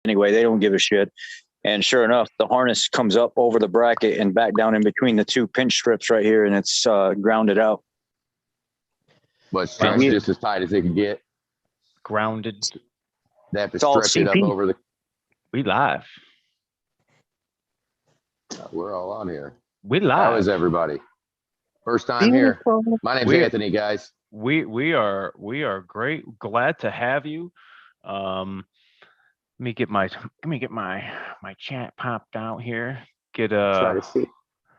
anyway. They don't give a shit. And sure enough, the harness comes up over the bracket and back down in between the two pinch strips right here, and it's grounded out. But stretched just as tight as they can get. Grounded. They have to stretch it up over the. We live. We're all on here. We live. How is everybody? First time here. My name's Anthony, guys. We are great. Glad to have you. Let me get my chat popped out here. Try to see.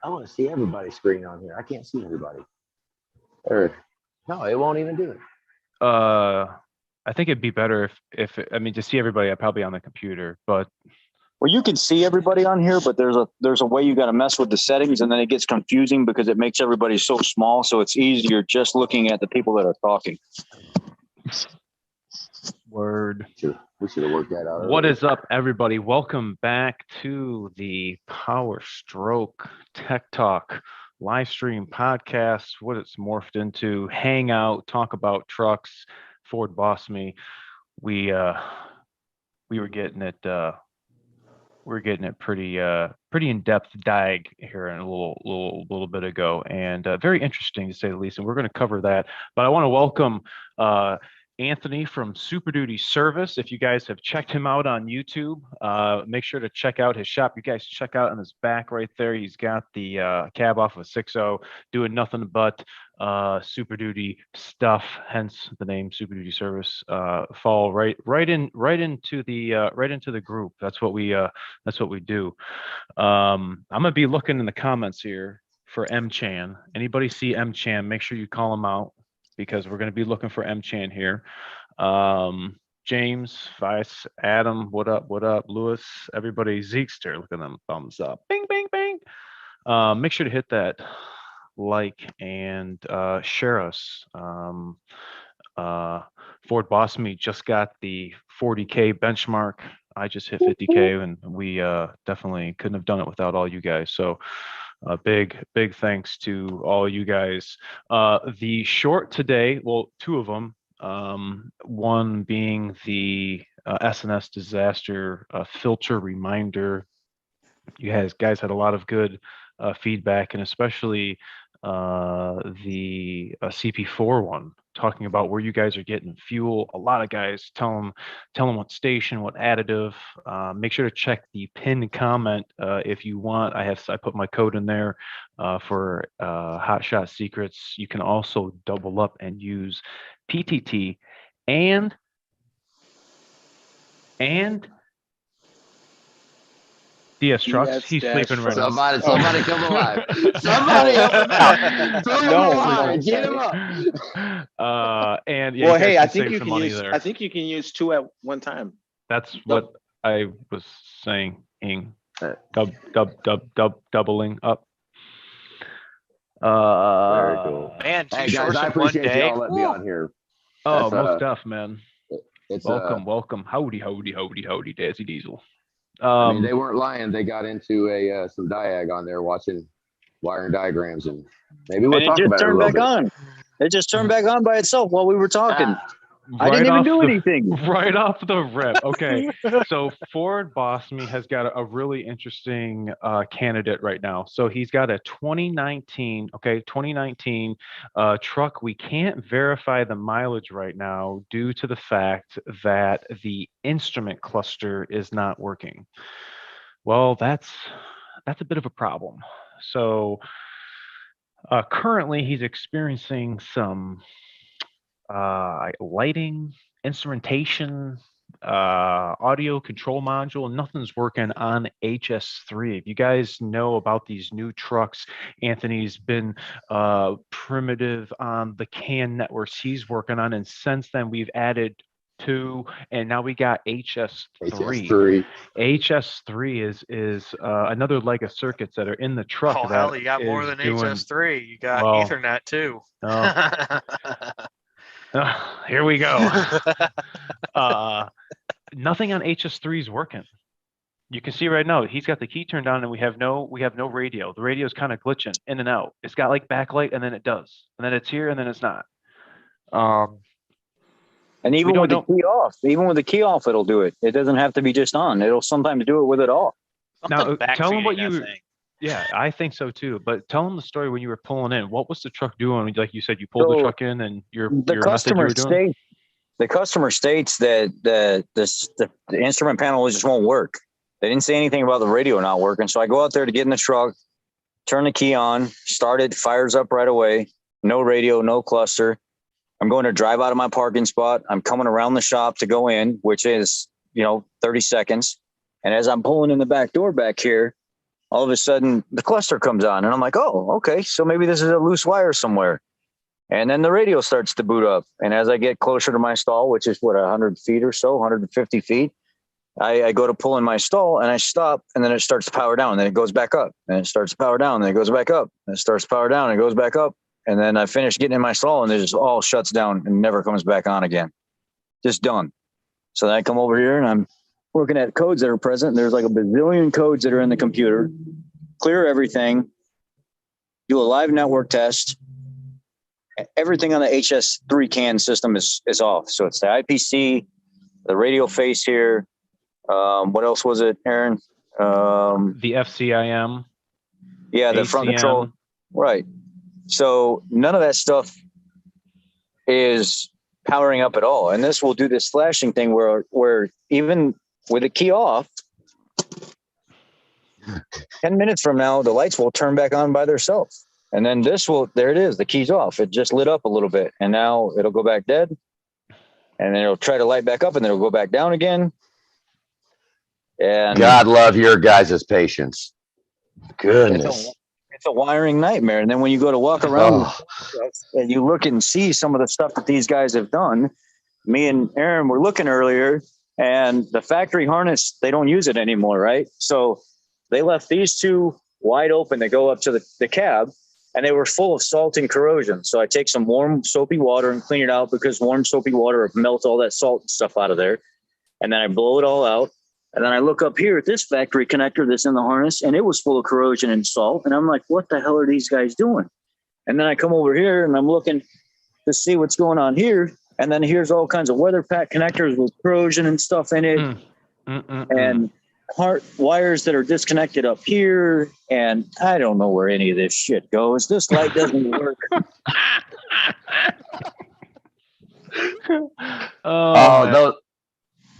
I want to see everybody's screen on here. I can't see everybody. No, it won't even do it. I think it'd be better if to see everybody, I'd probably on the computer, but. Well, you can see everybody on here, but there's a way you got to mess with the settings, and then it gets confusing because it makes everybody so small. So it's easier just looking at the people that are talking. Word. We should have worked that out. What is up, everybody? Welcome back to the Power Stroke Tech Talk live stream podcast. What it's morphed into: hang out, talk about trucks. Ford Boss Me. We were getting it. We're getting it pretty in-depth diag here in a little bit ago, and very interesting to say the least. And we're going to cover that. But I want to welcome Anthony from Super Duty Service. If you guys have checked him out on YouTube, make sure to check out his shop. You guys check out on his back right there. He's got the cab off of a 6.0, doing nothing but Super Duty stuff. Hence the name Super Duty Service. Fall right into the group. That's what we do. I'm gonna be looking in the comments here for M Chan. Anybody see M Chan? Make sure you call him out, because we're going to be looking for M Chan here. James, Vice, Adam, what up? Lewis, everybody, Zeekster, look at them thumbs up. Bing, bing, bing. Make sure to hit that like and share us. Ford Boss Me just got the 40K benchmark. I just hit 50K, and we definitely couldn't have done it without all you guys. So big thanks to all you guys. The short today, well, two of them. One being the S&S disaster filter reminder. You guys had a lot of good feedback, and especially the CP4 one, talking about where you guys are getting fuel. A lot of guys tell them what station, what additive. Make sure to check the pinned comment if you want. I put my code in there for Hot Shot Secrets. You can also double up and use PTT and DS Trucks. He's sleeping right now. Somebody come alive. Somebody help him out. Throw him alive. Get him up. And yeah, well, hey, I think you can use two at one time. That's what I was saying. Doubling up. Very cool. Man, hey guys, I appreciate y'all letting me on here. Oh, most stuff, man. It's welcome. Howdy, Dazzy Diesel. I mean, they weren't lying. They got into some diag on there, watching wiring diagrams, and maybe we'll talk about it a little bit. It just turned back on by itself while we were talking. I didn't even do anything. Right off the rip. Okay. So Ford Boss Me has got a really interesting candidate right now. So he's got a 2019 truck. We can't verify the mileage right now due to the fact that the instrument cluster is not working. Well, that's a bit of a problem. So currently he's experiencing some lighting, instrumentation, audio control module, and nothing's working on HS3. If you guys know about these new trucks, Anthony's been primitive on the CAN networks he's working on, and since then we've added 2, and now we got HS3. HS3 is another leg of circuits that are in the truck. Oh hell, you got more than HS3. You got Ethernet too. Here we go. Nothing on HS3 is working. You can see right now he's got the key turned on, and we have no radio. The radio is kind of glitching in and out. It's got like backlight, and then it does, and then it's here, and then it's not. And even with the key off, it'll do it. It doesn't have to be just on. It'll sometimes do it with it off. Now, tell them what you. Yeah, I think so too. But tell them the story when you were pulling in. What was the truck doing? Like you said, you pulled the truck in, and the customer states that the instrument panel just won't work. They didn't say anything about the radio not working. So I go out there to get in the truck, turn the key on, start it, fires up right away. No radio, no cluster. I'm going to drive out of my parking spot. I'm coming around the shop to go in, which is, 30 seconds. And as I'm pulling in the back door back here, all of a sudden the cluster comes on and I'm like, oh, okay. So maybe this is a loose wire somewhere. And then the radio starts to boot up. And as I get closer to my stall, which is 100 feet or so, 150 feet, I go to pull in my stall and I stop, and then it starts to power down, and then it goes back up, and it starts to power down, and then it goes back up, and it starts to power down and it goes back up. And then I finish getting in my stall, and it just all shuts down and never comes back on again. Just done. So then I come over here and I'm working at codes that are present. There's like a bazillion codes that are in the computer. Clear everything. Do a live network test. Everything on the HS3 CAN system is off. So it's the IPC, the radio face here. What else was it, Aaron? The FCIM. Yeah, the front control. Right. So none of that stuff is powering up at all. And this will do this flashing thing where even with the key off, 10 minutes from now, the lights will turn back on by themselves. And then there it is. The key's off. It just lit up a little bit, and now it'll go back dead, and then it'll try to light back up, and then it'll go back down again. And God love your guys' patience. Goodness. It's a wiring nightmare. And then when you go to walk around and you look and see some of the stuff that these guys have done, me and Aaron were looking earlier, and the factory harness, they don't use it anymore, right? So they left these two wide open that go up to the cab, and they were full of salt and corrosion. So I take some warm soapy water and clean it out, because warm soapy water melts all that salt and stuff out of there. And then I blow it all out. And then I look up here at this factory connector that's in the harness, and it was full of corrosion and salt. And I'm like, what the hell are these guys doing? And then I come over here and I'm looking to see what's going on here. And then here's all kinds of weather pack connectors with corrosion and stuff in it. And wires that are disconnected up here. And I don't know where any of this shit goes. This light doesn't work.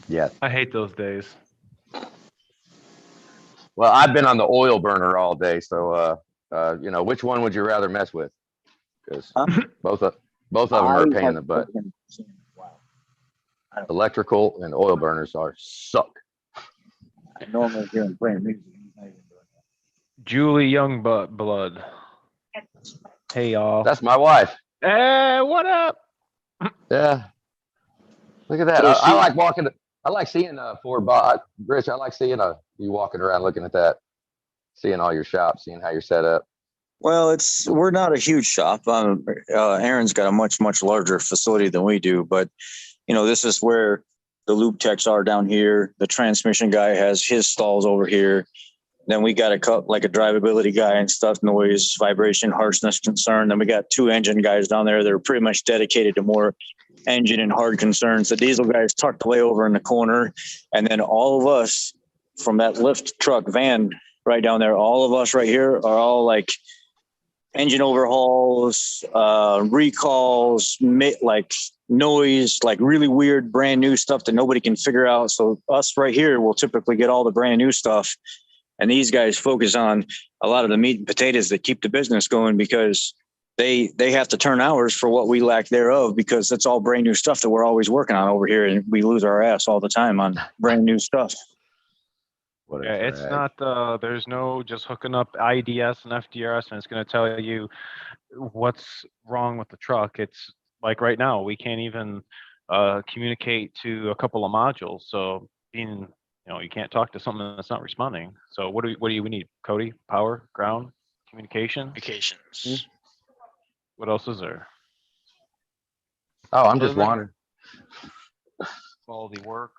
Yeah. I hate those days. Well, I've been on the oil burner all day, so which one would you rather mess with? Because both of them are a pain in the butt. Electrical and oil burners suck. I normally hear them playing music. Julie Youngblood. Hey y'all. That's my wife. Hey, what up? Yeah. Look at that. I like walking. I like seeing Ford Rich. I like seeing you walking around looking at that, seeing all your shops, seeing how you're set up. Well, we're not a huge shop. Aaron's got a much larger facility than we do, but this is where the lube techs are down here. The transmission guy has his stalls over here. Then we got a drivability guy and stuff, noise, vibration, harshness concern. Then we got 2 engine guys down there that are pretty much dedicated to more engine and hard concerns. The diesel guys tucked way over in the corner. And then all of us from that lift truck van right down there, all of us right here are all like engine overhauls, recalls, like noise, like really weird brand new stuff that nobody can figure out. So us right here will typically get all the brand new stuff. And these guys focus on a lot of the meat and potatoes that keep the business going, because they have to turn hours for what we lack thereof, because that's all brand new stuff that we're always working on over here. And we lose our ass all the time on brand new stuff. Yeah, it's not, there's no just hooking up IDS and FDRS and it's going to tell you what's wrong with the truck. It's like right now, we can't even communicate to a couple of modules. So being, you can't talk to something that's not responding. So what do we need? Cody, power, ground, communications? What else is there? Oh, I'm just wondering. Quality work.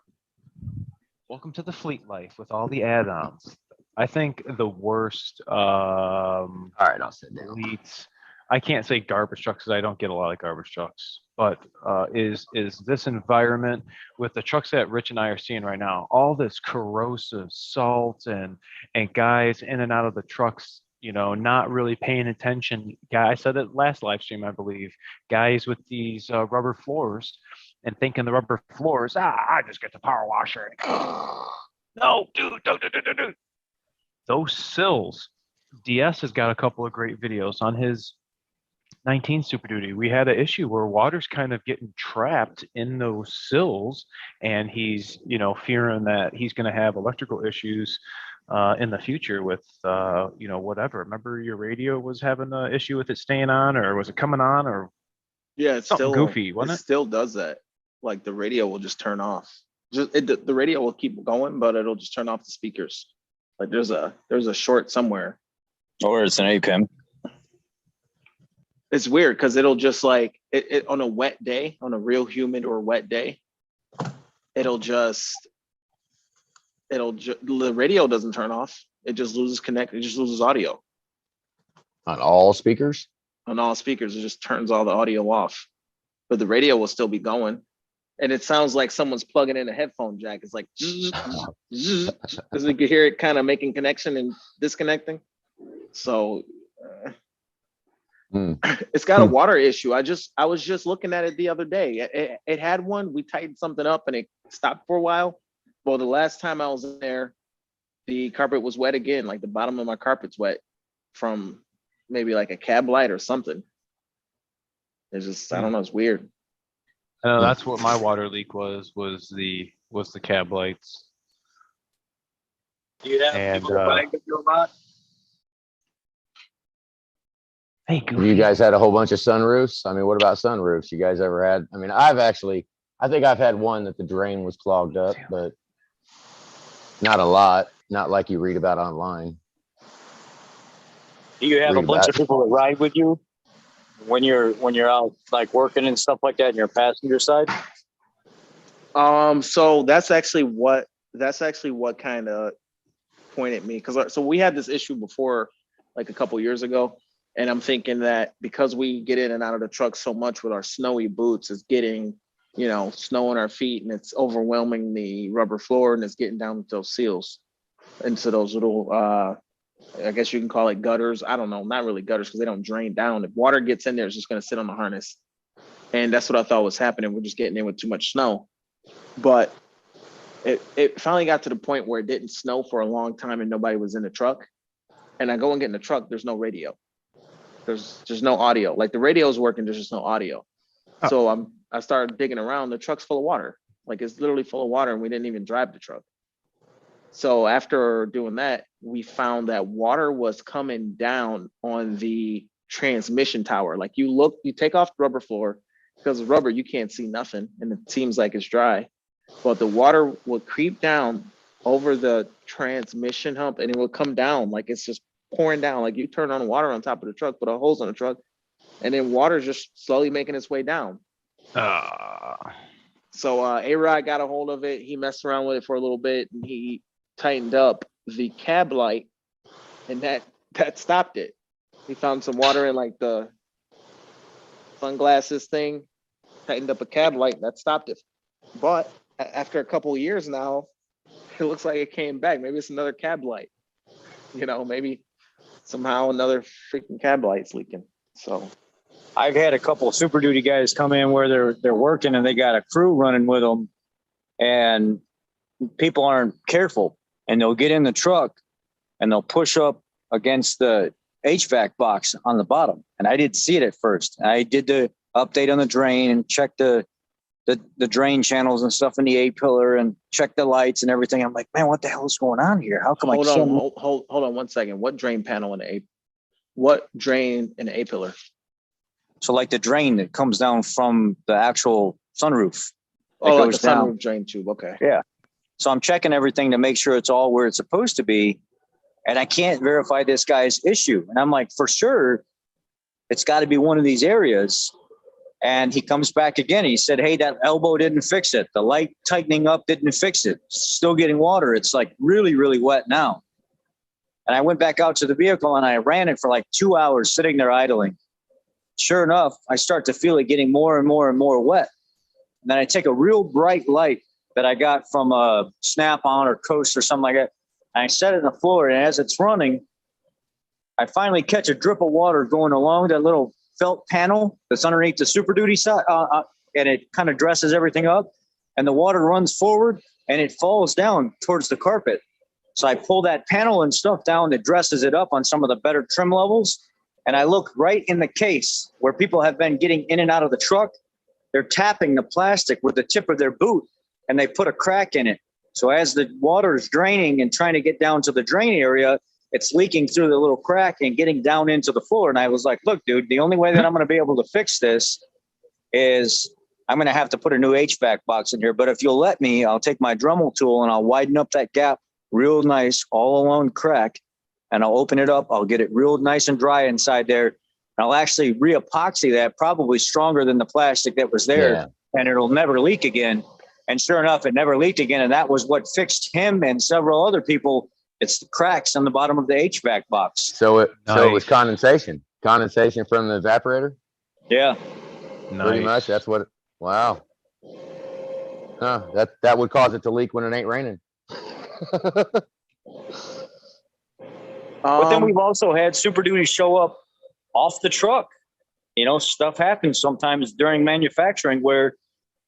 Welcome to the fleet life with all the add-ons. I think the worst all right, I'll sit down. Elites. I can't say garbage trucks because I don't get a lot of garbage trucks, but is this environment with the trucks that Rich and I are seeing right now, all this corrosive salt and guys in and out of the trucks, not really paying attention. I said it last live stream, I believe, guys with these rubber floors and thinking the rubber floors, I just get the power washer. No, dude. Those sills. DS has got a couple of great videos on his 19 Super Duty. We had an issue where water's kind of getting trapped in those sills, and he's, fearing that he's going to have electrical issues in the future with, whatever. Remember your radio was having an issue with it staying on, or was it coming on, or yeah, it's something still goofy, wasn't it? Still does that. Like the radio will just turn off. The radio will keep going, but it'll just turn off the speakers. Like there's a short somewhere. Or it's an APIM. It's weird because it'll just like it on a wet day, on a real humid or wet day, the radio doesn't turn off. It just loses connect. It just loses audio On all speakers? on all speakers. It just turns all the audio off, but the radio will still be going. And it sounds like someone's plugging in a headphone jack. It's like, because we could hear it kind of making connection and disconnecting. So it's got a water issue. I was just looking at it the other day. It had one. We tightened something up and it stopped for a while. Well, the last time I was in there, the carpet was wet again. Like the bottom of my carpet's wet from maybe like a cab light or something. It's just, I don't know. It's weird. That's what my water leak was the cab lights. Do you have people buying your lot? Hey, Goofy. You guys had a whole bunch of sunroofs. I mean, what about sunroofs? You guys ever had? I mean, I think I've had one that the drain was clogged up, but not a lot. Not like you read about online. Do you have a bunch of people that ride with you when you're out like working and stuff like that in your passenger side? So that's actually what kind of pointed me, because so we had this issue before, like a couple years ago, and I'm thinking that because we get in and out of the truck so much with our snowy boots, it's getting snow on our feet and it's overwhelming the rubber floor and it's getting down with those seals into those little I guess you can call it gutters. I don't know, not really gutters because they don't drain down. If water gets in there, it's just going to sit on the harness. And that's what I thought was happening. We're just getting in with too much snow. But it finally got to the point where it didn't snow for a long time and nobody was in the truck. And I go and get in the truck, there's no radio. There's just no audio. Like the radio is working, there's just no audio. Oh. So I started digging around. The truck's full of water. Like it's literally full of water and we didn't even drive the truck. So after doing that, we found that water was coming down on the transmission tower. Like you take off the rubber floor, because of rubber, you can't see nothing and it seems like it's dry. But the water would creep down over the transmission hump and it would come down like it's just pouring down. Like you turn on water on top of the truck, put a hose on the truck, and then water's just slowly making its way down. So A-Rod got a hold of it. He messed around with it for a little bit and he tightened up the cab light and that stopped it. He found some water in like the sunglasses thing, tightened up a cab light, and that stopped it. But after a couple of years now, it looks like it came back. Maybe it's another cab light. Maybe somehow another freaking cab light's leaking. So I've had a couple of Super Duty guys come in where they're working and they got a crew running with them, and people aren't careful, and they'll get in the truck and they'll push up against the HVAC box on the bottom. And I didn't see it at first. I did the update on the drain and checked the drain channels and stuff in the A-pillar and checked the lights and everything. I'm like, man, what the hell is going on here? How come hold on 1 second. What drain panel what drain in the A-pillar? So like the drain that comes down from the actual sunroof. Oh, like the sunroof drain tube. Okay. Yeah. So I'm checking everything to make sure it's all where it's supposed to be. And I can't verify this guy's issue. And I'm like, for sure, it's got to be one of these areas. And he comes back again. He said, hey, that elbow didn't fix it. The light tightening up didn't fix it. Still getting water. It's like really, really wet now. And I went back out to the vehicle and I ran it for like 2 hours sitting there idling. sure enough, I start to feel it getting more and more and more wet. And then I take a real bright light that I got from a Snap-on or Coast or something like that. And I set it on the floor, and as it's running, I finally catch a drip of water going along that little felt panel that's underneath the Super Duty side, and it kind of dresses everything up. And the water runs forward, and it falls down towards the carpet. So I pull that panel and stuff down that dresses it up on some of the better trim levels. And I look right in the case where people have been getting in and out of the truck. They're tapping the plastic with the tip of their boot, and they put a crack in it. So as the water is draining and trying to get down to the drain area, it's leaking through the little crack and getting down into the floor. And I was like, look, dude, the only way that I'm going to be able to fix this is I'm going to have to put a new HVAC box in here. But if you'll let me, I'll take my Dremel tool and I'll widen up that gap real nice all along crack, and I'll open it up. I'll get it real nice and dry inside there. And I'll actually re-epoxy that, probably stronger than the plastic that was there, and it'll never leak again. And sure enough, it never leaked again. And that was what fixed him and several other people. It's the cracks on the bottom of the HVAC box. So it was condensation from the evaporator. Yeah. Pretty much. That's what. Wow. Huh. That would cause it to leak when it ain't raining. But then we've also had Super Duty show up off the truck. You know, stuff happens sometimes during manufacturing where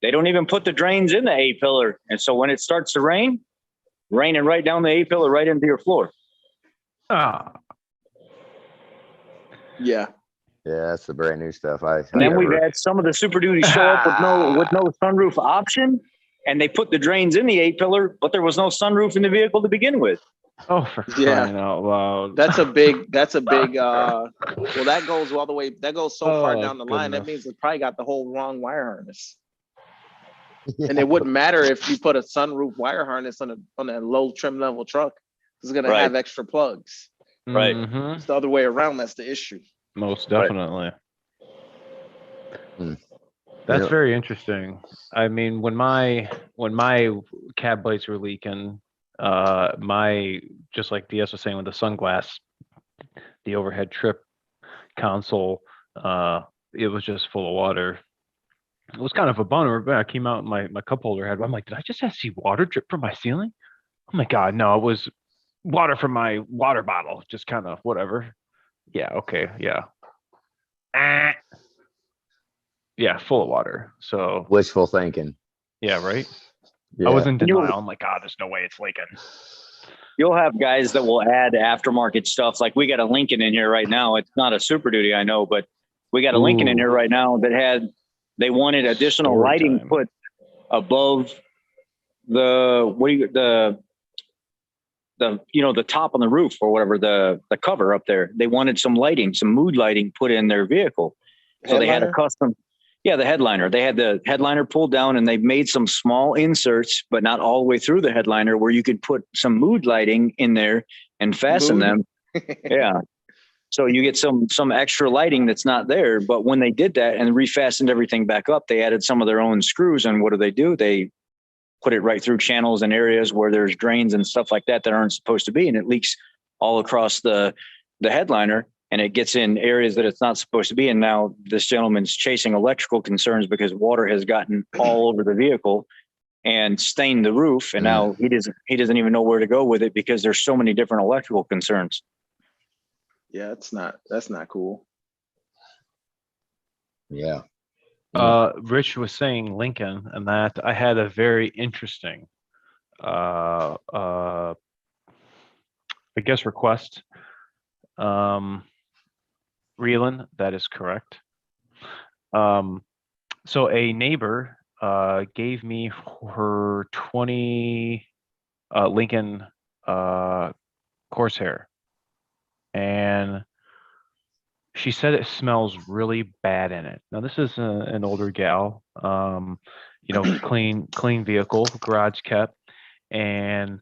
they don't even put the drains in the A-pillar. And so when it starts to rain, raining right down the A-pillar right into your floor. Ah. Yeah. Yeah, that's the brand new stuff. And then we've had some of the Super Duty show up with no sunroof option, and they put the drains in the A-pillar, but there was no sunroof in the vehicle to begin with. Oh, for crying out loud. That's a big, well, that goes all the way, that goes so far down the line. That means it probably got the whole wrong wire harness. Yeah. And it wouldn't matter if you put a sunroof wire harness on a low trim level truck. It's going to have extra plugs. Right. Mm-hmm. It's the other way around. That's the issue. Most definitely. Right. That's very interesting. I mean, when my cab lights were leaking, just like DS was saying with the sunglass, the overhead trip console, it was just full of water. It was kind of a bummer, but I came out and my cup holder had, I'm like, did I just see water drip from my ceiling? Oh my God, no, it was water from my water bottle, just kind of whatever. Yeah, okay, yeah. Yeah, full of water. So wishful thinking. Yeah, right? Yeah. I was in denial. I'm like, God, there's no way it's leaking. You'll have guys that will add aftermarket stuff. Like we got a Lincoln in here right now. It's not a Super Duty, I know, but we got a Lincoln in here right now that they wanted additional lighting put above the top on the roof or whatever, the cover up there. They wanted some lighting, some mood lighting put in their vehicle. So they had a custom, the headliner. They had the headliner pulled down, and they made some small inserts, but not all the way through the headliner, where you could put some mood lighting in there and fasten them. Yeah. So you get some extra lighting that's not there. But when they did that and refastened everything back up, they added some of their own screws. And what do? They put it right through channels and areas where there's drains and stuff like that aren't supposed to be. And it leaks all across the headliner, and it gets in areas that it's not supposed to be. And now this gentleman's chasing electrical concerns because water has gotten all over the vehicle and stained the roof. And now he doesn't even know where to go with it because there's so many different electrical concerns. Yeah, that's not cool. Yeah. Rich was saying Lincoln, and that I had a very interesting I guess request. Reelan, that is correct. So a neighbor gave me her 20 Lincoln Corsair, and she said it smells really bad in it. Now this is an older gal, clean vehicle, garage kept, and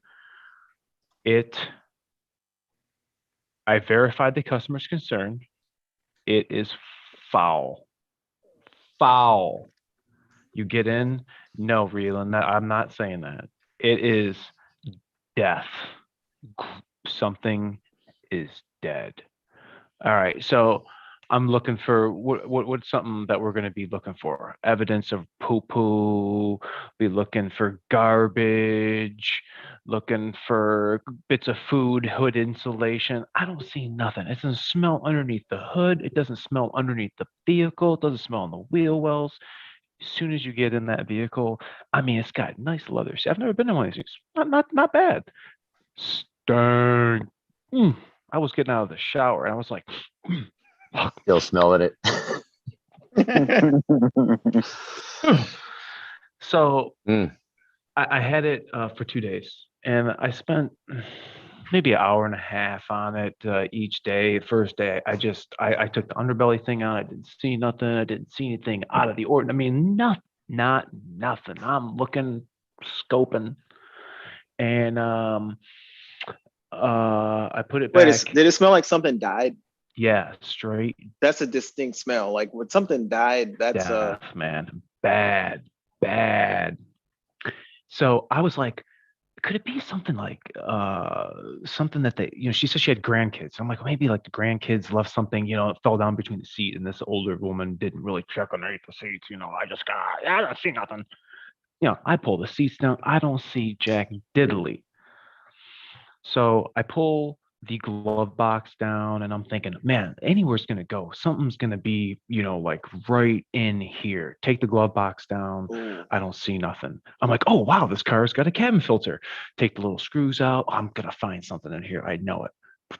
I verified the customer's concern. It is foul. Foul. You get in? No, Reelan, I'm not saying that. It is death. Something is dead. All right, so I'm looking for what's something that we're going to be looking for? Evidence of poo-poo, be looking for garbage, looking for bits of food, hood insulation. I don't see nothing. It doesn't smell underneath the hood. It doesn't smell underneath the vehicle. It doesn't smell on the wheel wells. As soon as you get in that vehicle, I mean, it's got nice leather. See, I've never been in one of these things. Not bad. Stern. I was getting out of the shower and I was like, Still smelling it. So I had it for 2 days, and I spent maybe an hour and a half on it each day. First day, I took the underbelly thing out. I didn't see nothing. I didn't see anything out of the ordinary. I mean, not nothing. I'm looking, scoping, and I put it Wait, back. did it smell like something died? Yeah, straight. That's a distinct smell. Like when something died, that's death, man, bad. So I was like, could it be something like something that they, she said she had grandkids. I'm like, maybe like the grandkids left something, it fell down between the seat, and this older woman didn't really check underneath the seats. I don't see nothing. I pull the seats down. I don't see jack diddly. So I pull the glove box down, and I'm thinking, man, anywhere's going to go. Something's going to be, like right in here. Take the glove box down. Ooh. I don't see nothing. I'm like, oh, wow, this car's got a cabin filter. Take the little screws out. I'm going to find something in here. I know it.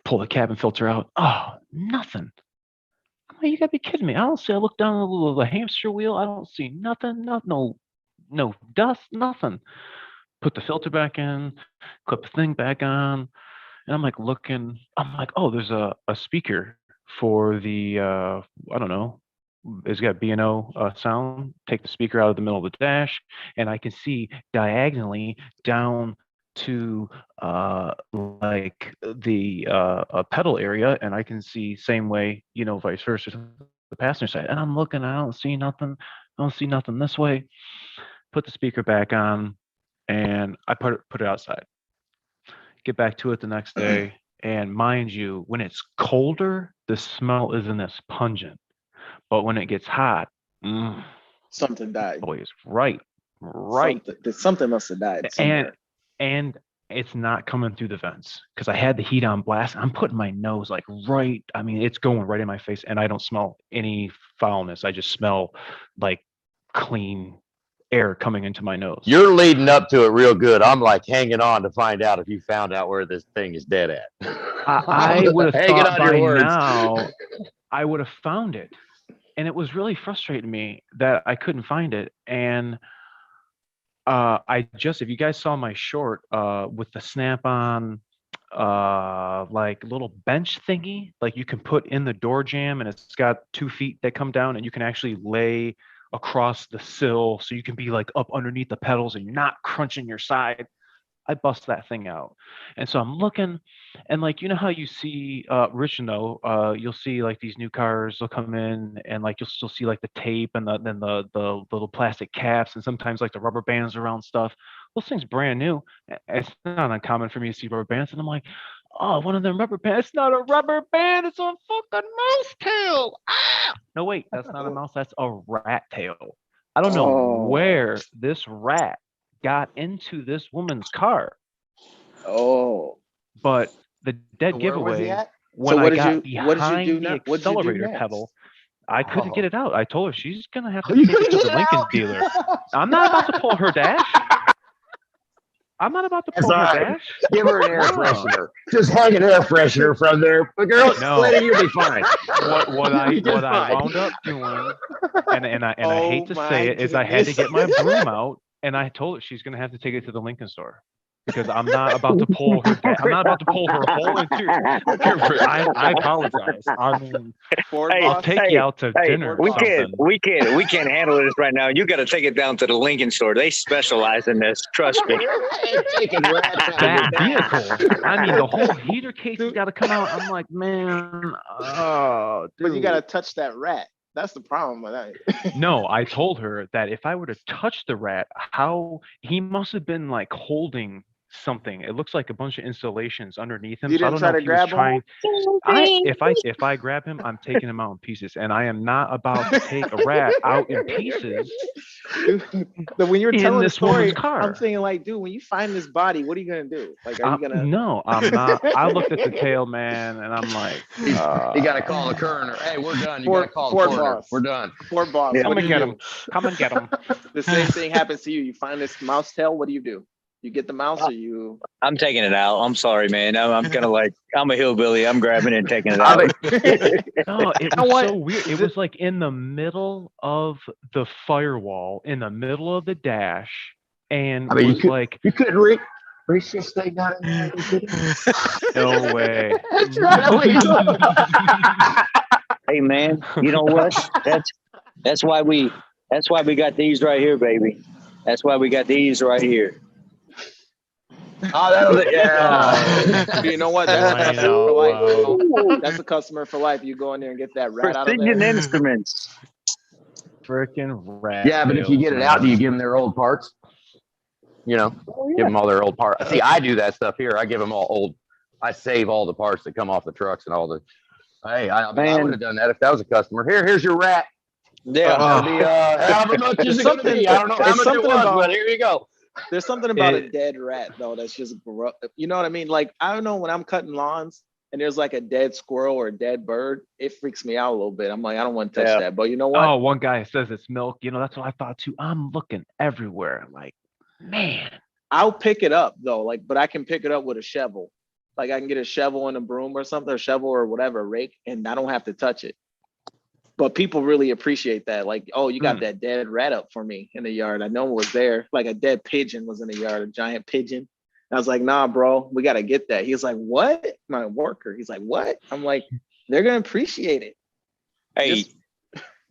Pull the cabin filter out. Oh, nothing. I'm like, you got to be kidding me. I don't see. I look down the hamster wheel. I don't see nothing. No dust, nothing. Put the filter back in, clip the thing back on. And I'm like looking, I'm like, oh, there's a speaker for the, I don't know, it's got B&O sound. Take the speaker out of the middle of the dash, and I can see diagonally down to like the pedal area, and I can see same way, vice versa to the passenger side. And I'm looking, I don't see nothing. I don't see nothing this way. Put the speaker back on, and I put it outside. Get back to it the next day, and mind you, when it's colder, the smell isn't as pungent, but when it gets hot, something died. Boy, it's right. Something must have died somewhere. And it's not coming through the vents because I had the heat on blast. I'm putting my nose like right. I mean, it's going right in my face, and I don't smell any foulness. I just smell like clean air coming into my nose. You're leading up to it real good. I'm like hanging on to find out if you found out where this thing is dead at. I would have thought by now I would have found it. And it was really frustrating me that I couldn't find it. And if you guys saw my short with the snap-on like little bench thingy, like you can put in the door jamb, and it's got 2 feet that come down, and you can actually lay across the sill, so you can be like up underneath the pedals and you're not crunching your side. I bust that thing out. And so I'm looking, and like, how you see Rich, you'll see like these new cars will come in, and like you'll still see like the tape and the little plastic caps, and sometimes like the rubber bands around stuff. Those things brand new. It's not uncommon for me to see rubber bands, and I'm like, oh, one of them rubber bands. It's not a rubber band, it's a fucking mouse tail. Ah! No, wait, that's not a mouse, that's a rat tail. I don't know where this rat got into this woman's car. Oh. But the dead giveaway, when I got behind the accelerator pedal, I couldn't get it out. I told her she's going to have to take it to the Lincoln dealer. I'm not about to pull her dash. I'm not about to pull her dash. Give her an air freshener. Just hang an air freshener from there. But girl, lady, you'll be fine. What I wound up doing, and I hate to say it, is I had to get my broom out, and I told her she's going to have to take it to the Lincoln store. Because I'm not about to pull her. I'm not about to pull her whole interior. I apologize. I mean, I'll take you out to dinner. We can't handle this right now. You got to take it down to the Lincoln store. They specialize in this. Trust me. That vehicle. I mean, the whole heater case has got to come out. I'm like, man, oh, dude. But you got to touch that rat. That's the problem with that. No, I told her that if I were to touch the rat, how he must have been like holding something. It looks like a bunch of installations underneath him. You So I didn't don't know try if to he was grab him? trying. If I grab him, I'm taking him out in pieces, and I am not about to take a rat out in pieces But when you're in telling the this woman's story, car. I'm thinking like, dude, when you find this body, what are you gonna do? Like, are you gonna? No, I'm not. I looked at the tail, man, and I'm like, You got to call the coroner. Hey, we're done. You got to call the Ford coroner. boss. We're done. Poor boss. Yeah. What come do and you get do? him. Come and get him. The same thing happens to you. You find this mouse tail. What do? You get the mouse, or you? I'm taking it out. I'm sorry, man. I'm kind of like, I'm a hillbilly. I'm grabbing it and taking it I out. No, it know was what? so weird. It was like in the middle of the firewall, in the middle of the dash, and mean, was like, you couldn't reach this thing down in there. no way. That's right. What are you talking about? Hey, man, you know what? That's why we got these right here, baby. That's why we got these right here. Oh, that'll be, yeah. You know what? That's a Crying customer for out life. loud. That's a customer for life. You go in there and get that rat out of Precision there. Instruments. Freaking rat. Yeah, but if you get it out, do you give them their old parts? You know, give them all their old parts. See, I do that stuff here. I give them all old. I save all the parts that come off the trucks and all the. Hey, I would have done that if that was a customer. Here's your rat. Yeah. That'd be, how much is it going to be? I don't know how There's much it something was, about- but here you go. There's something about a dead rat though that's just you know what I mean? Like I don't know, when I'm cutting lawns and there's like a dead squirrel or a dead bird, it freaks me out a little bit. I'm like, I don't want to touch that. But you know what? Oh, one guy says it's milk. You know, that's what I thought too. I'm looking everywhere. Like, man. I'll pick it up though, like, but I can pick it up with a shovel. Like I can get a shovel and a broom or something, or shovel or whatever, a rake, and I don't have to touch it. But people really appreciate that. Like, oh, you got that dead rat up for me in the yard. I know it was there. Like a dead pigeon was in the yard, a giant pigeon. I was like, nah, bro, we got to get that. He was like, what? My worker. He's like, what? I'm like, they're going to appreciate it. Hey,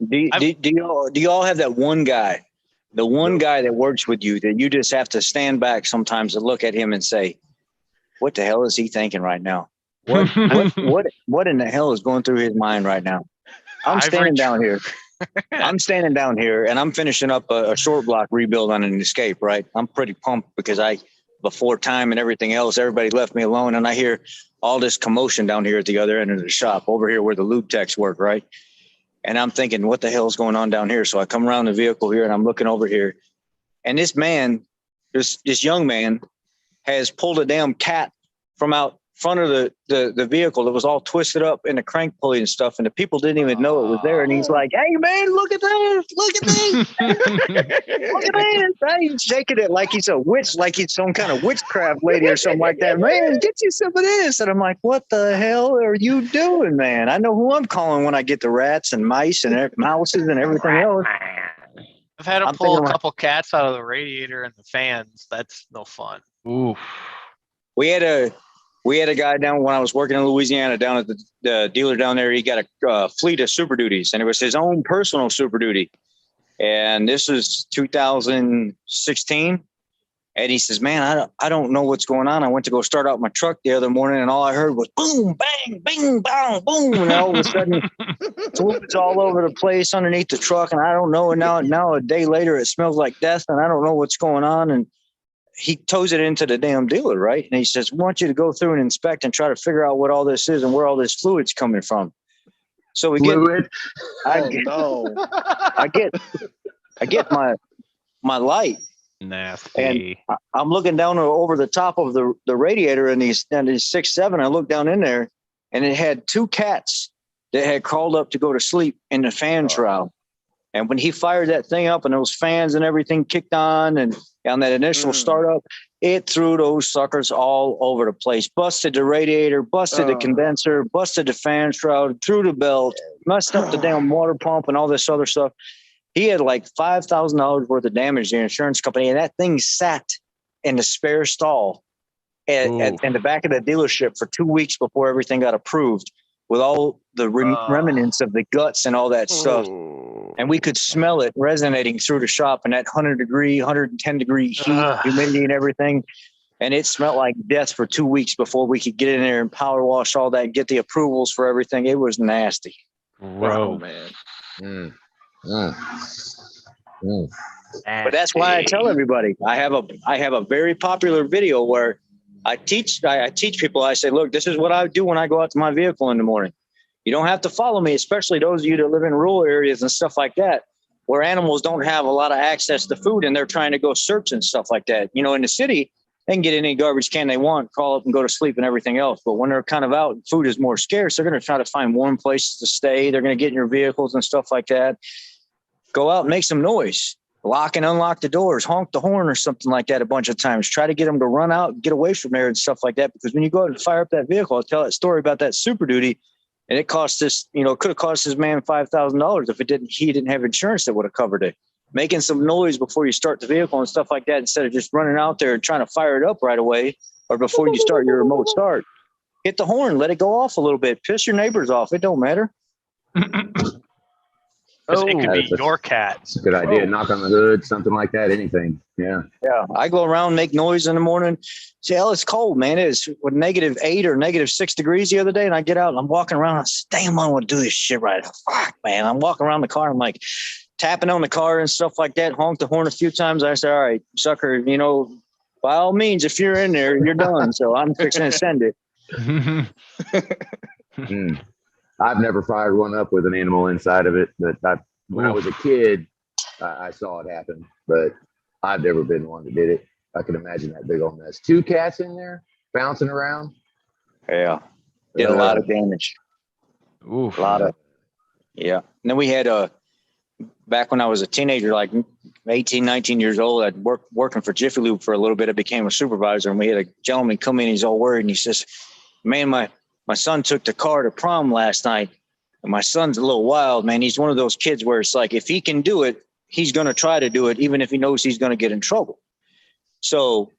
do y'all have that one guy, the one guy that works with you that you just have to stand back sometimes and look at him and say, what the hell is he thinking right now? What in the hell is going through his mind right now? I'm standing down here. I'm standing down here and I'm finishing up a short block rebuild on an Escape, right? I'm pretty pumped because before time and everything else, everybody left me alone. And I hear all this commotion down here at the other end of the shop over here where the lube techs work, right? And I'm thinking, what the hell is going on down here? So I come around the vehicle here and I'm looking over here. And this man, this young man has pulled a damn cat from out front of the vehicle that was all twisted up in the crank pulley and stuff, and the people didn't even know it was there. And he's like, hey man, look at this, look at this, look at this. He's shaking it like he's a witch, like he's some kind of witchcraft lady or something like that. Man, get you some of this. And I'm like, what the hell are you doing, man? I know who I'm calling when I get the rats and mice and mouses and everything else. I've had to pull a couple cats out of the radiator and the fans. That's no fun. Oof. We had a guy down when I was working in Louisiana down at the dealer down there. He got a fleet of Super Duties, and it was his own personal Super Duty. And this is 2016. And he says, man, I don't know what's going on. I went to go start out my truck the other morning, and all I heard was boom, bang, bing, bang, boom. And all of a sudden, fluids all over the place underneath the truck. And I don't know. And now a day later, it smells like death, and I don't know what's going on. And he tows it into the damn dealer, right? And he says, we want you to go through and inspect and try to figure out what all this is and where all this fluid's coming from. So I get my light. Nasty. And I'm looking down over the top of the radiator in these 6.7. I looked down in there, and it had two cats that had crawled up to go to sleep in the fan shroud. And when he fired that thing up and those fans and everything kicked on and on that initial startup, it threw those suckers all over the place. Busted the radiator, busted the condenser, busted the fan shroud, threw the belt, messed up the damn water pump and all this other stuff. He had like $5,000 worth of damage to the insurance company, and that thing sat in the spare stall in the back of the dealership for 2 weeks before everything got approved, with all the remnants of the guts and all that stuff. And we could smell it resonating through the shop in that 110 degree heat, humidity and everything. And it smelled like death for 2 weeks before we could get in there and power wash all that and get the approvals for everything. It was nasty. Bro, man. But that's why I tell everybody I have a very popular video where I teach people. I say, look, this is what I do when I go out to my vehicle in the morning. You don't have to follow me, especially those of you that live in rural areas and stuff like that, where animals don't have a lot of access to food and they're trying to go search and stuff like that. You know, in the city, they can get any garbage can they want, call up and go to sleep and everything else. But when they're kind of out and food is more scarce, they're going to try to find warm places to stay. They're going to get in your vehicles and stuff like that. Go out and make some noise. Lock and unlock the doors, honk the horn or something like that a bunch of times. Try to get them to run out and get away from there and stuff like that. Because when you go out and fire up that vehicle, I'll tell that story about that Super Duty. And it cost this, you know, it could have cost this man $5,000 if he didn't have insurance that would have covered it. Making some noise before you start the vehicle and stuff like that, instead of just running out there and trying to fire it up right away, or before you start your remote start, hit the horn, let it go off a little bit, piss your neighbors off. It don't matter. It could be your cat. It's a good idea. Knock on the hood, something like that. Anything. Yeah. Yeah. I go around, make noise in the morning. See, hell, it's cold, man. It's -8 or -6 degrees the other day. And I get out and I'm walking around. I say, damn, I want to do this shit right. Fuck, man. I'm walking around the car. I'm like tapping on the car and stuff like that. Honk the horn a few times. I say, all right, sucker, you know, by all means, if you're in there, you're done. So I'm fixing to send it. I've never fired one up with an animal inside of it, but when I was a kid, I saw it happen, but I've never been one that did it. I can imagine that big old mess. 2 cats in there bouncing around. Yeah. Did a lot of damage. Oof. A lot of, yeah. And then we had back when I was a teenager, like 18, 19 years old, I'd working for Jiffy Lube for a little bit. I became a supervisor, and we had a gentleman come in. He's all worried, and he says, man, my son took the car to prom last night, and my son's a little wild, man. He's one of those kids where it's like, if he can do it, he's going to try to do it, even if he knows he's going to get in trouble. So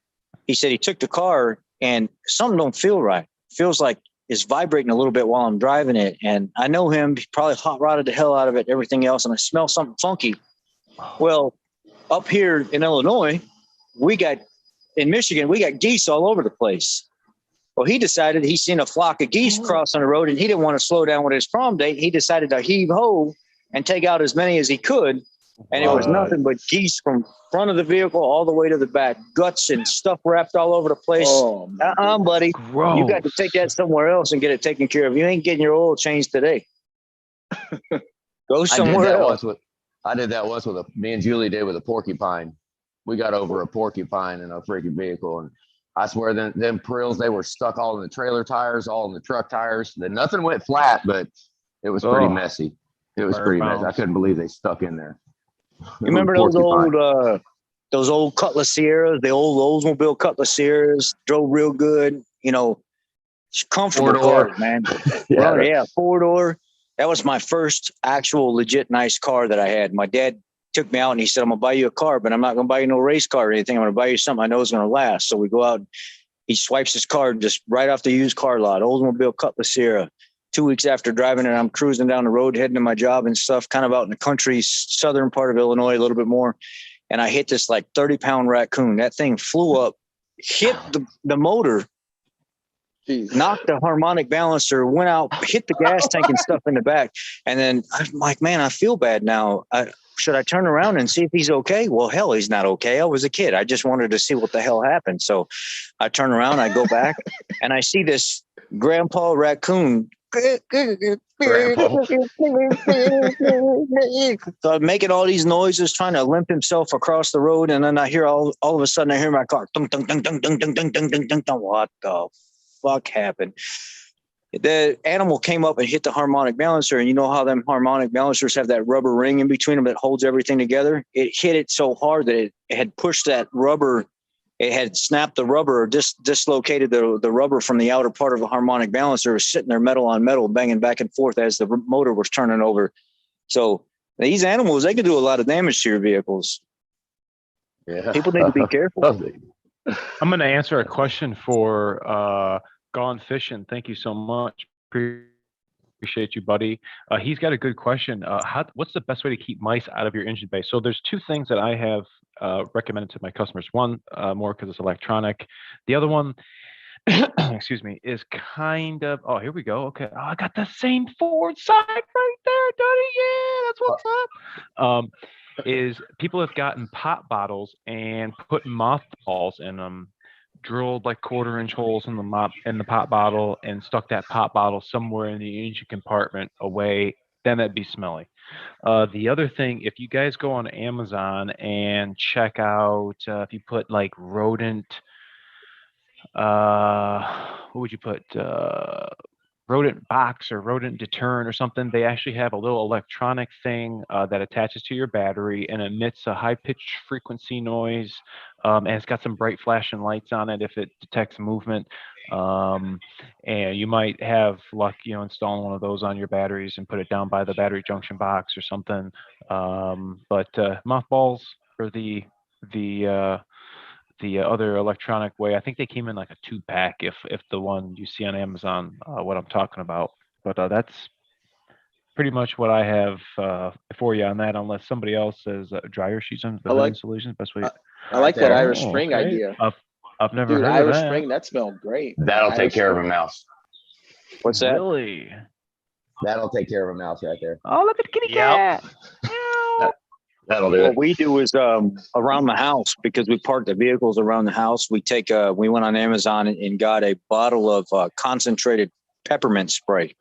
he said he took the car and something don't feel right. Feels like it's vibrating a little bit while I'm driving it. And I know him, he probably hot rodded the hell out of it, everything else. And I smell something funky. Well, up here in Illinois, in Michigan, we got geese all over the place. Well, he decided he's seen a flock of geese crossing the road and he didn't want to slow down with his prom date. He decided to heave ho and take out as many as he could. And it was nothing but geese from front of the vehicle all the way to the back, guts and stuff wrapped all over the place. Oh, buddy, Gross. you got to take that somewhere else and get it taken care of. You ain't getting your oil changed today. Go somewhere else. I did that once with me and Julie did with a porcupine. We got over a porcupine in a freaking vehicle, and I swear them prills, they were stuck all in the trailer tires, all in the truck tires. Then nothing went flat, but it was pretty messy. It was pretty messy. I couldn't believe they stuck in there. You remember those old Cutlass Sierras, the old Oldsmobile Cutlass Sierras, drove real good, you know, comfortable cars, man. Yeah, 4-door. That was my first actual legit nice car that I had. My dad took me out and he said, I'm going to buy you a car, but I'm not going to buy you no race car or anything. I'm going to buy you something I know is going to last. So we go out, he swipes his car just right off the used car lot, Oldsmobile Cutlass Sierra. 2 weeks after driving it, I'm cruising down the road, heading to my job and stuff, kind of out in the country, southern part of Illinois, a little bit more. And I hit this like 30-pound raccoon. That thing flew up, hit the motor, knocked the harmonic balancer, went out, hit the gas tank and stuff in the back. And then I'm like, man, I feel bad now. Should I turn around and see if he's okay? Well, hell, he's not okay. I was a kid. I just wanted to see what the hell happened. So I turn around, I go back, and I see this grandpa raccoon making all these noises, trying to limp himself across the road. And then I hear all of a sudden I hear my car. Dun, dun, dun, dun, dun, dun, dun, dun, dun, dun, dun. What the fuck happened? The animal came up and hit the harmonic balancer. And you know how them harmonic balancers have that rubber ring in between them that holds everything together? It hit it so hard that it had pushed that rubber. It had snapped the rubber or dislocated the rubber from the outer part of the harmonic balancer. It was sitting there metal on metal, banging back and forth as the motor was turning over. So these animals, they can do a lot of damage to your vehicles. Yeah. People need to be careful. I'm going to answer a question for Gone Fishing. Thank you so much. Appreciate you, buddy. He's got a good question. What's the best way to keep mice out of your engine bay? So there's 2 things that I have recommended to my customers. One, more because it's electronic. The other one, excuse me, is kind of, oh, here we go. Okay. Oh, I got the same forward side right there, Duddy. Yeah, that's what's up. is people have gotten pop bottles and put mothballs in them, drilled like 1/4-inch holes in the pop bottle, and stuck that pop bottle somewhere in the engine compartment away. Then that'd be smelly. The other thing, if you guys go on Amazon and check out, if you put like rodent, what would you put? Rodent box or rodent deterrent or something, they actually have a little electronic thing that attaches to your battery and emits a high pitched frequency noise. And it's got some bright flashing lights on it if it detects movement. And you might have luck, installing one of those on your batteries and put it down by the battery junction box or something. But mothballs are the other electronic way. I think they came in like a 2-pack if the one you see on Amazon, what I'm talking about. But that's pretty much what I have for you on that, unless somebody else says dryer sheets on the hood installation. Best way. I like that Irish Oh, Spring okay. idea. I've never Dude, heard Irish of that. Spring, that smelled great. That'll take Irish care of a Spring. mouse. What's that? Really? That'll take care of a mouse right there. Oh, look at the kitty Yep. cat. Meow. That'll do What it. we do is around the house, because we park the vehicles around the house. We went on Amazon and got a bottle of concentrated peppermint spray,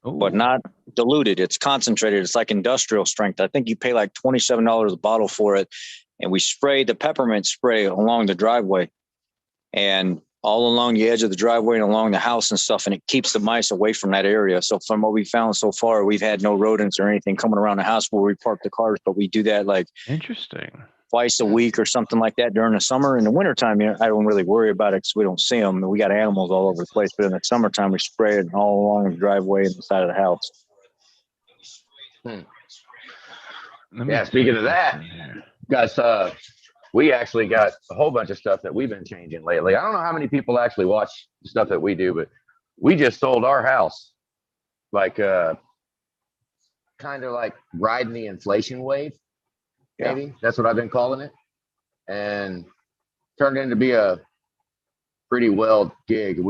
but Ooh. not diluted. It's concentrated. It's like industrial strength. I think you pay like $27 a bottle for it. And we spray the peppermint spray along the driveway and all along the edge of the driveway and along the house and stuff. And it keeps the mice away from that area. So from what we found so far, we've had no rodents or anything coming around the house where we park the cars, but we do that like Interesting. twice a week or something like that during the summer. In the wintertime, I don't really worry about it because we don't see them. We got animals all over the place. But in the summertime, we spray it all along the driveway and the side of the house. Yeah, speaking of that, guys, we actually got a whole bunch of stuff that we've been changing lately. I don't know how many people actually watch the stuff that we do, but we just sold our house, like kind of like riding the inflation wave. Maybe that's what I've been calling it, and turned into be a pretty well gig.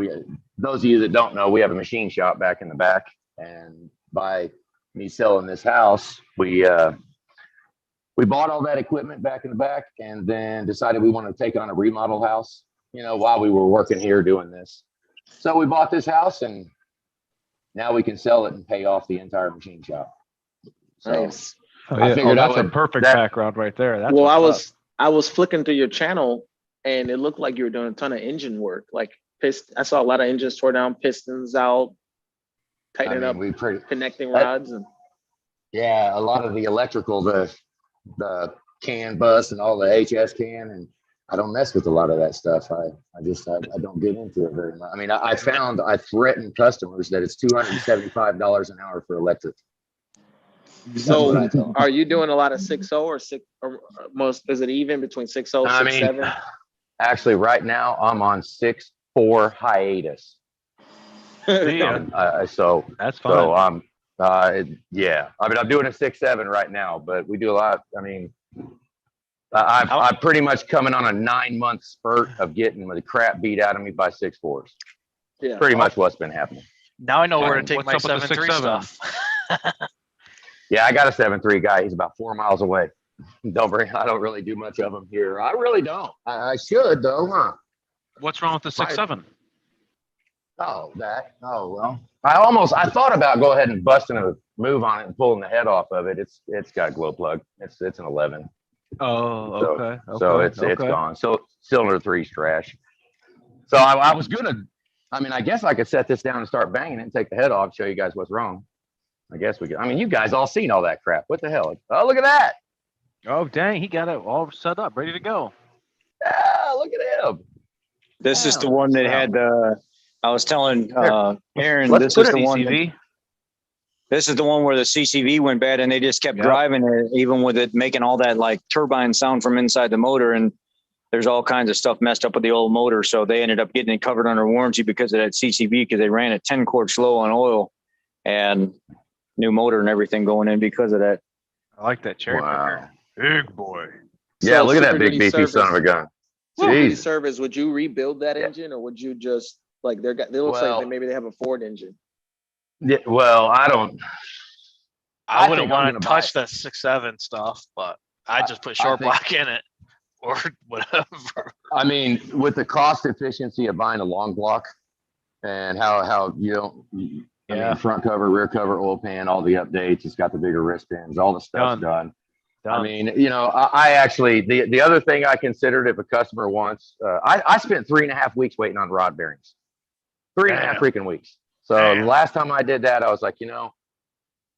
Those of you that don't know, we have a machine shop back in the back, and by me selling this house, we bought all that equipment back in the back and then decided we wanted to take on a remodel house, while we were working here doing this. So we bought this house and now we can sell it and pay off the entire machine shop. So Nice. I figured that's I a would- perfect that- background right there. That's Well, what's I was flicking through your channel and it looked like you were doing a ton of engine work. Like I saw a lot of engines tore down, pistons out, tightening up, connecting rods. And yeah, a lot of the electrical, the CAN bus and all the HS CAN, and I don't mess with a lot of that stuff. I don't get into it very much. I mean, I threatened customers that it's $275 an hour for electric. so are you doing a lot of 6.0 or 6 or most, is it even between 6.0, 6.7? Actually right now I'm on 6.4 hiatus. So that's fine. So yeah, I mean, I'm doing a 6.7 right now, but we do a lot. I mean, I'm pretty much coming on a 9-month spurt of getting the crap beat out of me by 6.4s. Yeah. Pretty much what's been happening. Now I know where to take What's my up with the 7.3 6.7? stuff. Yeah, I got a 7.3 guy. He's about 4 miles away. I don't really do much of them here. I really don't. I should though, huh? What's wrong with the 6.7? Oh, well. I thought about go ahead and busting a move on it and pulling the head off of it. It's got a glow plug. It's an 11. Oh, okay. So it's gone. So cylinder 3's trash. So I was gonna. I mean, I guess I could set this down and start banging it and take the head off, show you guys what's wrong. I guess we could. I mean, you guys all seen all that crap. What the hell? Oh, look at that. Oh, dang. He got it all set up, ready to go. Ah, look at him. This is the one that had I was telling Aaron, Let's this put is it the one. CCV? This is the one where the CCV went bad and they just kept driving it, even with it making all that like turbine sound from inside the motor. And there's all kinds of stuff messed up with the old motor. So they ended up getting it covered under warranty because of that CCV, because they ran it 10 quarts low on oil and new motor and everything going in because of that. I like that cherry picker. Big boy. Yeah, So look at that Super big Duty beefy son of a gun. Super Duty Jeez. service, would you rebuild that engine or would you just like they looks like maybe they have a Ford engine? Yeah, well, I don't. I I wouldn't think I'm want gonna to buy touch that 6.7 stuff, but I just put I short think- block in it or whatever. I mean, with the cost efficiency of buying a long block and how you don't, I Yeah. mean, front cover, rear cover, oil pan, all the updates, it's got the bigger wristbands, all the stuff's done. I mean, you know, I actually, the other thing I considered if a customer wants, I spent 3.5 weeks waiting on rod bearings, 3.5 freaking weeks. So Damn. the last time I did that, I was like, you know,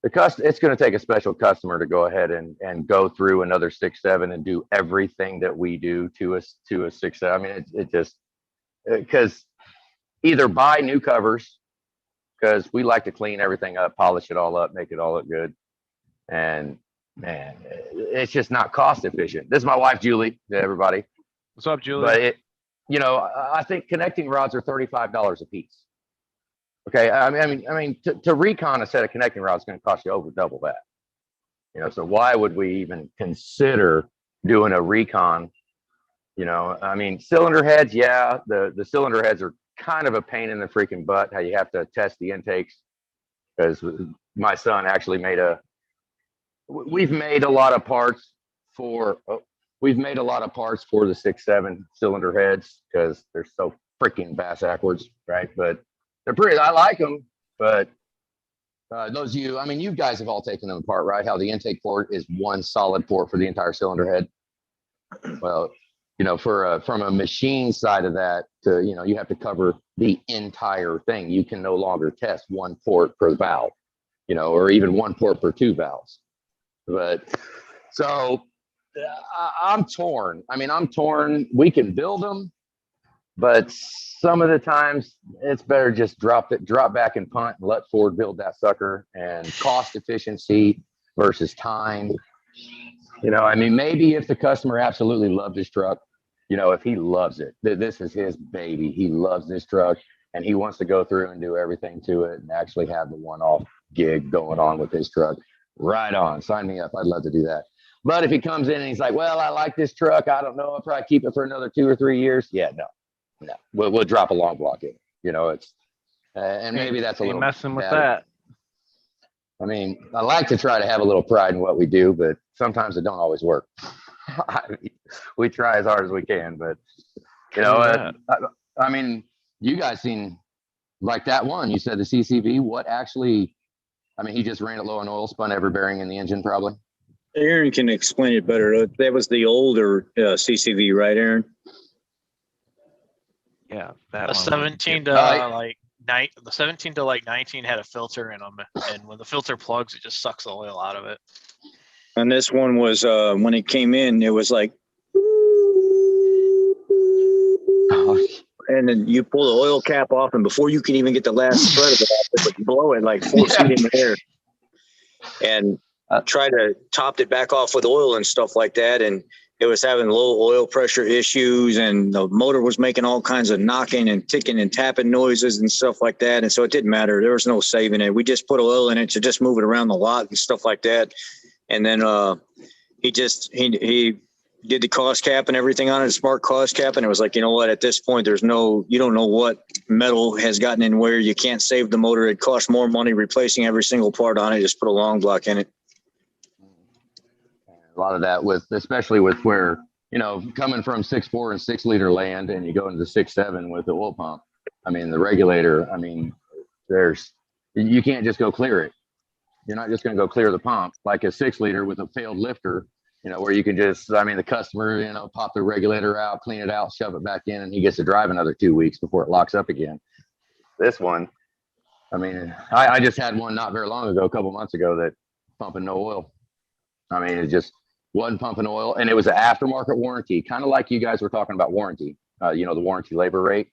it's going to take a special customer to go ahead and go through another 6.7 and do everything that we do to a 6.7. I mean, it just, because either buy new covers, because we like to clean everything up, polish it all up, make it all look good. And man, it's just not cost efficient. This is my wife, Julie, to everybody. What's up, Julie? But you know, I think connecting rods are $35 a piece. Okay, I mean, to recon a set of connecting rods is going to cost you over double that. You know, so why would we even consider doing a recon? You know, I mean, cylinder heads, yeah, the cylinder heads are kind of a pain in the freaking butt. How you have to test the intakes, because my son actually we've made a lot of parts for the 6.7 cylinder heads because they're so freaking bass backwards, right? But they're pretty, I like them, but those you guys have all taken them apart, right? How the intake port is one solid port for the entire cylinder head. Well, you know, from a machine side of that, you know, you have to cover the entire thing. You can no longer test one port per valve, you know, or even one port per two valves. But so I'm torn. I mean, I'm torn. We can build them, but some of the times it's better just drop back and punt and let Ford build that sucker. And cost efficiency versus time. You know, I mean, maybe if the customer absolutely loved his truck, you know, if he loves it, this is his baby. He loves this truck and he wants to go through and do everything to it and actually have the one-off gig going on with his truck. Right on. Sign me up. I'd love to do that. But if he comes in and he's like, well, I like this truck. I don't know. I'll probably keep it for another 2 or 3 years. Yeah, no. We'll drop a long block in. You know, it's, and maybe that's a little messing with better. that. I mean, I like to try to have a little pride in what we do, but sometimes it don't always work. We try as hard as we can, but you know, I mean, you guys seen like that one, you said the CCV, what actually, I mean, he just ran it low on oil, spun every bearing in the engine probably. Aaron can explain it better. That was the older CCV, right, Aaron? Yeah, that The one. 17 to like 19 had a filter in them, and when the filter plugs, it just sucks the oil out of it. And this one was when it came in, it was like, and then you pull the oil cap off, and before you can even get the last thread of it off, it would blow it like 4 feet in the air. And try to top it back off with oil and stuff like that, and it was having low oil pressure issues, and the motor was making all kinds of knocking and ticking and tapping noises and stuff like that. And so it didn't matter. There was no saving it. We just put oil in it to just move it around the lot and stuff like that. And then he did the cost cap and everything on it, smart cost cap. And it was like, you know what, at this point, you don't know what metal has gotten in where. You can't save the motor. It costs more money replacing every single part on it. Just put a long block in it. A lot of that especially with where, you know, coming from 6.4 and 6 liter land and you go into the 6.7 with the oil pump. I mean, the regulator, I mean, you can't just go clear it. You're not just going to go clear the pump like a 6 liter with a failed lifter, you know, where you can just, I mean, the customer, you know, pop the regulator out, clean it out, shove it back in, and he gets to drive another 2 weeks before it locks up again. This one, I mean, I just had one not very long ago, a couple months ago, that pumping no oil. I mean, it just wasn't pumping oil, and it was an aftermarket warranty, kind of like you guys were talking about warranty, you know, the warranty labor rate.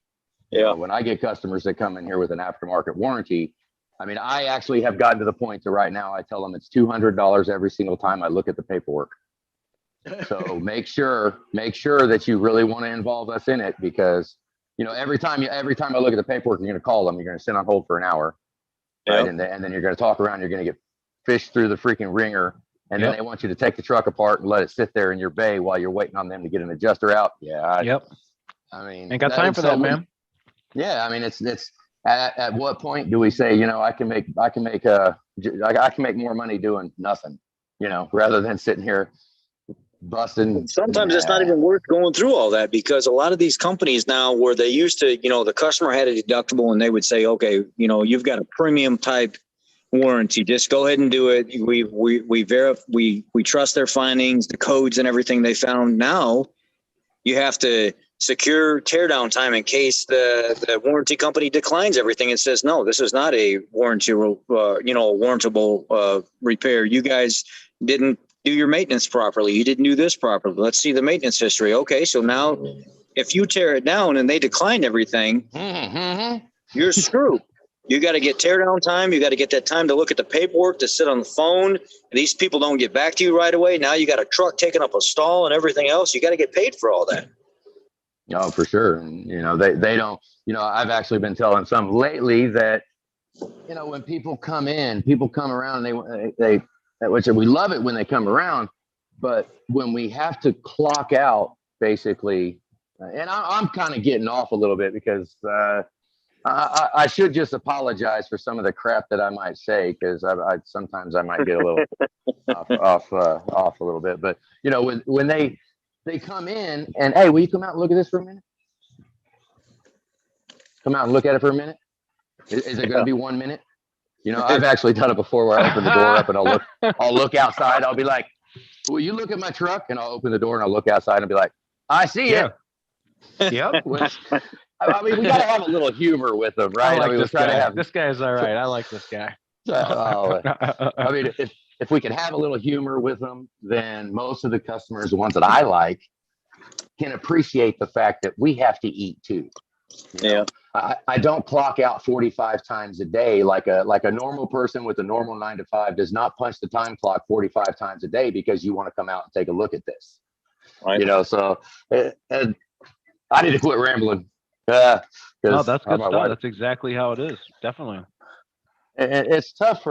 Yeah. When I get customers that come in here with an aftermarket warranty, I mean, I actually have gotten to the point to right now, I tell them it's $200 every single time I look at the paperwork. So make sure that you really want to involve us in it, because, you know, every time I look at the paperwork, you're going to call them, you're going to sit on hold for an hour, right? And then you're going to talk around, you're going to get fished through the freaking ringer. And then they want you to take the truck apart and let it sit there in your bay while you're waiting on them to get an adjuster out. Yeah. I mean, ain't got time for that, man. Yeah. I mean, it's at what point do we say, you know, I can make more money doing nothing, you know, rather than sitting here busting. Sometimes it's not even worth going through all that, because a lot of these companies now, where they used to, the customer had a deductible and they would say, okay, you've got a premium type warranty, just go ahead and do it. We verify, we trust their findings, the codes and everything they found. Now you have to secure teardown time in case the warranty company declines everything and says, no, this is not a warrantable repair. You guys didn't do your maintenance properly. You didn't do this properly. Let's see the maintenance history. Okay, so now if you tear it down and they decline everything, you're screwed. You got to get teardown time. You got to get that time to look at the paperwork, to sit on the phone. These people don't get back to you right away. Now you got a truck taking up a stall and everything else. You got to get paid for all that. Oh, for sure. And, they don't, I've actually been telling some lately that, when people come around, they which we love it when they come around, but when we have to clock out, basically, and I'm kind of getting off a little bit because I should just apologize for some of the crap that I might say, because I sometimes I might get a little off a little bit. But when they come in and, hey, will you come out and look at this for a minute? Come out and look at it for a minute. Is it going to be 1 minute? I've actually done it before, where I open the door up and I'll look outside. I'll be like, will you look at my truck? And I'll open the door and I'll look outside and be like, I see it. Yep. I mean, we got to have a little humor with them, right? This guy's all right. I like this guy. I mean, if we can have a little humor with them, then most of the customers, the ones that I like, can appreciate the fact that we have to eat too. Yeah. I don't clock out 45 times a day like a normal person with a normal 9 to 5 does not punch the time clock 45 times a day because you want to come out and take a look at this. Right. So and I need to quit rambling. No, that's good stuff. That's exactly how it is. Definitely. And it's tough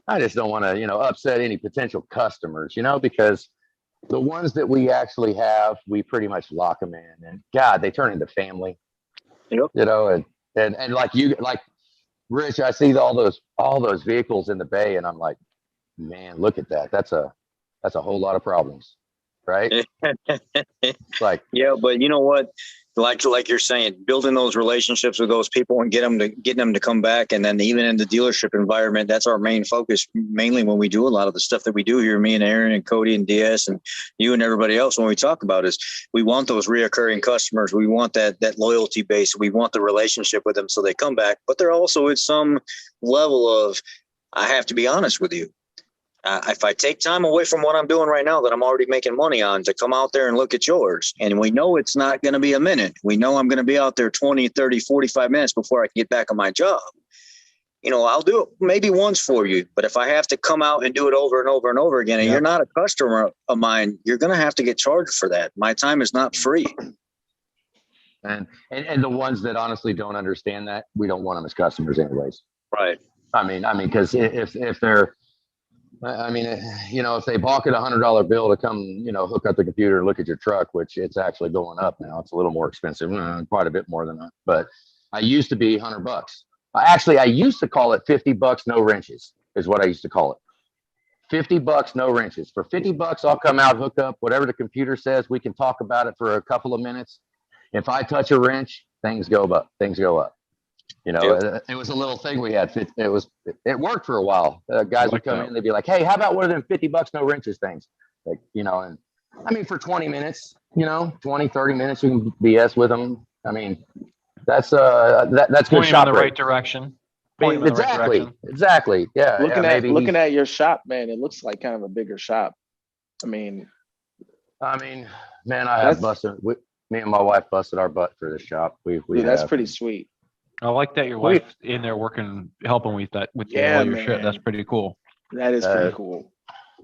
I just don't want to, upset any potential customers, because the ones that we actually have, we pretty much lock them in, and God, they turn into family. Yep. And like Rich, I see all those vehicles in the bay, and I'm like, man, look at that. That's a whole lot of problems, right? It's like, yeah, but you know what? Like you're saying, building those relationships with those people and getting them to come back. And then even in the dealership environment, that's our main focus, mainly when we do a lot of the stuff that we do here, me and Aaron and Cody and DS and you and everybody else, when we talk about is we want those reoccurring customers. We want that loyalty base. We want the relationship with them so they come back. But there also is some level of, I have to be honest with you. If I take time away from what I'm doing right now that I'm already making money on to come out there and look at yours, and we know it's not going to be a minute. We know I'm going to be out there 20, 30, 45 minutes before I can get back on my job. I'll do it maybe once for you, but if I have to come out and do it over and over and over again, and you're not a customer of mine, you're going to have to get charged for that. My time is not free. And the ones that honestly don't understand that, we don't want them as customers anyways. Right. I mean, because if they're, if they balk at $100 bill to come, hook up the computer and look at your truck, which it's actually going up now. It's a little more expensive, quite a bit more than that. But I used to be $100. Actually, I used to call it $50, no wrenches is what I used to call it. $50, no wrenches. For $50, I'll come out, hook up whatever the computer says. We can talk about it for a couple of minutes. If I touch a wrench, things go up. It was a little thing we had. It worked for a while. Guys would come in, they'd be like, hey, how about one of them $50 no wrenches things? Like, and I mean, for 20 minutes, 20, 30 minutes, you can BS with them. I mean, that's good Pointing shop in the rate. right direction. Exactly. Yeah. Looking at your shop, man, it looks like kind of a bigger shop. I mean, man, I have busted. Me and my wife busted our butt for this shop. That's pretty sweet. I like that your wife's in there helping with all your shit. That's pretty cool. That is pretty cool.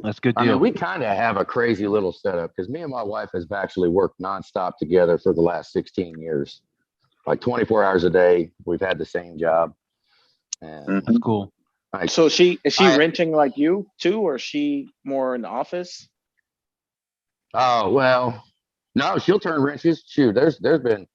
That's good deal. We kind of have a crazy little setup because me and my wife has actually worked nonstop together for the last 16 years, like 24 hours a day. We've had the same job. And that's cool. So is she renting like you too, or is she more in the office? Oh, well, no, she'll turn wrenches. Shoot, there's been,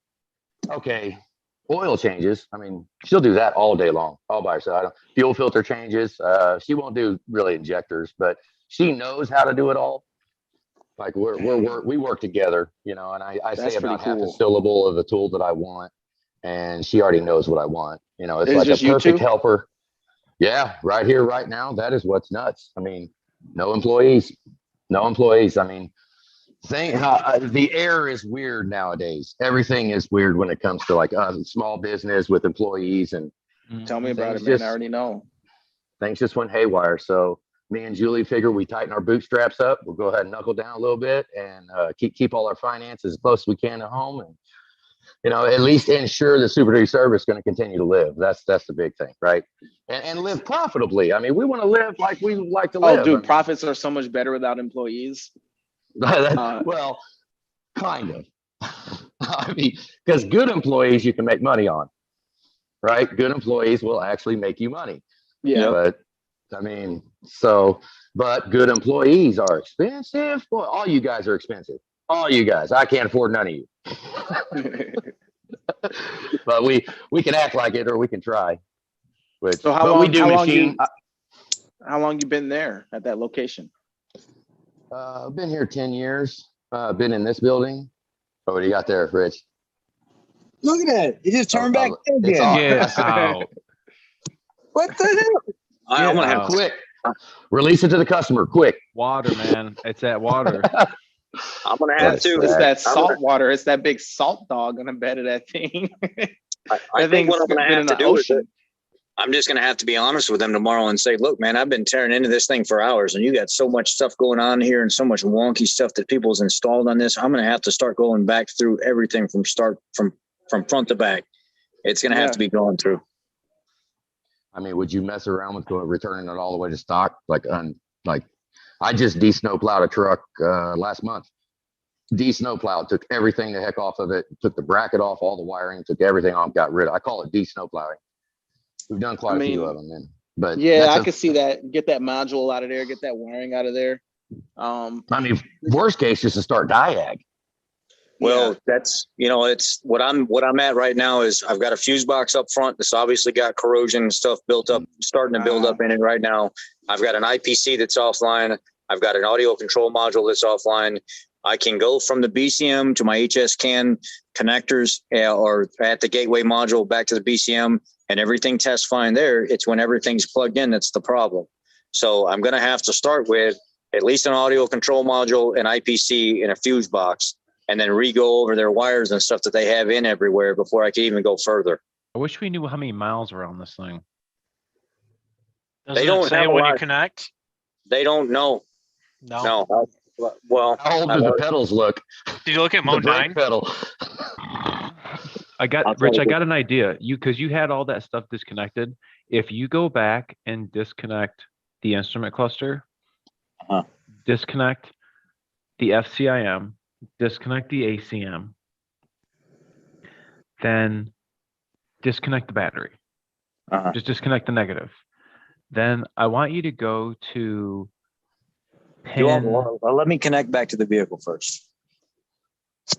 oil changes. I mean, she'll do that all day long, all by herself. Fuel filter changes. She won't do really injectors, but she knows how to do it all. Like we work together, you know, and I say That's pretty about half a cool. syllable of the tool that I want, and she already knows what I want. You know, it's It's like a just you perfect two? helper. Yeah, right here, right now. That is what's nuts. I mean, no employees, no employees. I mean, the air is weird nowadays. Everything is weird when it comes to like small business with employees, and Tell me about things it, man. I just already know. things just went haywire. So me and Julie figure we tighten our bootstraps up. We'll go ahead and knuckle down a little bit and keep all our finances as close as we can to home, and you know, at least ensure the Super Duty service is going to continue to live. That's the big thing, right? And live profitably. I mean, we want to live like we like to Oh, live. dude, profits are so much better without employees. Well, kind of. I mean, because good employees you can make money on, right? Good employees will actually make you money. Yeah. But I mean, but good employees are expensive. Boy, all you guys are expensive. All you guys. I can't afford none of you. But we can act like it, or we can try. So But we do machine. How long you been there at that location? I've been here 10 years. Been in this building. Oh, what do you got there, Rich? Look at that. It just turned back in It's again. on. Get out. What the hell? I'm gonna have to Quick. Release it to the customer, quick. Water, man. It's that water. I'm gonna have That's to. It's sad. that salt water. It's that big salt dog on the bed of that thing. I think what I'm gonna have to do is ocean. I'm just gonna have to be honest with them tomorrow and say, look, man, I've been tearing into this thing for hours, and you got so much stuff going on here and so much wonky stuff that people's installed on this. I'm gonna have to start going back through everything from front to back. It's gonna have to be going through. I mean, would you mess around with returning it all the way to stock? Like I just de-snowplowed a truck last month. De-snowplowed, took everything the heck off of it, took the bracket off, all the wiring, took everything off, got rid of. I call it de-snowplowing. We've done quite a few of them, man. But yeah, I could see that. Get that module out of there. Get that wiring out of there. I mean, worst case, just to start diag. Well, that's, you know, it's what I'm at right now is I've got a fuse box up front. That's obviously got corrosion and stuff built up, starting to build up in it right now. I've got an IPC that's offline. I've got an audio control module that's offline. I can go from the BCM to my HS CAN connectors or at the gateway module back to the BCM, and everything tests fine there. It's when everything's plugged in that's the problem. So I'm going to have to start with at least an audio control module, an IPC, and a fuse box, and then re-go over their wires and stuff that they have in everywhere before I can even go further. I wish we knew how many miles were on this thing. Doesn't don't it say have a when you lot. connect? They don't know. No. No. Well, How old do the pedals look? Did you look at The Mode brake 9? pedal. I got Rich, I got an idea. Because you had all that stuff disconnected. If you go back and disconnect the instrument cluster, disconnect the FCIM, disconnect the ACM, then disconnect the battery. Just disconnect the negative. Then I want you to go to pin. let me connect back to the vehicle first.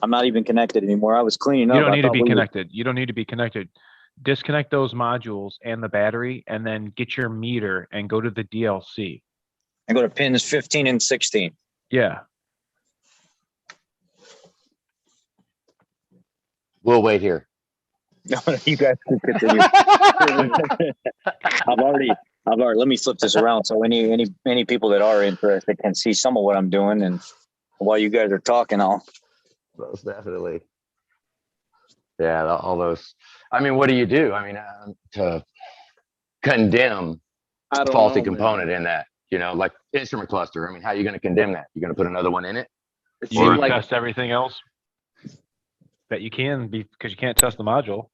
I'm not even connected anymore. I was cleaning up. You don't need to be connected. You don't need to be connected. Disconnect those modules and the battery, and then get your meter and go to the DLC. I go to pins 15 and 16. Yeah. We'll wait here. You guys can continue. I've already, let me flip this around so any people that are interested can see some of what I'm doing. And while you guys are talking, Most definitely. Yeah, all those. I mean, what do you do? I mean, to condemn a faulty component in that, you know, like instrument cluster. I mean, how are you going to condemn that? You're going to put another one in it? You test everything else that you can, because you can't test the module.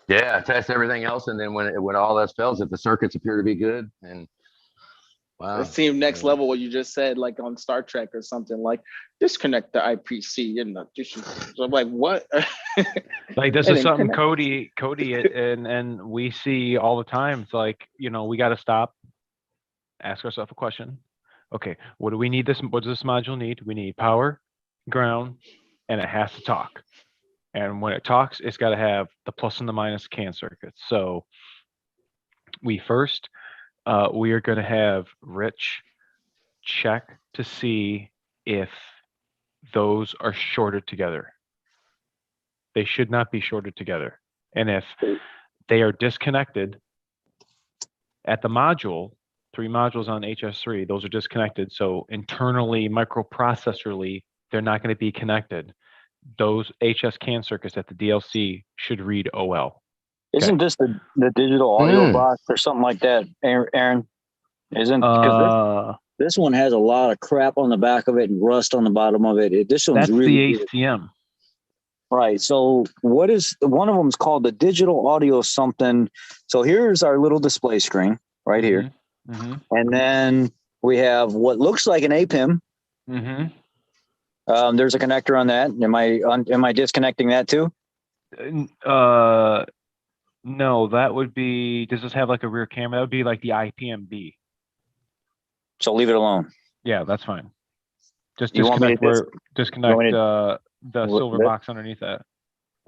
Yeah, test everything else, and then when all that fails, if the circuits appear to be good, and wow, It seemed next level what you just said, like on Star Trek or something, like disconnect the IPC and so I'm like, what? Like this is something Cody and we see all the time. It's like, you know, we got to stop, ask ourselves a question. Okay, what do we need what does this module need? We need power, ground, and it has to talk. And when it talks, it's got to have the plus and the minus CAN circuits. So we are going to have Rich check to see if those are shorted together. They should not be shorted together. And if they are disconnected at the module, 3 modules on HS3, those are disconnected. So internally, microprocessorly, they're not going to be connected. Those HS CAN circuits at the DLC should read OL. Isn't this the digital audio box or something like that, Aaron? Isn't because this one has a lot of crap on the back of it and rust on the bottom of it. This one's that's really the ACM. Right. So what is one of them is called the digital audio something. So here's our little display screen right here. Mm-hmm. And then we have what looks like an APIM. Mm-hmm. There's a connector on that. Am I disconnecting that too? No, that would be, does this have like a rear camera? That would be like the IPMB. So leave it alone. Yeah, that's fine. Just You want me to disconnect the What- silver that- box underneath that.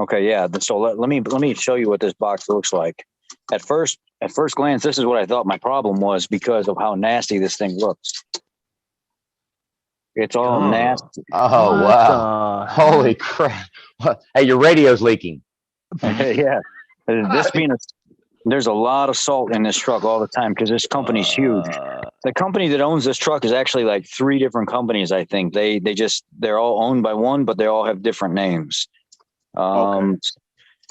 Okay, yeah. So let me show you what this box looks like. At first glance, this is what I thought my problem was because of how nasty this thing looks. It's all nasty. Oh, wow. Holy crap. Hey, your radio's leaking. Yeah. There's a lot of salt in this truck all the time because this company's huge. The company that owns this truck is actually like 3 different companies. I think they're all owned by one, but they all have different names. Okay.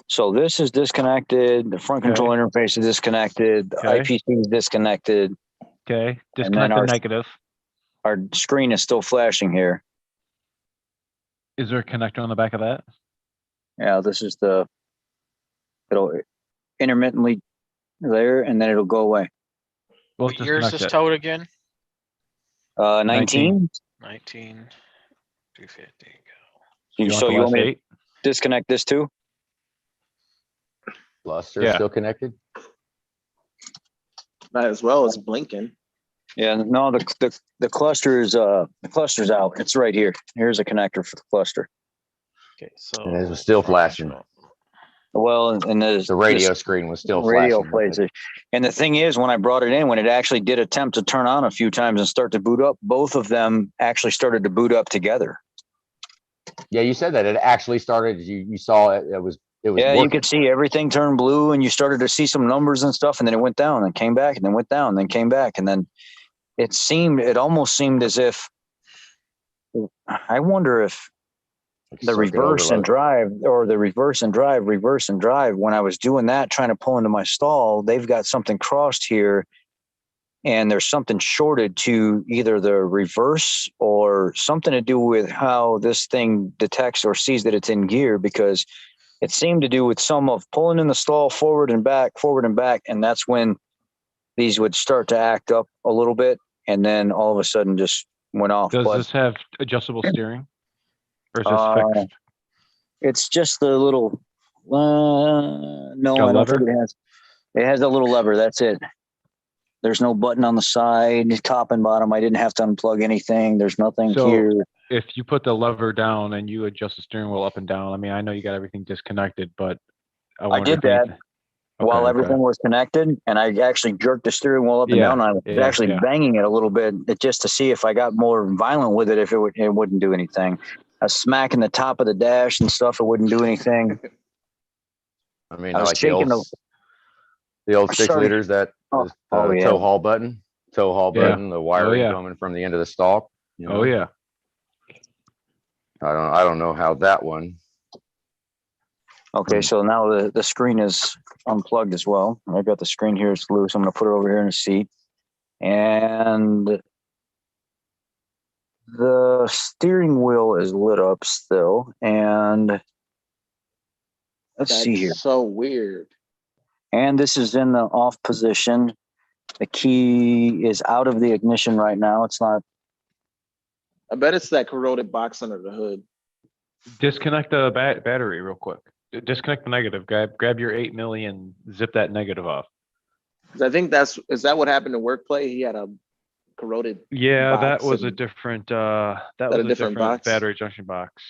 So this is disconnected. The front control interface is disconnected. The IPC is disconnected. Okay, disconnect the negative. Our screen is still flashing here. Is there a connector on the back of that? Yeah, this is it'll intermittently there and then it'll go away. Both What year is disconnect this it. towed again? 19. 19. 250. So you want me to 8? disconnect this too? Luster Yeah. still connected? Might as well. It's blinking. Yeah, no, the cluster is the cluster's out. It's right here. Here's a connector for the cluster. Okay, so And it was still flashing. Well, and The radio screen was still radio flashing. plays it. And the thing is, when I brought it in, when it actually did attempt to turn on a few times and start to boot up, both of them actually started to boot up together. Yeah, you said that it actually started. You saw it. It was Yeah, working. you could see everything turn blue, and you started to see some numbers and stuff, and then it went down and came back, and then went down, and then came back, and then it almost seemed as if I wonder if the reverse and drive when I was doing that, trying to pull into my stall, they've got something crossed here and there's something shorted to either the reverse or something to do with how this thing detects or sees that it's in gear, because it seemed to do with some of pulling in the stall forward and back. And that's when these would start to act up a little bit. And then all of a sudden just went off. Does this have adjustable steering? Or is this fixed? It's just the little, no, Got I don't lever? think it has a little lever. That's it. There's no button on the side, top and bottom. I didn't have to unplug anything. There's nothing So here. if you put the lever down and you adjust the steering wheel up and down, I mean, I know you got everything disconnected, but I wonder did if that anything- while Okay, everything was connected, and I actually jerked the steering wheel up and Yeah, down. I was yeah, actually yeah. banging it a little bit just to see if I got more violent with it, if it wouldn't do anything. I was smacking the top of the dash and stuff. It wouldn't do anything. I mean, I was like shaking the old 6 Sorry. liters that Oh, is oh, the yeah. tow haul button, the wiring yeah. coming from the end of the stalk. You know? Oh yeah. I don't know how that one. Okay, so now the screen is unplugged as well. I've got the screen here. It's loose. I'm going to put it over here in the seat. And the steering wheel is lit up still. And let's see here. So weird. And this is in the off position. The key is out of the ignition right now. It's not. I bet it's that corroded box under the hood. Disconnect the battery real quick. Disconnect the negative. Grab your 8 milli and zip that negative off. 'Cause I think is that what happened to Workplay? He had a corroded. Yeah, that box was a and- different different box? battery junction box.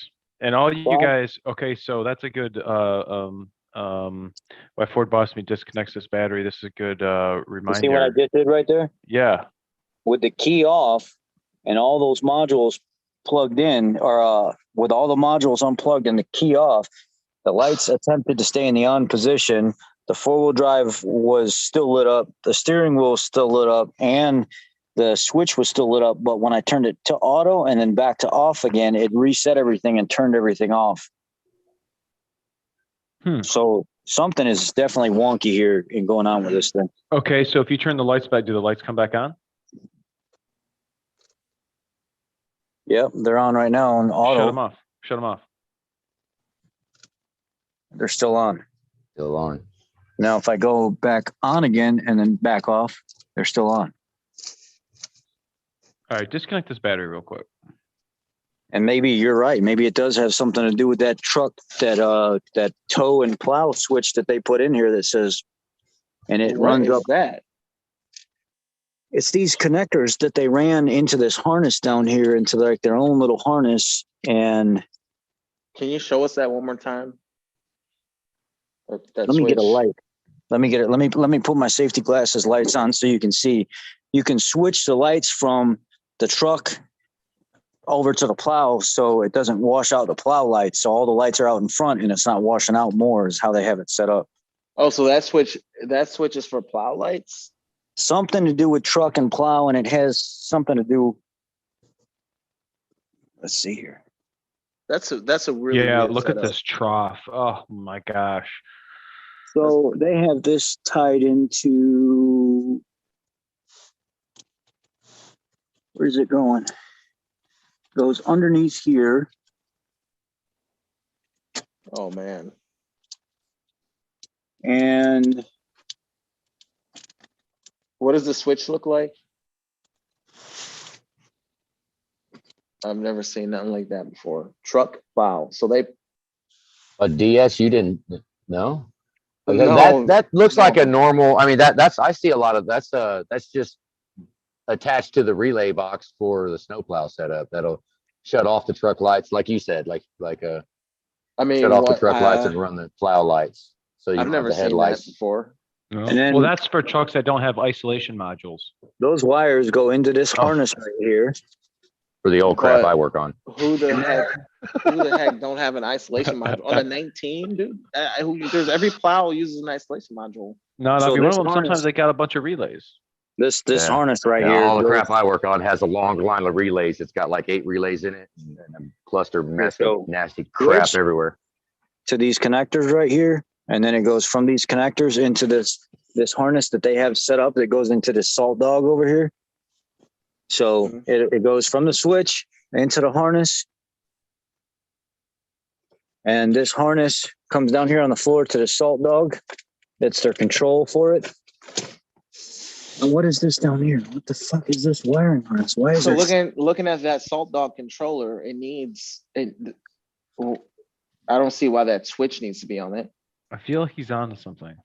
And all you Well- guys, okay, so that's a good why Ford Boss Me disconnects this battery. This is a good You reminder. see what I just did right there? Yeah. With the key off, and all those modules plugged in, or with all the modules unplugged and the key off, the lights attempted to stay in the on position. The 4-wheel drive was still lit up. The steering wheel was still lit up, and the switch was still lit up. But when I turned it to auto and then back to off again, it reset everything and turned everything off. So something is definitely wonky here and going on with this thing. Okay, so if you turn the lights back, do the lights come back on? Yep, they're on right now on auto. Shut them off. Shut them off. They're still on. Still on. Now, if I go back on again and then back off, they're still on. All right, disconnect this battery real quick. And maybe you're right. Maybe it does have something to do with that truck, that tow and plow switch that they put in here that says, and it What runs is up. that? It's these connectors that they ran into this harness down here, into like their own little harness. And Can you show us that one more time? That let me get a switch? light. Let me get it. Let me put my safety glasses lights on so you can see. You can switch the lights from the truck over to the plow so it doesn't wash out the plow lights. So all the lights are out in front and it's not washing out more, is how they have it set up. Oh, so that switch is for plow lights? Something to do with truck and plow, and it has something to do. Let's see here. That's a really Yeah, weird look at setup. this trough. Oh my gosh. So they have this tied into, where's it going? Goes underneath here. Oh man. And What does the switch look like? I've never seen nothing like that before. Truck plow. So they A DS, you didn't know? No, That looks like a no. normal. I mean, that's I see a lot of that's just attached to the relay box for the snowplow setup. That'll shut off the truck lights, like you said, like I mean, shut off the what? truck lights and run the plow lights. So you I've don't have never the seen that headlights. before. No. And then- Well, that's for trucks that don't have isolation modules. those wires go into this Oh. harness right here. For the old crap But- I work on. Who the heck don't have an isolation module on a 19, dude? There's every plow uses an isolation module. No, So if you run this them, sometimes harness- they got a bunch of relays. This Yeah. harness right Yeah, here. all the goes- crap I work on has a long line of relays. It's got like 8 relays in it and a cluster of nasty, So- nasty crap Switch. everywhere. to these connectors right here, and then it goes from these connectors into this harness that they have set up that goes into this salt dog over here. So Mhm. it goes from the switch into the harness, and this harness comes down here on the floor to the salt dog. That's their control for it. And what is this down here? What the fuck is this wiring harness? Why is So there? looking at that salt dog controller, I don't see why that switch needs to be on it. I feel like he's on to something.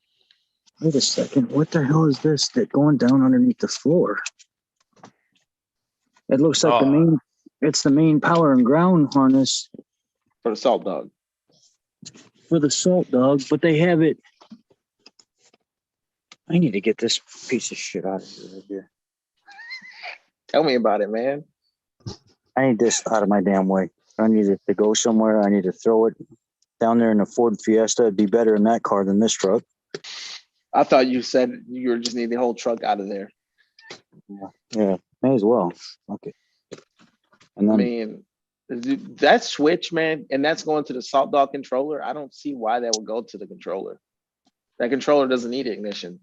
Wait a second. What the hell is this that going down underneath the floor? It looks like it's the main power and ground harness For the salt dog. for the salt dog, but they have it. I need to get this piece of shit out of here right here. Tell me about it, man. I need this out of my damn way. I need it to go somewhere. I need to throw it down there in a Ford Fiesta. It'd be better in that car than this truck. I thought you said you were just need the whole truck out of there. Yeah, may as well. Okay. And I then mean, that switch, man, and that's going to the salt dog controller. I don't see why that would go to the controller. That controller doesn't need ignition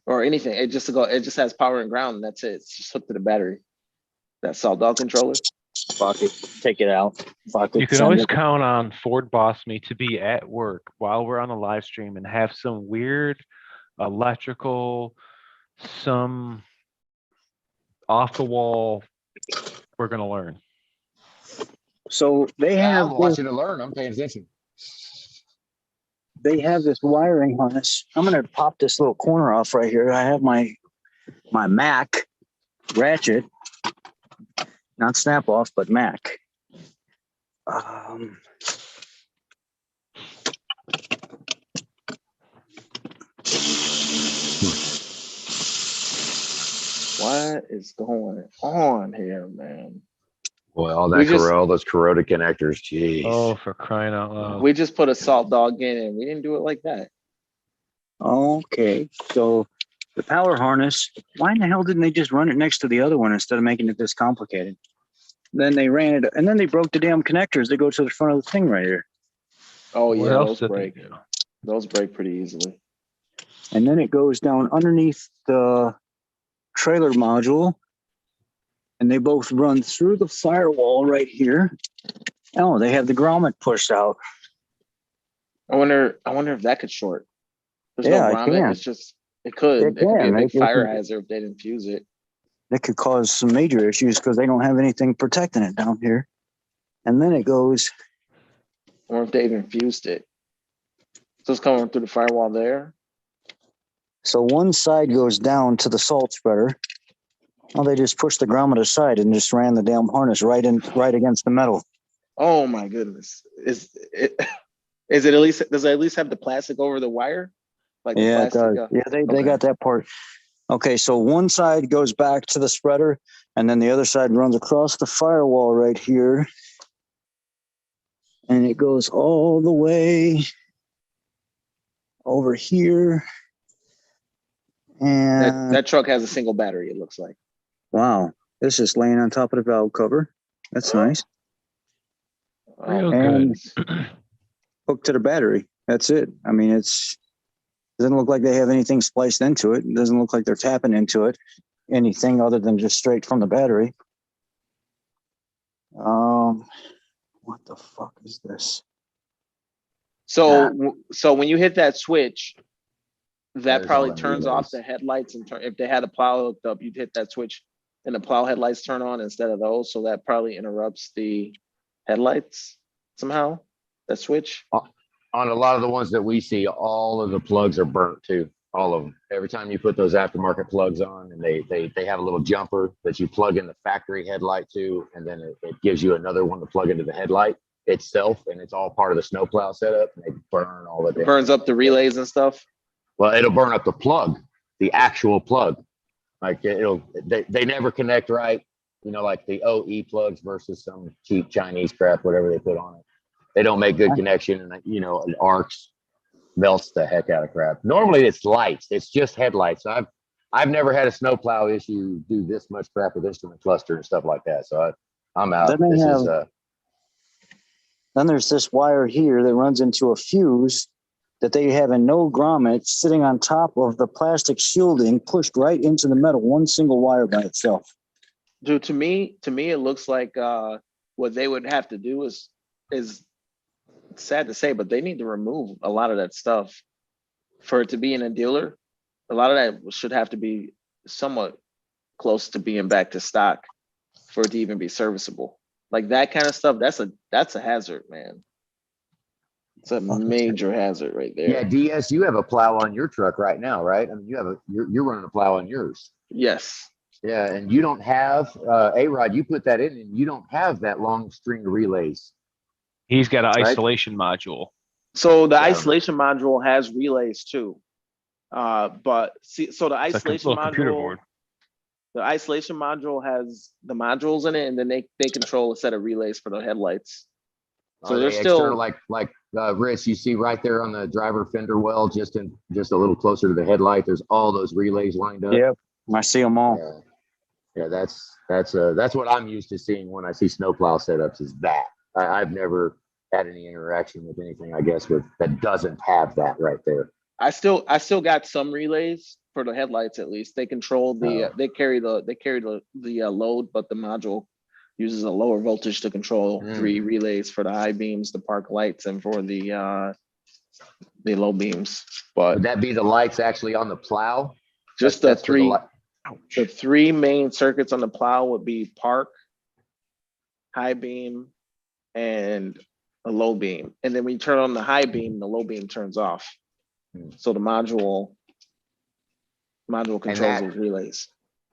or anything. It just has power and ground, and that's it. It's just hooked to the battery. That salt dog controller. fuck it. Take it out. Fuck it. You can Send always it. count on Ford Boss Me to be at work while we're on the live stream and have some weird electrical, some off the wall. We're gonna learn. So they have I'm watching to learn. I'm paying attention. this wiring harness. I'm gonna pop this little corner off right here. I have my Mac ratchet, not snap off, but Mac. What? What is going on here, man? Boy, all We just- all those corroded connectors. Jeez. Oh, for crying out loud. We just put a salt dog in and we didn't do it like that. Okay, so the power harness, why in the hell didn't they just run it next to the other one instead of making it this complicated? Then they ran it, and then they broke the damn connectors. They go to the front of the thing right here. Oh What yeah, else those did they break. do? Those break pretty easily. And then it goes down underneath the trailer module. And they both run through the firewall right here. Oh, they have the grommet pushed out. I wonder if that could short. There's Yeah, no it grommet. can. It's just it could. It It could be a can. big It fire can. hazard if they didn't fuse it. That could cause some major issues because they don't have anything protecting it down here. And then it goes, Or if they even fused it. So it's coming through the firewall there. so one side goes down to the salt spreader. Well, they just pushed the grommet aside and just ran the damn harness right against the metal. Oh my goodness. Is it at least does it at least have the plastic over the wire? Like the Yeah, it plastic, does. Yeah, they okay. got that part. Okay, so one side goes back to the spreader, and then the other side runs across the firewall right here. And it goes all the way over here. And that truck has a single battery, it looks like. wow, this is laying on top of the valve cover. That's nice. Real my good. goodness. Hooked to the battery. That's it. I mean, doesn't look like they have anything spliced into it. It doesn't look like they're tapping into it, anything other than just straight from the battery. What the fuck is this? So when you hit that switch, that There's probably all them turns off the relays. headlights, and if they had a plow hooked up, you'd hit that switch and the plow headlights turn on instead of those. So that probably interrupts the headlights somehow, that switch. On a lot of the ones that we see, all of the plugs are burnt too. All of them. Every time you put those aftermarket plugs on, and they have a little jumper that you plug in the factory headlight to, and then it gives you another one to plug into the headlight itself, and it's all part of the snowplow setup. And they burn all of It it. burns up the relays and stuff. Well, it'll burn up the plug, the actual plug. Like they never connect right. You know, like the OE plugs versus some cheap Chinese crap, whatever they put on it. They don't make good connection, and it arcs, melts the heck out of crap. Normally it's lights. It's just headlights. I've never had a snowplow issue do this much crap with instrument cluster and stuff like that. So I'm out. Then there's this wire here that runs into a fuse that they have in no grommet sitting on top of the plastic shielding, pushed right into the metal, one single wire by itself. Dude, to me, it looks like what they would have to do is sad to say, but they need to remove a lot of that stuff for it to be in a dealer. A lot of that should have to be somewhat close to being back to stock for it to even be serviceable. Like that kind of stuff, that's a hazard, man. It's a major hazard right there. Yeah, DS, you have a plow on your truck right now, right? I mean, you're running a plow on yours. Yes. Yeah, and you don't have A-Rod. You put that in, and you don't have that long string of relays. He's got an Right. isolation module. So the Yeah. isolation module has relays too. But see, so the It's like a isolation little computer module, board. the isolation module has the modules in it, and then they control a set of relays for the headlights. So Are they're they still like Rich, you see right there on the driver fender well, just a little closer to the headlight. There's all those relays lined up. Yep, I see them all. Yeah, that's what I'm used to seeing when I see snowplow setups. Is that I've never had any interaction with anything, I guess, with that doesn't have that right there. I still got some relays for the headlights. At least they control the they carry the load, but the module uses a lower voltage to control 3 relays for the high beams, the park lights, and for the low beams. But Would that be the lights actually on the plow? just That's the for three li- the 3 main circuits on the plow would be park, high beam, and a low beam. And then when you turn on the high beam, the low beam turns off. So the module controls those relays.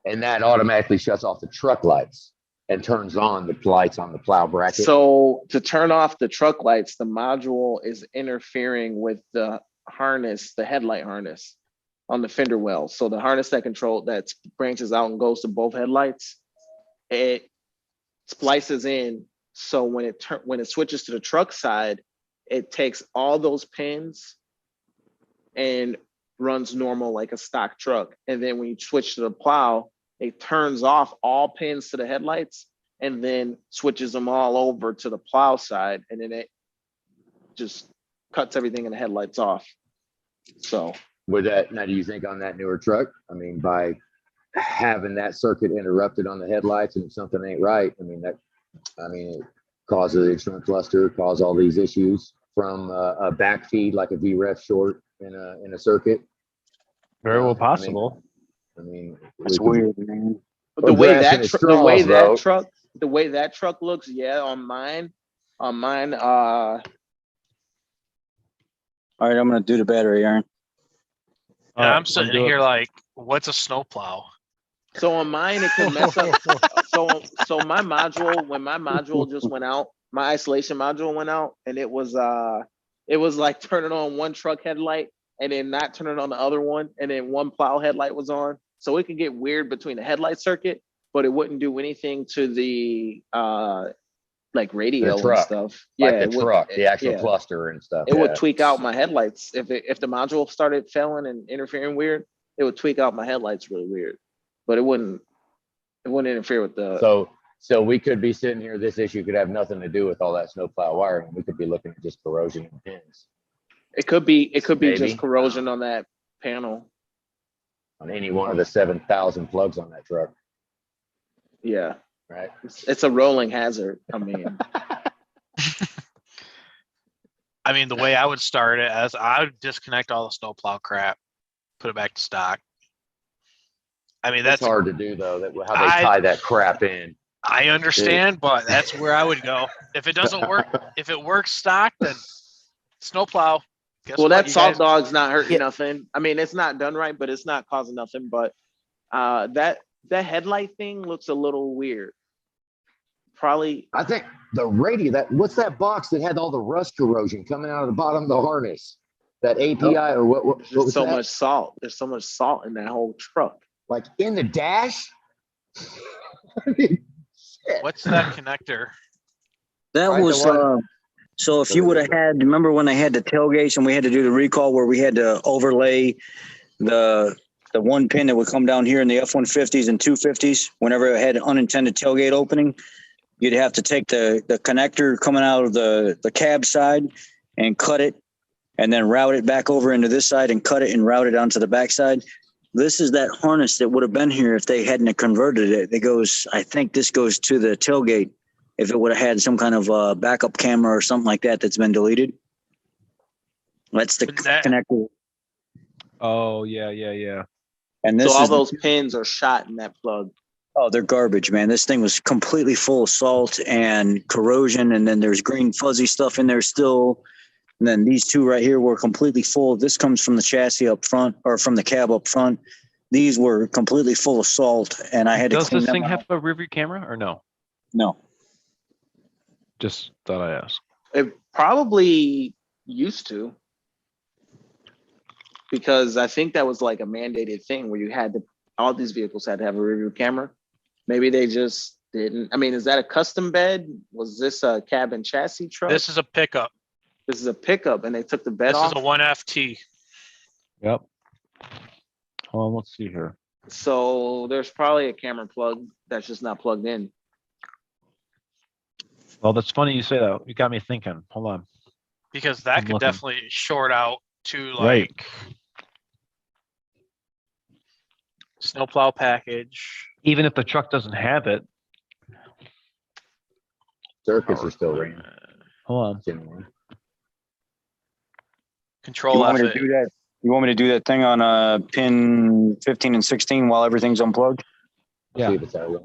And that automatically shuts off the truck lights and turns on the lights on the plow bracket. So to turn off the truck lights, the module is interfering with the harness, the headlight harness on the fender well. So the harness that branches out and goes to both headlights, it splices in. So when it switches to the truck side, it takes all those pins and runs normal like a stock truck. And then when you switch to the plow, it turns off all pins to the headlights and then switches them all over to the plow side. And then it just cuts everything in the headlights off. So Would that, now do you think on that newer truck, I mean, by having that circuit interrupted on the headlights and if something ain't right, it causes the instrument cluster, cause all these issues from a backfeed like a VREF short in a circuit? Very well possible. That's weird, man. but the Well, way grass that and tr- straws, though. the way that truck looks, yeah, on mine, All right, I'm gonna do the battery, Aaron. And All I'm right, sitting do it. here like, what's a snowplow? so on mine it can mess up. So my module, when my module just went out, my isolation module went out, and it was like turning on one truck headlight and then not turning on the other one, and then one plow headlight was on. So it could get weird between the headlight circuit, but it wouldn't do anything to the like radio and truck, stuff. Like it the would- truck, the actual yeah. cluster and stuff. It would tweak out my headlights. If the module started failing and interfering weird, it would tweak out my headlights really weird. But it wouldn't interfere with the. So we could be sitting here, this issue could have nothing to do with all that snowplow wiring. We could be looking at just corrosion and pins It could be Maybe. just corrosion on that panel. on any one of the 7,000 plugs on that truck, Yeah, right? it's a rolling hazard. I mean, I mean, the way I would start it as I would disconnect all the snowplow crap, put it back to stock. I mean, That's that's hard to do though, how they tie that crap in. I understand, but that's where I would go. If it doesn't work, if it works stock, then snowplow. Guess well, what, that you salt guys- dog's not hurting nothing. I mean, it's not done right, but it's not causing nothing. But that headlight thing looks a little weird. Probably. I think the radio, what's that box that had all the rust corrosion coming out of the bottom of the harness? That API or what There's was so that? much salt. There's so much salt in that whole truck. Like in the dash? I mean, shit. What's that connector? That Right, the was one- so if you would have had, remember when they had the tailgates and we had to do the recall where we had to overlay the one pin that would come down here in the F-150s and 250s whenever it had an unintended tailgate opening, you'd have to take the connector coming out of the cab side and cut it and then route it back over into this side and cut it and route it onto the back side. This is that harness that would have been here if they hadn't converted it. I think this goes to the tailgate if it would have had some kind of backup camera or something like that that's been deleted. That's the connector. Oh, yeah. And this So all is those pins are shot in that plug. Oh, they're garbage, man. This thing was completely full of salt and corrosion. And then there's green fuzzy stuff in there still. And then these two right here were completely full. This comes from the chassis up front or from the cab up front. These were completely full of salt and I had to Does clean this them thing out. have a rear view camera or no? No. Just thought I asked. It probably used to, because I think that was like a mandated thing where all these vehicles had to have a rear view camera. Maybe they just didn't. I mean, is that a custom bed? Was this a cab and chassis truck? This is a pickup. This is a pickup and they took the bed This off. is a 1FT. Yep. Hold on, let's see here. So there's probably a camera plug that's just not plugged in. Well, that's funny you say that. You got me thinking. Hold on. Because that I'm could looking. definitely short out to Right. like snowplow package. Even if the truck doesn't have it. Circuits are still ringing. Hold on. Genuinely. Control You want me F to it. do that? You want me to do that thing on pin 15 and 16 while everything's unplugged? Yeah. See if it's that way.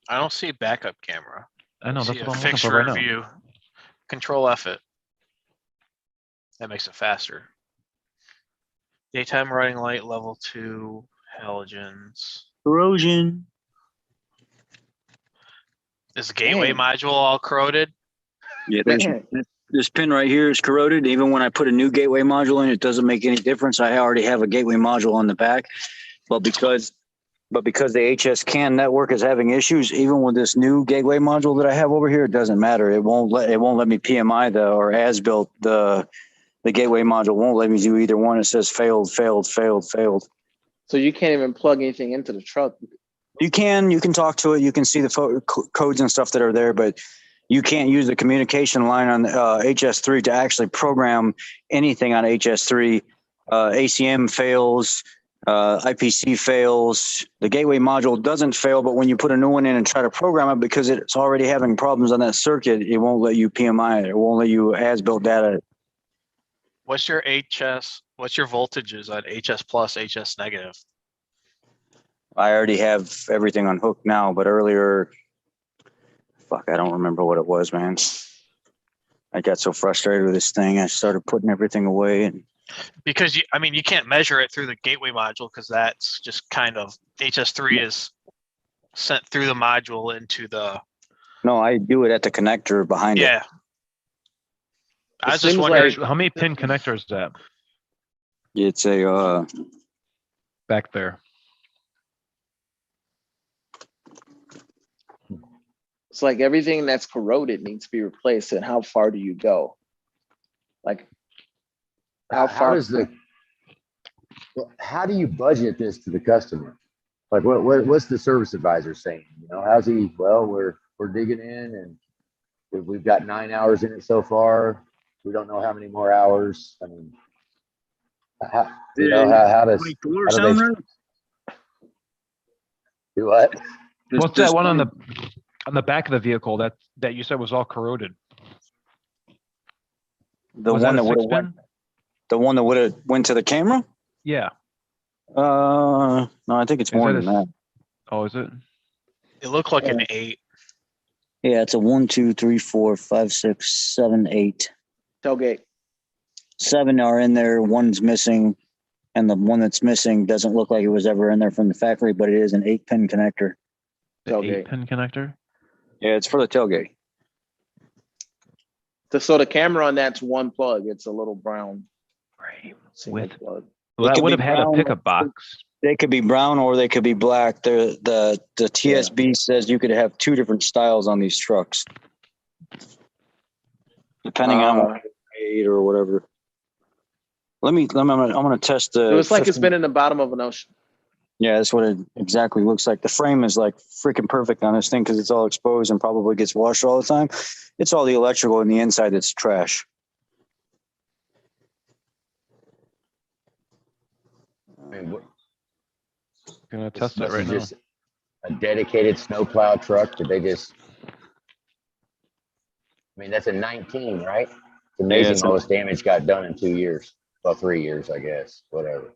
I don't see a backup camera. I know, See that's a what I'm looking fixed for right rear now. view. Control F it. That makes it faster. Daytime running light level 2 halogens. Corrosion. Is the gateway Dang. module all corroded? Yeah, Man, This pin right here is corroded. Even when I put a new gateway module in, it doesn't make any difference. I already have a gateway module on the back, but because the HS CAN network is having issues, even with this new gateway module that I have over here, it doesn't matter. It won't let me PMI or as built the gateway module won't let me do either one. It says failed. So you can't even plug anything into the truck. You can talk to it. You can see the codes and stuff that are there, but you can't use the communication line on HS3 to actually program anything on HS3. ACM fails, IPC fails. The gateway module doesn't fail, but when you put a new one in and try to program it, because it's already having problems on that circuit, it won't let you PMI it. It won't let you as-built data. What's your voltages on HS plus, HS negative? I already have everything on hook now, but earlier, I don't remember what it was, man. I got so frustrated with this thing. I started putting everything away, and Because you can't measure it through the gateway module because that's just kind of HS3 is sent through the module into the. no, I do it at the connector behind it. Yeah. I was just seems wondering. How many pin connectors is that It's a back there? It's like everything that's corroded needs to be replaced. And how far do you go? Like, how far? How do you budget this to the customer? Like, what's the service advisor saying? You know, how's he? Well, we're digging in, and we've got 9 hours in it so far. We don't know how many more hours. I mean, how do sound they right? do what? What's that one on the back of the vehicle that you said was all corroded? The Was one that that a would six have pin? the one that would have went to the camera? Yeah. No, I think it's Is more that than a- that. Oh, is it? It looked like an 8. Yeah, it's a 1, 2, 3, 4, 5, 6, 7, 8. Tailgate. 7 are in there. One's missing, and the one that's missing doesn't look like it was ever in there from the factory, but it is an 8-pin connector. The Tailgate. 8-pin connector? Yeah, it's for the tailgate. So the camera on that's one plug. It's a little brown Right. single With plug. Well, It that could would be have had a brown. pickup box. They could be brown or they could be black. The TSB says you could have 2 different styles on these trucks, depending on what made or whatever. I'm gonna test the. It was like it's 15 been in the bottom of an ocean. Yeah, that's what it exactly looks like. The frame is like freaking perfect on this thing because it's all exposed and probably gets washed all the time. It's all the electrical in the inside that's trash. I mean, Gonna test that this right is now. just a dedicated snowplow truck. Did they just? I mean, that's a 19, right? It's amazing it's how much damage got done in 2 years. Well, 3 years, I guess. Whatever.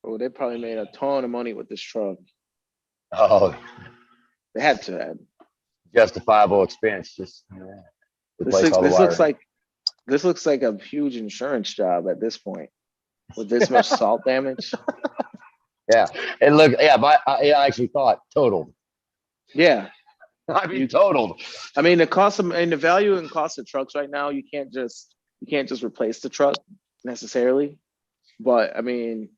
Oh, they probably made a ton of money with this truck. Oh, They had to have. justifiable expense. Just replace all the wiring. This looks like a huge insurance job at this point with this much salt damage. Yeah, it looked. Yeah, but I actually thought totaled. Yeah, I mean, totaled. I mean the value and cost of trucks right now. You can't just replace the truck necessarily, but I mean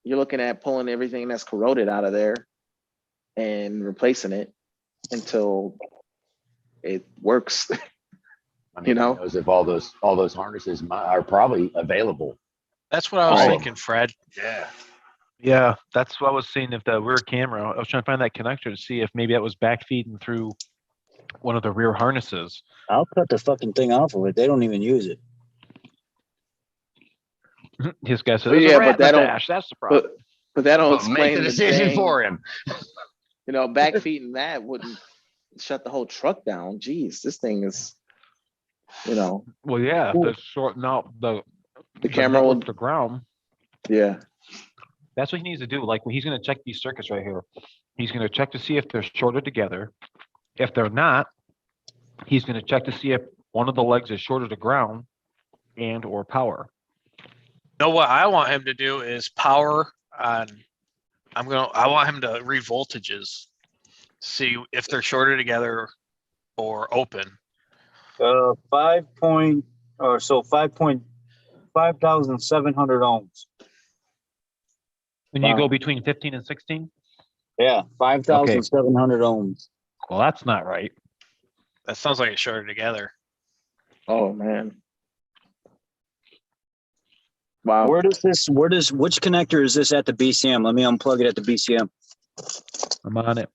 you're looking at pulling everything that's corroded out of there and replacing it until it works. I mean, You know? who knows if all those harnesses are probably available. That's what I was Right. thinking, Fred. Yeah. Yeah, that's what I was seeing. If the rear camera, I was trying to find that connector to see if maybe that was backfeeding through one of the rear harnesses. I'll cut the fucking thing off of it. They don't even use it. His guy said, Well, "There's yeah, a rat but in the that don't- dash. That's the problem." But that don't Well, explain make the the decision thing. for him. You know, backfeeding that wouldn't shut the whole truck down. Jeez, this thing is, you know, Well, yeah, the short now the camera network will- to ground. yeah. That's what he needs to do. Like when he's going to check these circuits right here, he's going to check to see if they're shorted together. If they're not, he's going to check to see if one of the legs is shorted to ground and or power. No, what I want him to do is power on. I want him to read voltages, see if they're shorted together or open, $5,700 ohms. And you go Wow. between 15 and 16? Yeah, 5,700 ohms. Well, that's not right. That sounds like it shorted together. Oh man. Wow. Which connector is this at the BCM? Let me unplug it at the BCM. I'm on it.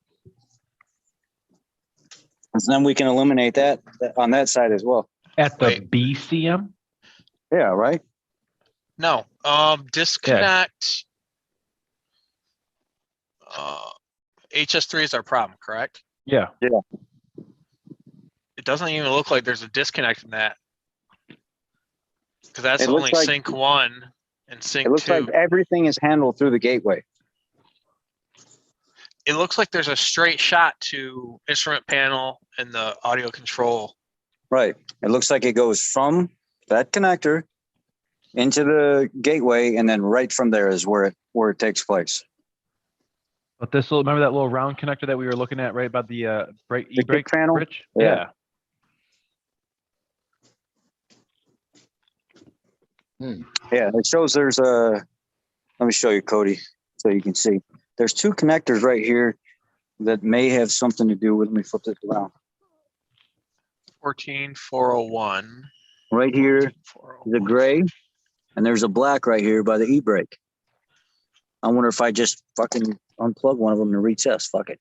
And then we can eliminate that on that side as well. At the Wait. BCM? Yeah, right? No, disconnect. HS3 is our problem, correct? Yeah. It doesn't even look like there's a disconnect in that. Because that's It looks only like- sync 1 and sync It looks 2. like everything is handled through the gateway. It looks like there's a straight shot to instrument panel and the audio control. Right. It looks like it goes from that connector into the gateway, and then right from there is where it takes place. But this little, remember that little round connector that we were looking at right by the brake kick e-brake panel? Rich? Yeah. Yeah, it shows there's a. Let me show you, Cody, so you can see. There's two connectors right here that may have something to do with. Let me flip this around. 14401. Right here, the 14401. gray, and there's a black right here by the e-brake. I wonder if I just fucking unplug one of them and retest. Fuck it.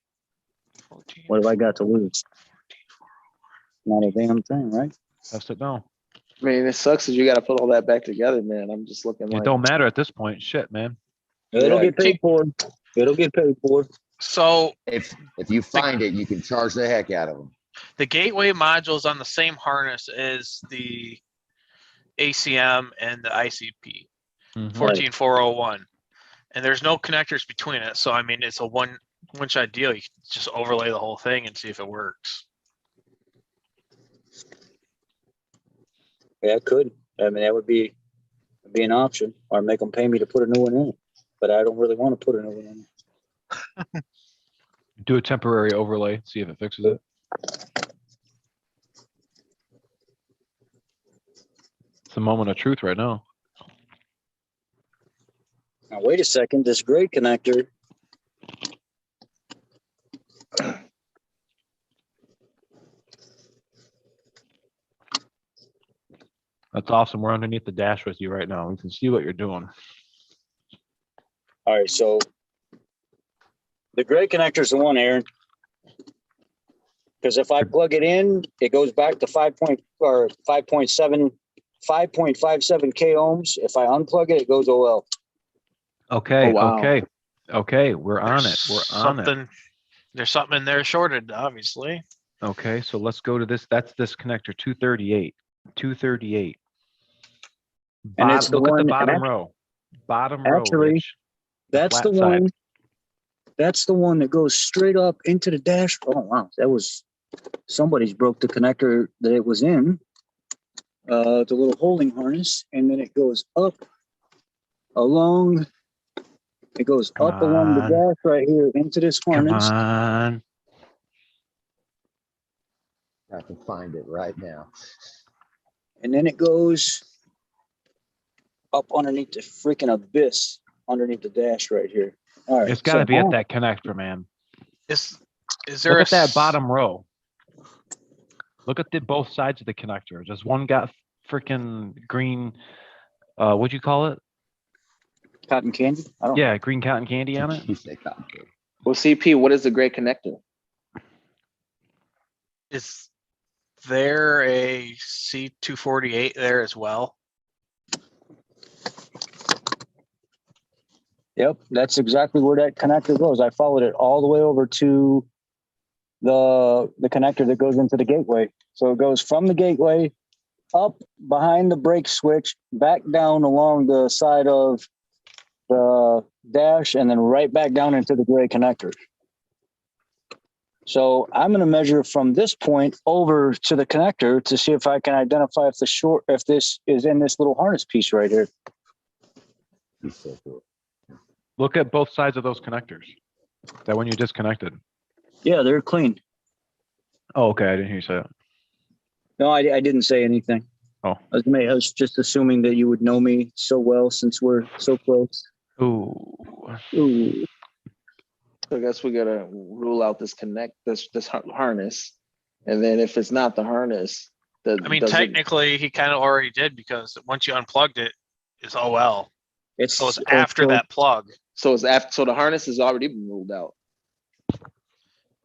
What have I got to lose? Not a damn thing, right? Test it now. I mean, it sucks that you got to put all that back together, man. I'm just looking It like. don't matter at this point. Shit, man. It'll Yeah. get paid for. It'll get paid for. So If you find it, you can charge the heck out of them. the gateway module is on the same harness as the ACM and the ICP, Mhm. 14401. And there's no connectors between it. So, I mean, it's a one-shot deal. You can just overlay the whole thing and see if it works. Yeah, it could. I mean, that would be an option, or make them pay me to put a new one in. But I don't really want to put a new one in. Do a temporary overlay, see if it fixes it. It's a moment of truth right now. Now wait a second. This gray connector. That's awesome. We're underneath the dash with you right now. We can see what you're doing. All right, so the gray connector is the one, Aaron. Because if I plug it in, it goes back to 5.57 K ohms. If I unplug it, it goes OL. Okay. Oh, wow. Okay. Okay. We're on it. We're on it. There's something in there shorted, obviously. Okay. So let's go to this. That's this connector 238. 238. And it's the Look at one- the bottom act- row. Bottom row. actually, Rich. That's the flat side. one. That's the one that goes straight up into the dash. Oh wow, that was somebody's broke the connector that it was in, the little holding harness, and then it goes up along. It goes Come up along the on. dash right here into this Come harness, on. I can find it right now. and then it goes up underneath the freaking abyss, underneath the dash right here. All right, It's got to so be at now- that connector, man. Is there Look a at that s- bottom row. Look at both sides of the connector. Does one got freaking green? What'd you call it? cotton candy. I don't. Yeah, green cotton candy on it. You say cotton candy. Well, CP, what is the gray connector? Is there a C248 there as well? Yep, that's exactly where that connector goes. I followed it all the way over to the connector that goes into the gateway. So it goes from the gateway up behind the brake switch, back down along the side of the dash, and then right back down into the gray connector. So I'm going to measure from this point over to the connector to see if I can identify if this is in this little harness piece right here. You so cool. Look at both sides of those connectors. That one you disconnected. Yeah, they're clean. Oh, okay. I didn't hear you say that. No, I didn't say anything. Oh. I was just assuming that you would know me so well since we're so close. Ooh. Ooh. So I guess we gotta rule out this harness, and then if it's not the harness, I mean, technically, he kind of already did because once you unplugged it, it's OL. So it's after that plug. So it's after. So the harness has already been ruled out.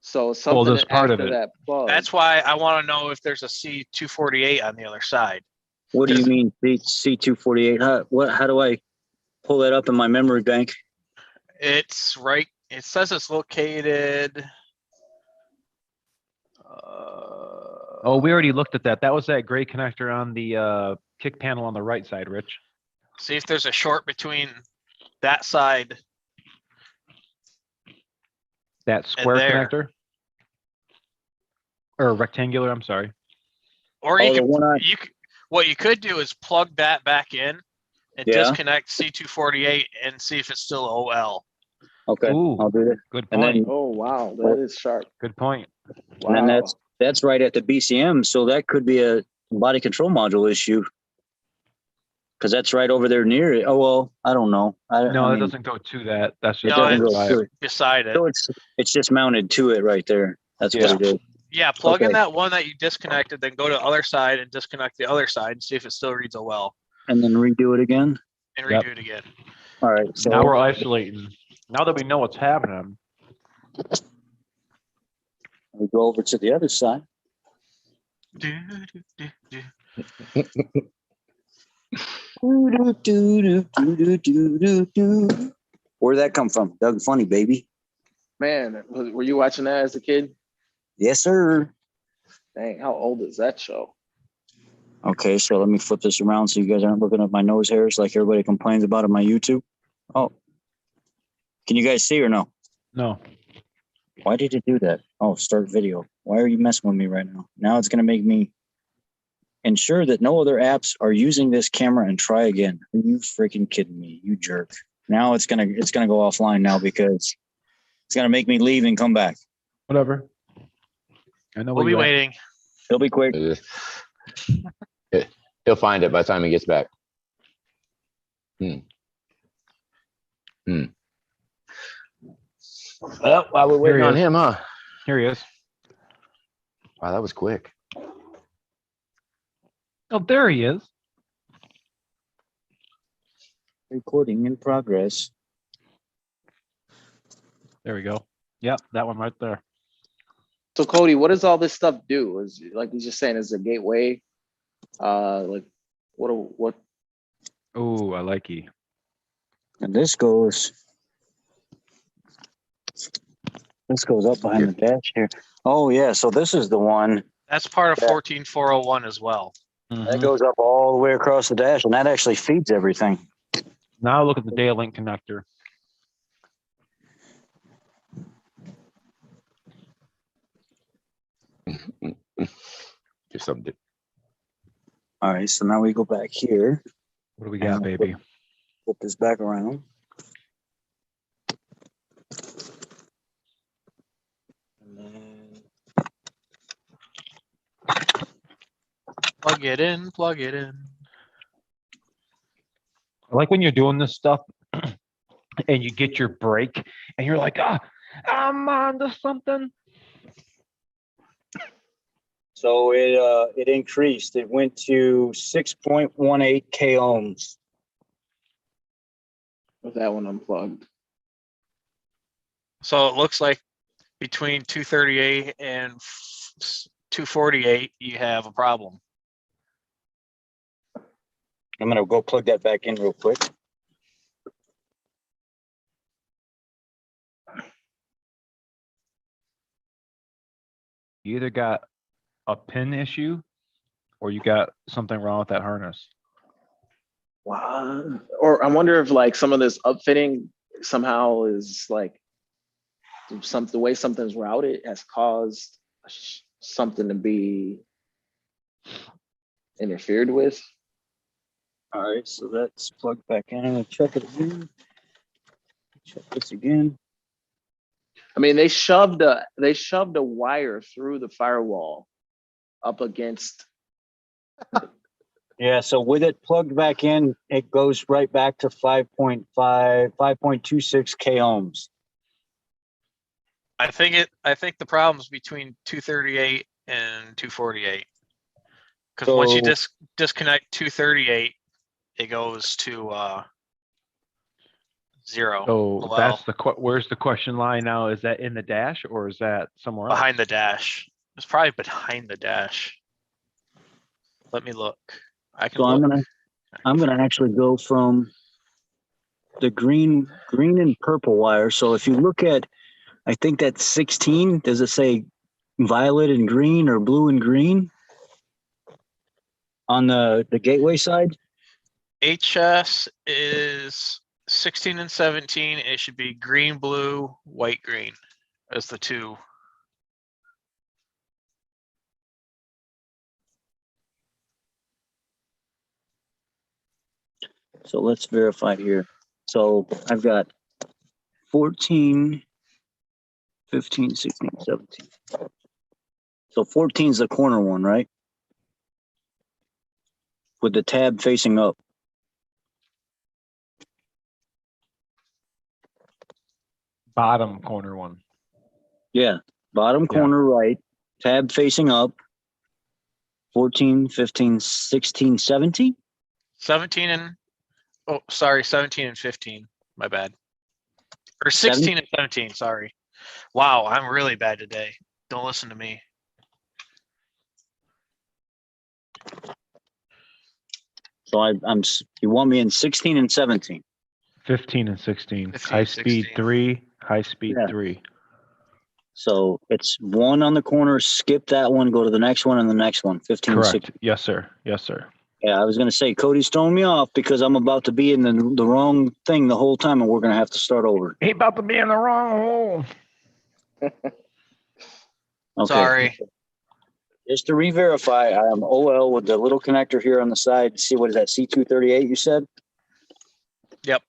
So something that's part of after it. that plug. That's why I want to know if there's a C248 on the other side. What do you mean C248? How do I pull that up in my memory bank? It's right. It says it's located. Oh, we already looked at that. That was that gray connector on the kick panel on the right side, Rich. See if there's a short between that side. That square there. connector? Or rectangular, I'm sorry. Or Oh, you the could, one what you could do is plug that back in and Yeah. disconnect C248 and see if it's still OL. Okay, Ooh, I'll do that. good And point. then, Oh wow, that is sharp. Good point. and then Wow. that's right at the BCM, so that could be a body control module issue. Because that's right over there near it. Oh well, I don't know. No, I that mean, doesn't go to that. That's it just No, doesn't go by to it. it. Beside it. So it's just mounted to it right there. That's Yeah. what it is. Yeah, plug in Okay. that one that you disconnected, then go to the other side and disconnect the other side and see if it still reads OL And then redo it again. and Yep. redo it again. All right. So Now we're isolating. Now that we know what's happening. we go over to the other side. Where'd that come from? Doug Funny, baby. Man, were you watching that as a kid? Yes, sir. Dang, how old is that show? Okay, so let me flip this around so you guys aren't looking at my nose hairs like everybody complains about on my YouTube. Oh, can you guys see or no? No. Why did it do that? Oh, start video. Why are you messing with me right now? Now it's going to make me ensure that no other apps are using this camera and try again. Are you freaking kidding me? You jerk. Now it's going to go offline now because it's going to make me leave and come back. Whatever. I know We'll where be you at. waiting. It'll be quick. He'll find it by the time he gets back. Well, while we're Here waiting he on is. him, huh? Here he is. Wow, that was quick. Oh, there he is. Recording in progress. There we go. Yep, that one right there. So Cody, what does all this stuff do? Is like he's just saying is a gateway. Like what Oh, I like you. And this goes up behind the dash here. Oh yeah, so this is the one That's part of Yeah. 14401 as well. that goes up all the way across the dash, and that actually feeds everything. Now look at the data link connector. Just something. All right, so now we go back here. What do we got, baby? Flip this back around. And then Plug it in, plug it in. I like when you're doing this stuff and you get your break and you're like, I'm on to something. so it increased. It went to 6.18 k ohms. with that one unplugged? So it looks like between 238 and 248, you have a problem. I'm gonna go plug that back in real quick. You either got a pin issue or you got something wrong with that harness. Wow. Or I wonder if like some of this upfitting somehow is like the way something's routed has caused something to be interfered with. All right, so that's plugged back in. I'm gonna check it again. Check this again. I mean, they shoved a wire through the firewall up against Yeah, so with it plugged back in, it goes right back to 5.5, 5.26 k ohms. I think the problem's between 238 and 248. Because once you So- disconnect 238, it goes to 0. So Well, that's where's the question line now? Is that in the dash or is that somewhere else? behind the dash. It's probably behind the dash. Let me look. I can So look. I'm gonna actually go from the green and purple wire. So if you look at, I think that's 16. Does it say violet and green or blue and green on the gateway side? HS is 16 and 17. It should be green, blue, white, green as the two. So let's verify here. So I've got 14, 15, 16, 17. So 14 is the corner one, right? With the tab facing up. Bottom corner one. Yeah. Bottom Yeah. corner right, tab facing up. 14, 15, 16, 17. 17 and 17 and 15. My bad. Or 16 and 17. Sorry. Wow, I'm really bad today. Don't listen to me. So I'm you want me in 16 and 17. 15 and 16. 15, High speed 16. 3, high speed Yeah. 3. So it's one on the corner, skip that one, go to the next one and the next one. 15, Correct. 16. Yes, sir. Yes, sir. Yeah, I was going to say, Cody's throwing me off because I'm about to be in the wrong thing the whole time and we're going to have to start over. He about to be in the wrong hole. Okay. Sorry. Just to re-verify, I am OL with the little connector here on the side. See, what is that, C238 you said? Yep.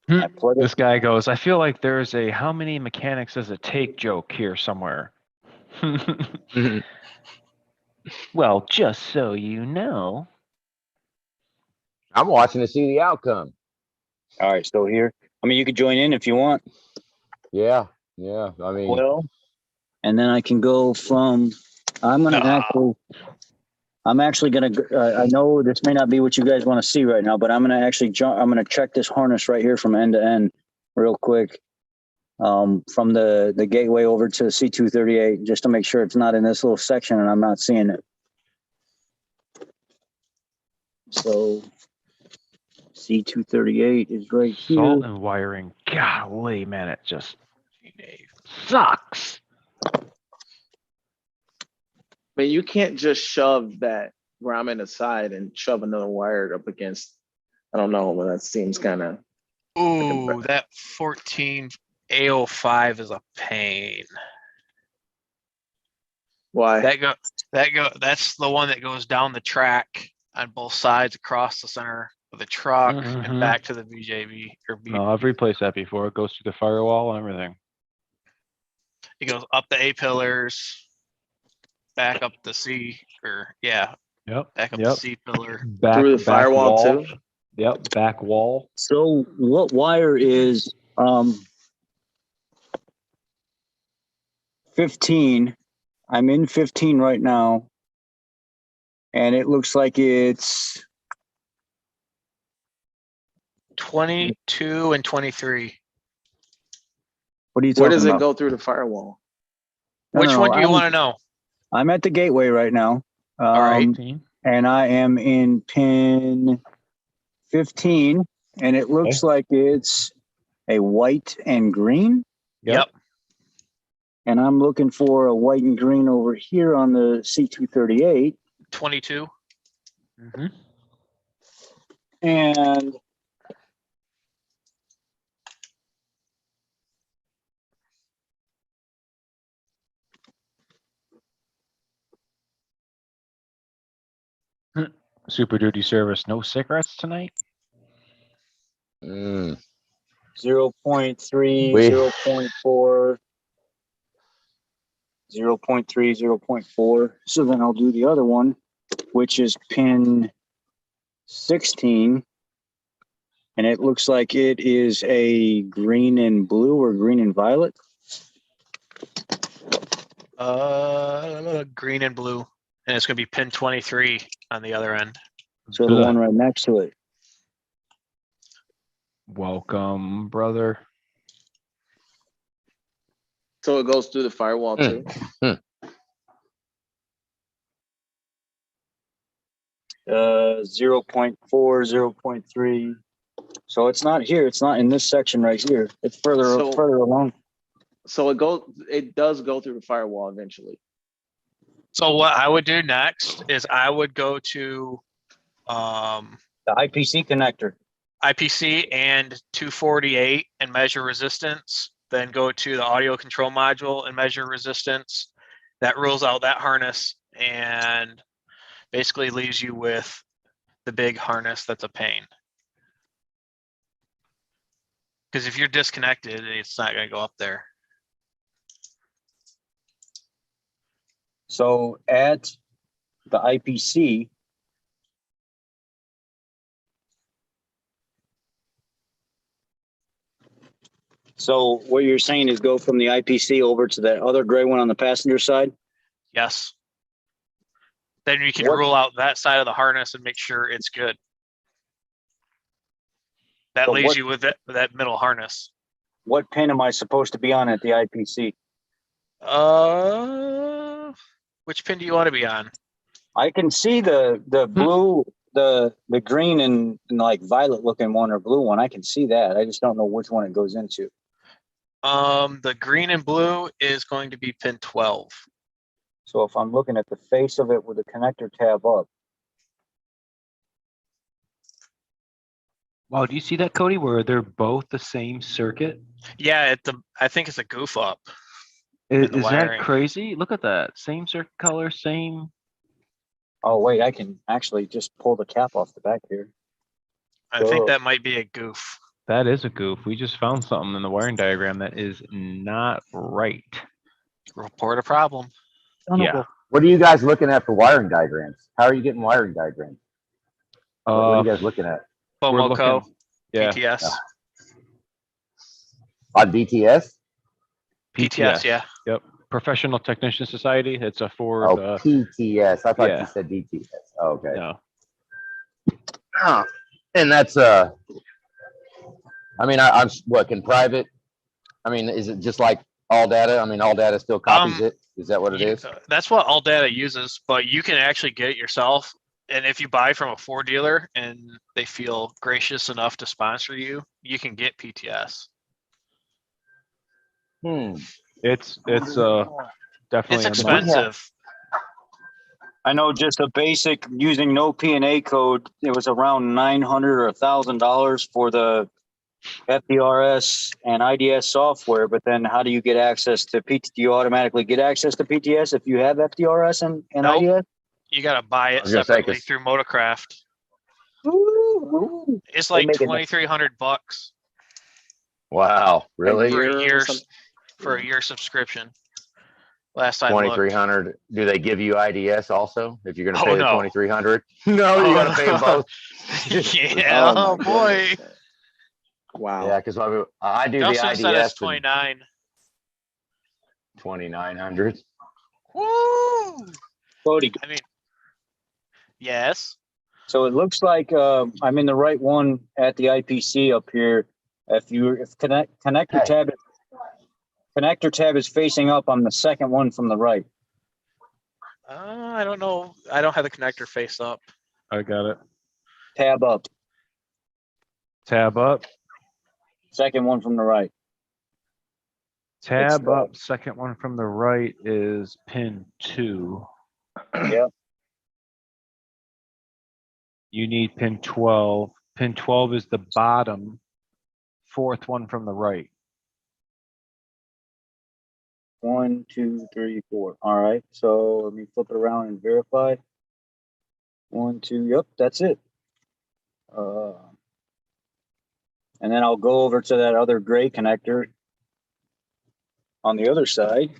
I plug it. This guy goes, I feel like there's a how many mechanics does it take joke here somewhere. Well, just so you know. I'm watching to see the outcome. All right, still here. I mean, you could join in if you want. Yeah. Yeah. I mean, Well, and then I can go from, I'm actually going to, I know this may not be what you guys want to see right now, but I'm going to actually I'm going to check this harness right here from end to end real quick. From the gateway over to C238, just to make sure it's not in this little section and I'm not seeing it. So C238 is right here. Salt and wiring. Golly, man, it just sucks. But you can't just shove that grommet aside and shove another wire up against. I don't know, but that seems kind of. Ooh, that 14 A05 is a pain. Why? That's the one that goes down the track on both sides across the center of the truck and Mhm. back to the VJB or B. No, I've replaced that before. It goes through the firewall and everything. It goes up the A pillars, back up the C, Yep. back up the Yep. C pillar. Back, Through the back firewall wall. too? Yep. Back wall. So what wire is 15? I'm in 15 right now. And it looks like it's 22 and 23. what are you Where talking does it about? go through the firewall? No, Which no, one do you I'm- want to know? I'm at the gateway right now. All right. 15. And I am in pin 15, and it looks like it's a white and green. Yep. And I'm looking for a white and green over here on the C238. 22. Mm-hmm. And Super duty service. No cigarettes tonight. 0.3, We- 0.4, 0.3, 0.4. So then I'll do the other one. which is pin 16. And it looks like it is a green and blue or green and violet. Green and blue, and it's gonna be pin 23 on the other end. So the one right next to it. Welcome, brother. So it goes through the firewall too. 0.4, 0.3. So it's not here. It's not in this section right here. It's further along. So it does go through the firewall eventually. So what I would do next is I would go to The IPC connector. IPC and 248 and measure resistance, then go to the audio control module and measure resistance. That rules out that harness and basically leaves you with the big harness that's a pain. Because if you're disconnected, it's not going to go up there. So at the IPC, so what you're saying is go from the IPC over to that other gray one on the passenger side? Yes. Then you can What- rule out that side of the harness and make sure it's good. That So leaves what- you with that middle harness. What pin am I supposed to be on at the IPC? Which pin do you want to be on? I can see the blue, the green and like violet looking one or blue one. I can see that. I just don't know which one it goes into. The green and blue is going to be pin 12. So if I'm looking at the face of it with the connector tab up, Wow, do you see that, Cody, where they're both the same circuit? Yeah, I think it's a goof up. Is, the is that wiring. crazy? Look at that. Same circuit color, same. oh wait, I can actually just pull the cap off the back here. I think Whoa. that might be a goof. That is a goof. We just found something in the wiring diagram that is not right. Report a problem. Yeah. What are you guys looking at for wiring diagrams? How are you getting wiring diagrams? What are you guys looking at? We're Bomoco, looking- Yeah. PTS. On DTS? PTS, yeah. Yep. Professional Technician Society. It's a Ford. Oh, PTS. I thought yeah. you said DTS. Oh, okay. No. And that's I mean, I'm working private. I mean, is it just like all data? I mean, all data still copies it. Is that what it is? That's what all data uses, but you can actually get it yourself. And if you buy from a Ford dealer and they feel gracious enough to sponsor you, you can get PTS. It's definitely It's a expensive. I know just a basic using no P&A code, it was around $900 or $1,000 for the FDRS and IDS software. But then how do you get access to PT? Do you automatically get access to PTS if you have FDRS and Nope. IDS? You got to buy it was gonna say, separately 'cause- through Motorcraft. Ooh. It's They like make it- $2,300 Wow, really? for year a or year something? for a year subscription. Last I looked. 2,300. Do they give you IDS also if you're going to Oh, pay the no. 2,300? No, Oh, you got to pay them both. Yeah, oh my boy. goodness. Wow. Yeah, because I do the Nelson said it's IDS 29. 2,900. Woo! Cody, I mean, yes. so it looks like I'm in the right one at the IPC up here. If connector tab is facing up, I'm the second one from the right. I don't know. I don't have the connector face up. I got it. Tab up, Tab up. second one from the right. Tab the- up. Second one from the right is pin 2. Yep. You need pin 12. Pin 12 is the bottom. Fourth one from the right. 1, 2, 3, 4. All right. So let me flip it around and verify. 1, 2. Yep, that's it. And then I'll go over to that other gray connector on the other side.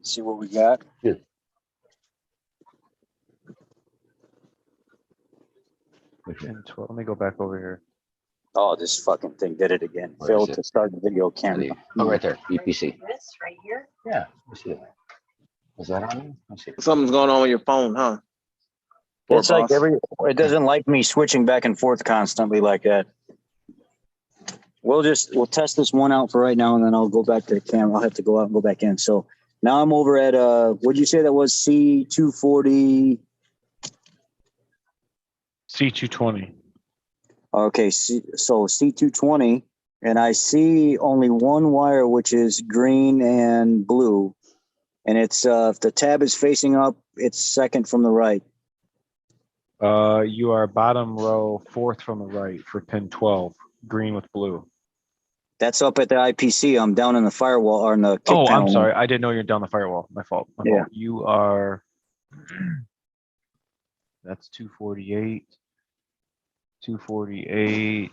See what we got. Good. Pin 12. Let me go back over here. Oh, this fucking thing did it again. Where Failed is to it? start the video camera. Oh, right there, EPC. This right here? Yeah, I see it. Is that on there? I see it. Something's going on with your phone, huh? Poor It's like boss. it doesn't like me switching back and forth constantly like that. We'll test this one out for right now, and then I'll go back to the camera. I'll have to go out and go back in. So now I'm over at what'd you say that was? C240. C220. Okay, so C220, and I see only one wire, which is green and blue, and it's if the tab is facing up, it's second from the right. You are bottom row, fourth from the right for pin 12, green with blue. That's up at the IPC. I'm down in the firewall or in the kick Oh, panel. I'm sorry. I didn't know you're down the firewall. My fault. My Yeah. fault. You are. That's 248. 248.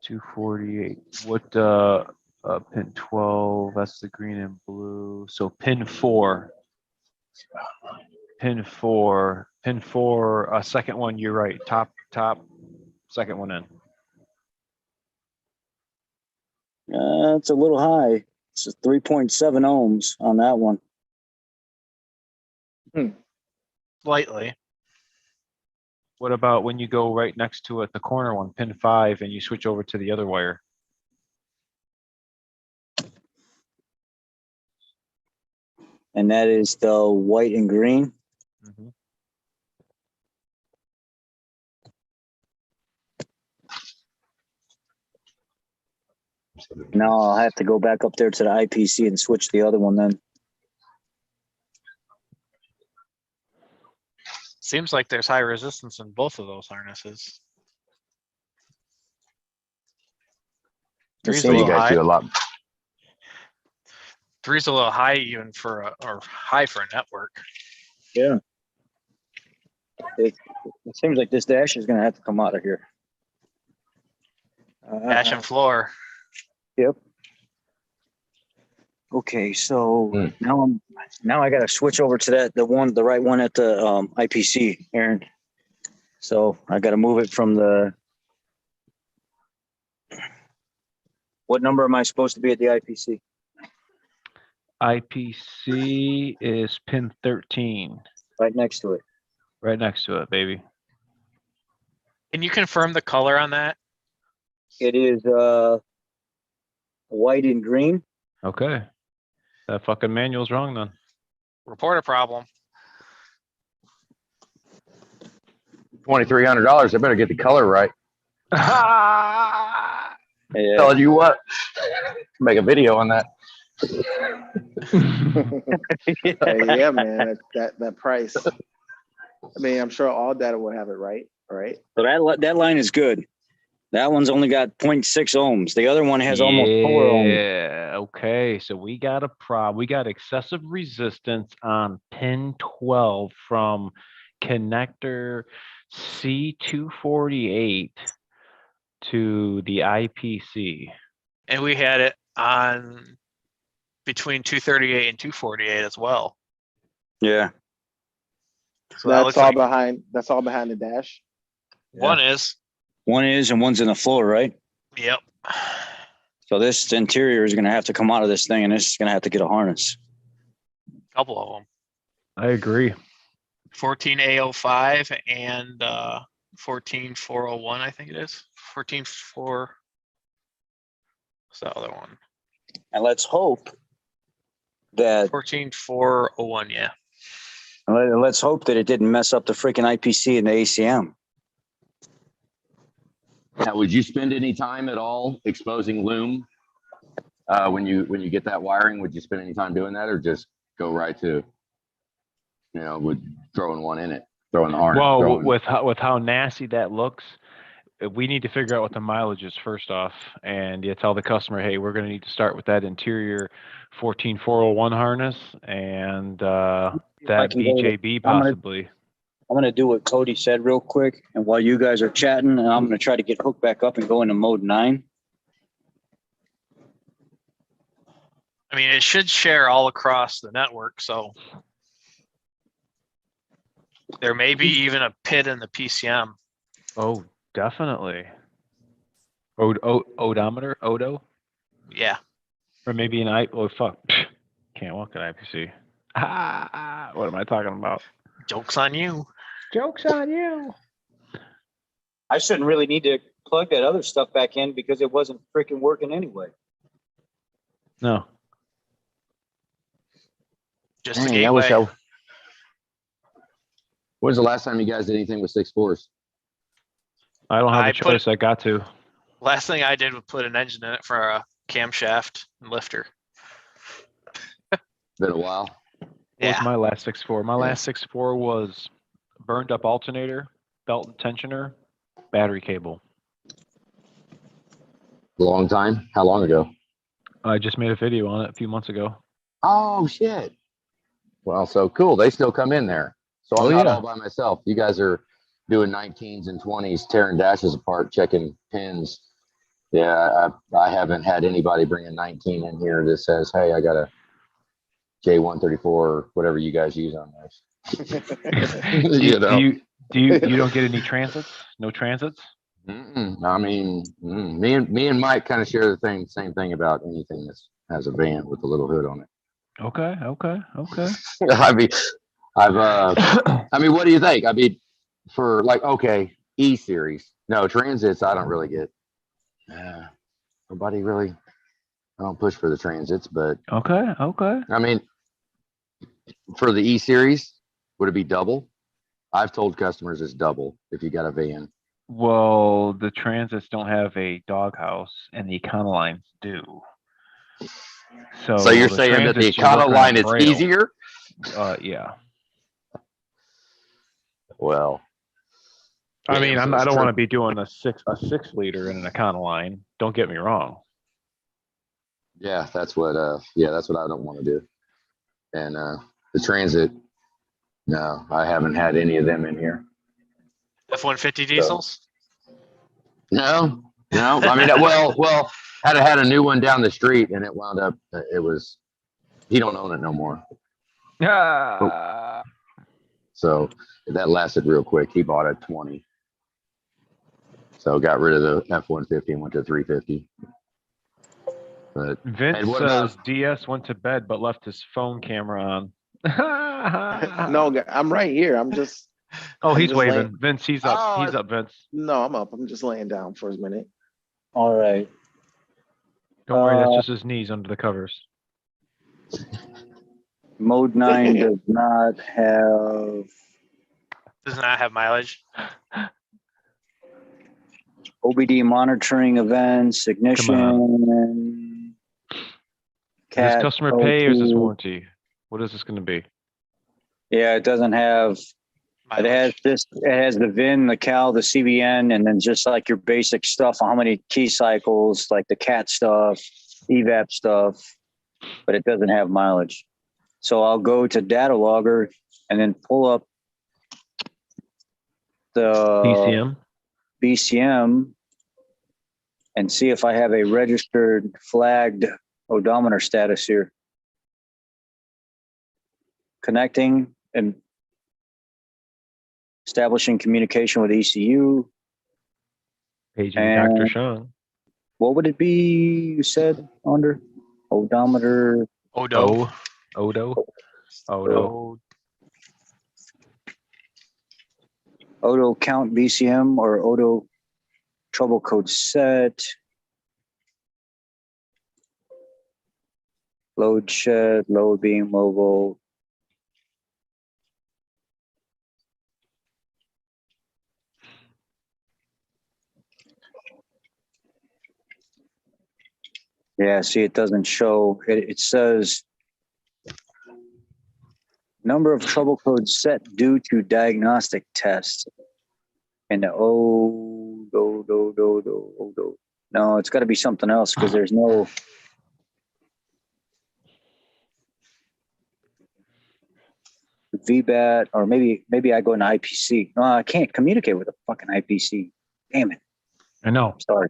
248. What pin 12? That's the green and blue. So pin 4. Pin 4. Pin 4. Second one. You're right. Top. Second one in. It's a little high. It's 3.7 ohms on that one. Slightly. What about when you go right next to it, the corner one, pin 5, and you switch over to the other wire? And that is the white and green. Mhm. Now I'll have to go back up there to the IPC and switch the other one then. Seems like there's high resistance in both of those harnesses. Three's a So you little guys high. do a lot. Three's a little high even for or high for a network. Yeah. It seems like this dash is going to have to come out of here. Dash and floor. Yep. Okay, so Hmm. now I got to switch over to the right one at the IPC, Aaron. So I got to move it from the. What number am I supposed to be at the IPC? IPC is pin 13. Right next to it. Right next to it, baby. Can you confirm the color on that? It is white and green. Okay. That fucking manual's wrong then. Report a problem. $2,300. I better get the color right. Yeah. Telling you what, make a video on that. Yeah, man, that price. I mean, I'm sure all data will have it right. So that line is good. That one's only got 0.6 ohms. The other one has almost 4 ohms. Yeah. Okay. So we got a problem. We got excessive resistance on pin 12 from connector C248 to the IPC. And we had it on between 238 and 248 as well. Yeah. So that That's looks all like behind. That's all behind the dash. one is. One is and one's in the floor, right? Yep. So this interior is going to have to come out of this thing, and this is going to have to get a harness. Couple of them. I agree. 14A05 and 14401, I think it is. 144. What's the other one? And let's hope that 14401, yeah. let's hope that it didn't mess up the freaking IPC and the ACM. Now, would you spend any time at all exposing loom when you get that wiring? Would you spend any time doing that, or just go right to, with throwing one in it, throwing the harness? Well, with how nasty that looks, we need to figure out what the mileage is first off, and you tell the customer, hey, we're going to need to start with that interior 14401 harness and that BJB possibly. I'm going to do what Cody said real quick. And while you guys are chatting, and I'm going to try to get hooked back up and go into mode 9. I mean, it should share all across the network. So There may be even a pit in the PCM. Oh, definitely. Odometer, Odo, Yeah. or maybe an I. Oh fuck, can't walk an IPC. What am I talking about? Joke's on you. Jokes on you. I shouldn't really need to plug that other stuff back in because it wasn't freaking working anyway. No. Just the Dang, I wish gateway. When's the last time you guys did anything with 6.4s? I don't have I a put- choice. I got to. Last thing I did was put an engine in it for a camshaft and lifter. Been a while. What Yeah. was my last 6.4? My Yeah. last 6.4 was burned up alternator, belt and tensioner, battery cable. Long time? How long ago? I just made a video on it a few months ago. Oh, shit. Well, so cool. They still come in there. So I'm Oh, not yeah. all by myself. You guys are doing 19s and 20s, tearing dashes apart, checking pins. Yeah, I haven't had anybody bring a 19 in here that says, hey, I got a J134 or whatever you guys use on this. You know? You don't get any transits? No transits? I mean, me and Mike kind of share the same thing about anything that has a van with a little hood on it. Okay. I mean, I mean, what do you think? I mean, for like, okay, E series, no transits. I don't really get. Nobody really. I don't push for the transits, but Okay. I mean, for the E series, would it be double? I've told customers it's double if you got a van. Well, the transits don't have a doghouse, and the Econolines do. So you're the saying that the transits, you're working on Econoline is trail. easier? Yeah. Well, I yeah, mean, so I it's don't true. want to be doing a 6 liter in an Econoline. Don't get me wrong. Yeah, that's what I don't want to do. And the transit, no, I haven't had any of them in here. F-150 diesels. No. I mean, well, had a new one down the street, and it wound up. He don't own it no more. So that lasted real quick. He bought a 20. So got rid of the F-150 and went to 350. But Vince and what says about- DS went to bed but left his phone camera on. No, I'm right here. I'm just. Oh, I'm he's just waving. laying- Vince, he's up. Oh, He's up, Vince. No, I'm up. I'm just laying down for a minute. All right. Don't worry, that's just his knees under the covers. Mode 9 does not have Does not have mileage. OBD monitoring events, ignition. Is Cat this customer pay or is this O2. warranty? What is this going to be? Yeah, it doesn't have. It has Mileage. it has the VIN, the cal, the CVN, and then just like your basic stuff on how many key cycles, like the cat stuff, evap stuff, but it doesn't have mileage. So I'll go to data logger and then pull up the BCM and see if I have a registered flagged odometer status here. Connecting and establishing communication with ECU. Paging And- Dr. Sean. What would it be you said under? Odometer. Odo. Odo. Odo count BCM or Odo trouble code set. Load shed, load beam, low volt. Yeah, see, it doesn't show. It says number of trouble codes set due to diagnostic test. And the no, it's got to be something else because there's no. VBAT, or maybe I go into IPC. No, I can't communicate with a fucking IPC. Damn it. I know. Sorry.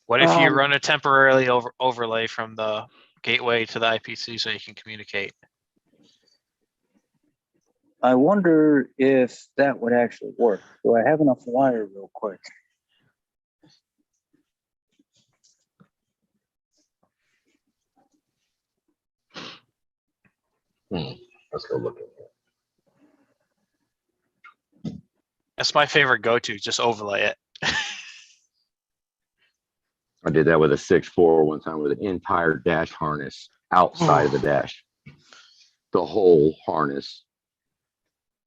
What if you run a temporarily overlay from the gateway to the IPC so you can communicate? I wonder if that would actually work. Do I have enough wire real quick? Let's go look at that. That's my favorite go-to. Just overlay it. I did that with a 6.4 one time with an entire dash harness outside of the dash. The whole harness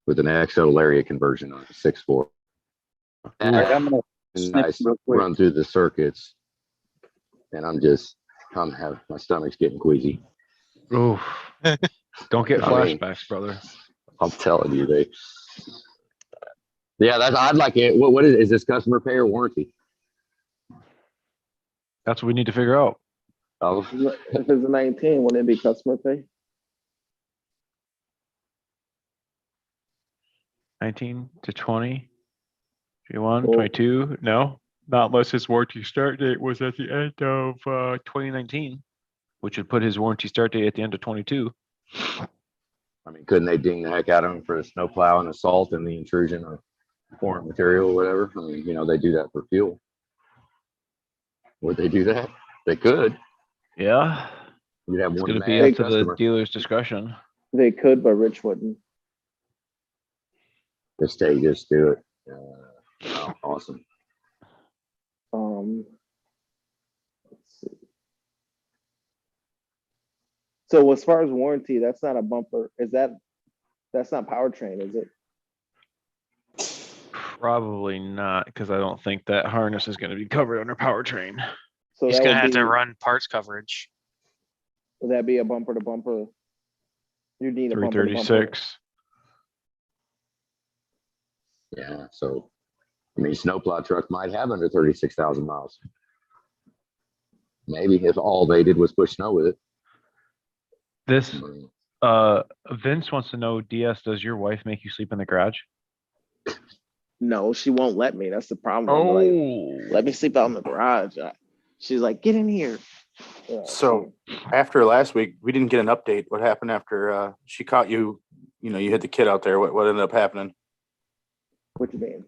with an XL area conversion on a 6.4. All right, I'm gonna snip Nice real quick. run through the circuits, and my stomach's getting queasy. Oof. Don't get I mean, flashbacks, brother. I'm telling you, I'd like it. What is this customer pay or warranty? That's what we need to figure out. Oh, If it's a 19, wouldn't it be customer pay? 19 to 20, 21, Well- 22. No, not unless his warranty start date was at the end of 2019, which would put his warranty start date at the end of 22. I mean, couldn't they ding the heck out of him for the snow plow and assault and the intrusion of foreign material or whatever? I mean, they do that for fuel. Would they do that? They could. Yeah, You'd have it's one going to be mad up to the customer. dealer's discretion. They could, but Rich wouldn't. Just do it. Wow, awesome. Let's see. So as far as warranty, that's not a bumper. That's not powertrain, is it? Probably not, because I don't think that harness is going to be covered under powertrain. So He's that gonna would have be, to run parts coverage. would that be a bumper to bumper? You need a bumper to bumper. 336. Yeah. So, I mean, snowplow truck might have under 36,000 miles. Maybe if all they did was push snow with it. This I mean, Vince wants to know, DS, does your wife make you sleep in the garage? No, she won't let me. That's the problem. I'm like, let me sleep out in the garage. She's like, get in here. Yeah, So after last week, we didn't get an update. What happened after she caught you? You hit the kid out there. What ended up happening? what you mean?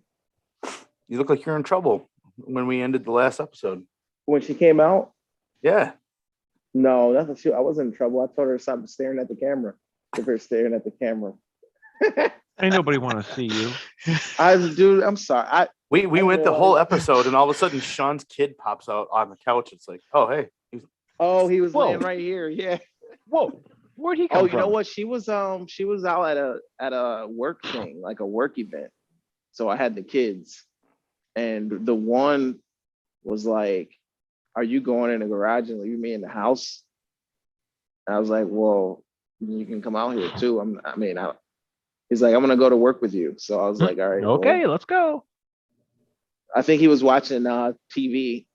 You look like you're in trouble when we ended the last episode. When she came out? Yeah. No, that's I wasn't in trouble. I told her to stop staring at the camera. If her staring at the camera. Ain't nobody want to see you. Dude, I'm sorry. We I went the realized- whole episode, and all of a sudden, Sean's kid pops out on the couch. It's like, oh, hey. He was Whoa. laying right here. Yeah. Whoa, where'd he come Oh, from? you know what? She was out at a work thing, like a work event. So I had the kids, and the one was like, "Are you going in the garage and leaving me in the house?" And I was like, "Well, you can come out here too." He's like, "I'm gonna go to work with you." So I was like, "All right." Okay, well. let's go. I think he was watching TV.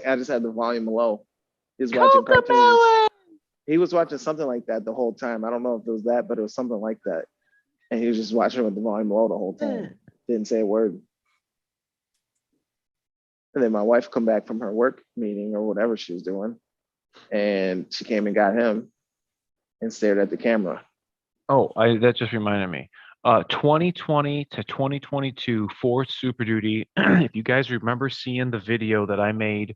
I just had the volume low. He was watching cartoons. He was watching something like that the whole time. I don't know if it was that, but it was something like that. And he was just watching with the volume low the whole time. Didn't say a word. And then my wife come back from her work meeting or whatever she was doing. And she came and got him and stared at the camera. Oh, that just reminded me. 2020 to 2022 Ford Super Duty. If you guys remember seeing the video that I made,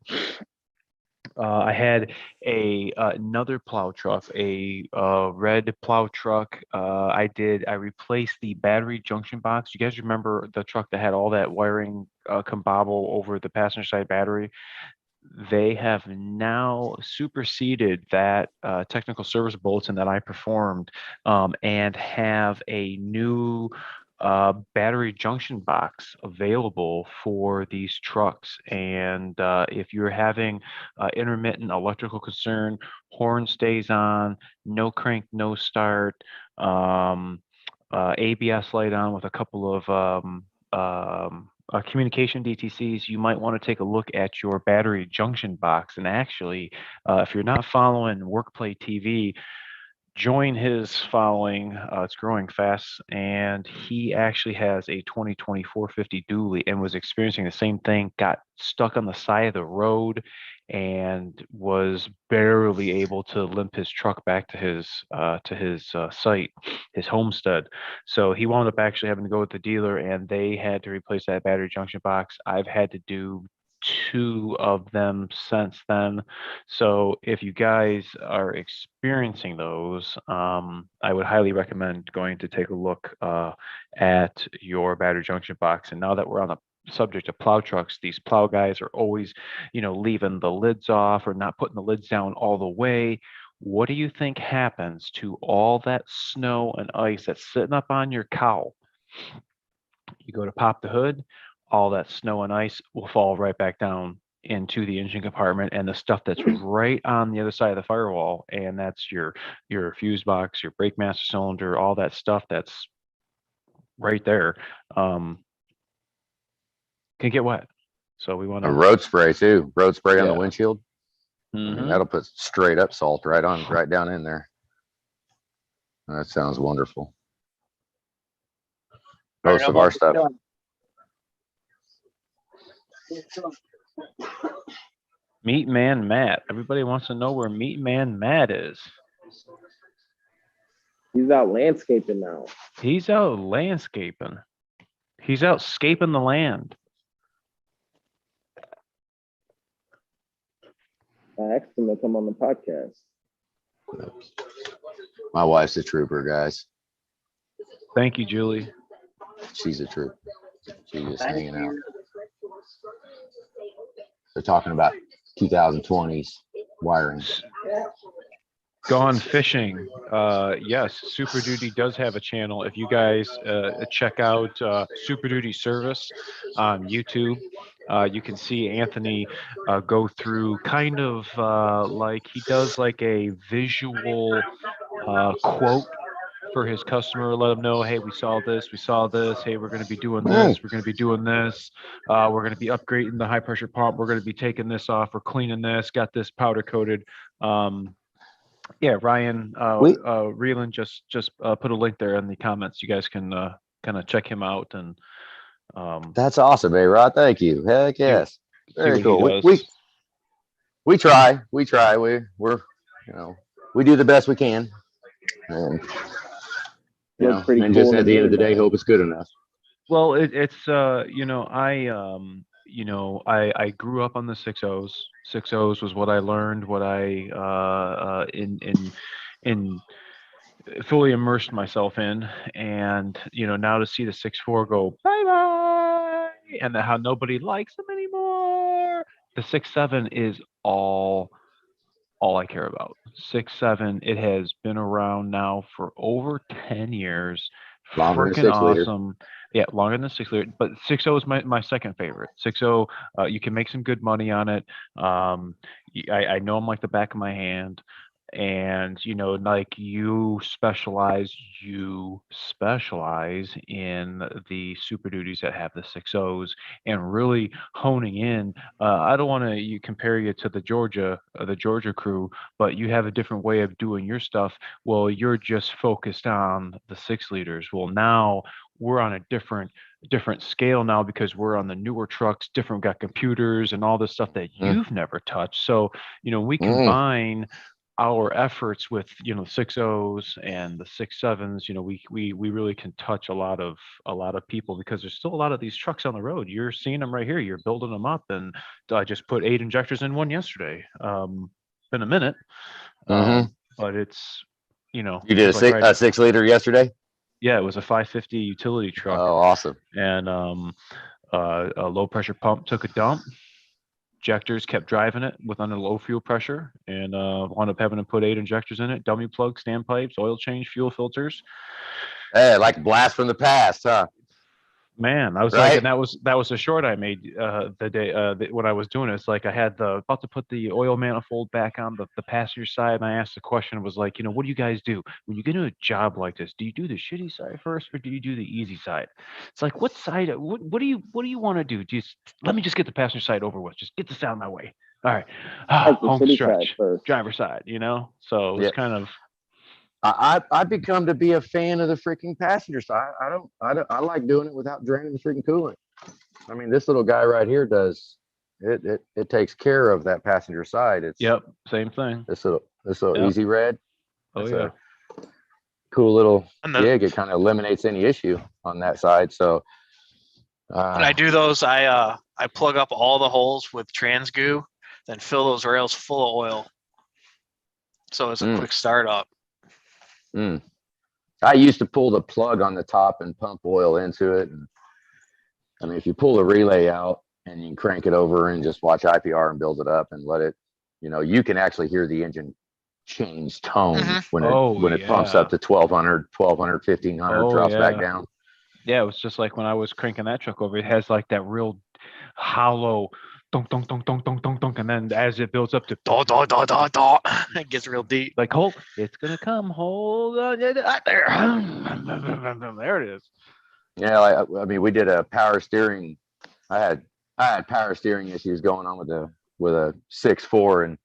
I had another plow truck, a red plow truck. I replaced the battery junction box. You guys remember the truck that had all that wiring combobble over the passenger side battery? They have now superseded that technical service bulletin that I performed and have a new battery junction box available for these trucks. And if you're having intermittent electrical concern, horn stays on, no crank, no start, ABS light on with a couple of communication DTCs, you might want to take a look at your battery junction box. And actually, if you're not following WorkPlay TV, join his following. It's growing fast, and he actually has a 2020 450 dually and was experiencing the same thing. Got stuck on the side of the road, and was barely able to limp his truck back to his site, his homestead. So he wound up actually having to go with the dealer, and they had to replace that battery junction box. I've had to do two of them since then. So if you guys are experiencing those, I would highly recommend going to take a look at your battery junction box. And now that we're on the subject of plow trucks, these plow guys are always, leaving the lids off or not putting the lids down all the way. What do you think happens to all that snow and ice that's sitting up on your cowl? You go to pop the hood, all that snow and ice will fall right back down into the engine compartment, and the stuff that's right on the other side of the firewall, and that's your fuse box, your brake master cylinder, all that stuff that's right there, can get wet. So we want A to, road spray too. Road spray on the Yeah. windshield. I mean, Mhm. that'll put straight up salt right down in there. That sounds wonderful. Most of our stuff. Meat Man Matt. Everybody wants to know where Meat Man Matt is. He's out landscaping now. He's out landscaping. He's out scaping the land. I asked him to come on the podcast. My wife's a trooper, guys. Thank you, Julie. She's a trooper. She's just hanging out. They're talking about 2020s wiring. Gone Fishing. Yes, Super Duty does have a channel. If you guys check out Super Duty Service on YouTube, you can see Anthony go through kind of like he does like a visual quote for his customer, let them know, hey, we saw this, hey, we're going to be doing this, we're going to be doing this, we're going to be upgrading the high pressure pump, we're going to be taking this off, we're cleaning this, got this powder coated. Yeah, Ryan Reeland just put a link there in the comments. You guys can kind of check him out, and That's awesome, A-Rod. Thank you. Heck yes. Very what cool. he does. We try. We're we do the best we can. And Looks pretty and cool just in at the the end of the video. day, hope it's good enough. Well, it's I grew up on the 6.0s. 6.0s was what I learned, what I in fully immersed myself in, and now to see the 6.4 go bye bye, and how nobody likes them anymore. The 6.7 is all I care about. 6.7, it has been around now for over 10 years. Longer than Freaking 6 liter. awesome. Yeah, longer than 6 liter, but 6.0 is my second favorite. 6.0, you can make some good money on it. I know them like the back of my hand. And like you specialize in the Super Duties that have the 6.0s, and really honing in. I don't want to compare you to the Georgia crew, but you have a different way of doing your stuff. Well, you're just focused on the 6 liters. Well, now we're on a different scale now, because we're on the newer trucks, got computers and all this stuff that you've never touched. So we combine our efforts with 6.0s and the 6.7s. We really can touch a lot of people, because there's still a lot of these trucks on the road. You're seeing them right here, you're building them up, and I just put 8 injectors in one yesterday. Been a minute, but it's you did a 6 liter yesterday. Yeah, it was a 550 utility truck. Oh, awesome. And a low pressure pump took a dump. Injectors kept driving it with under low fuel pressure, and wound up having to put 8 injectors in it, dummy plug, standpipes, oil change, fuel filters. Hey, like a blast from the past, huh? Man, I was Right? like, and that was a short I made the day when I was doing it. It's like I had about to put the oil manifold back on the passenger side, and I asked the question, was like, what do you guys do when you get into a job like this? Do you do the shitty side first, or do you do the easy side? It's like, what side? What do you want to do? Just let me just get the passenger side over with. Just get this out of my way. All right, home stretch, driver side. So it was kind of. I've become to be a fan of the freaking passenger side. I like doing it without draining the freaking coolant. I mean, this little guy right here does it takes care of that passenger side. It's Yep, same thing. this little Yep. easy red. Oh It's yeah. a cool little And gig. It kind of eliminates any issue on that side. So when I do those, I plug up all the holes with trans goo, then fill those rails full of oil. So it's a quick startup. I used to pull the plug on the top and pump oil into it. And I mean, if you pull the relay out and you crank it over and just watch IPR and build it up and let it, you can actually hear the engine change tone when it pumps up to 1200, 1500, drops back down. Yeah, it was just like when I was cranking that truck over. It has like that real hollow dunk, dunk, dunk, dunk, dunk, dunk, dunk, and then as it builds up to Da, da, da, da, da. It gets real deep. like, hold, it's gonna come. Hold on, there. There it is. Yeah, I mean, we did a power steering. I had power steering issues going on with a 6.4, and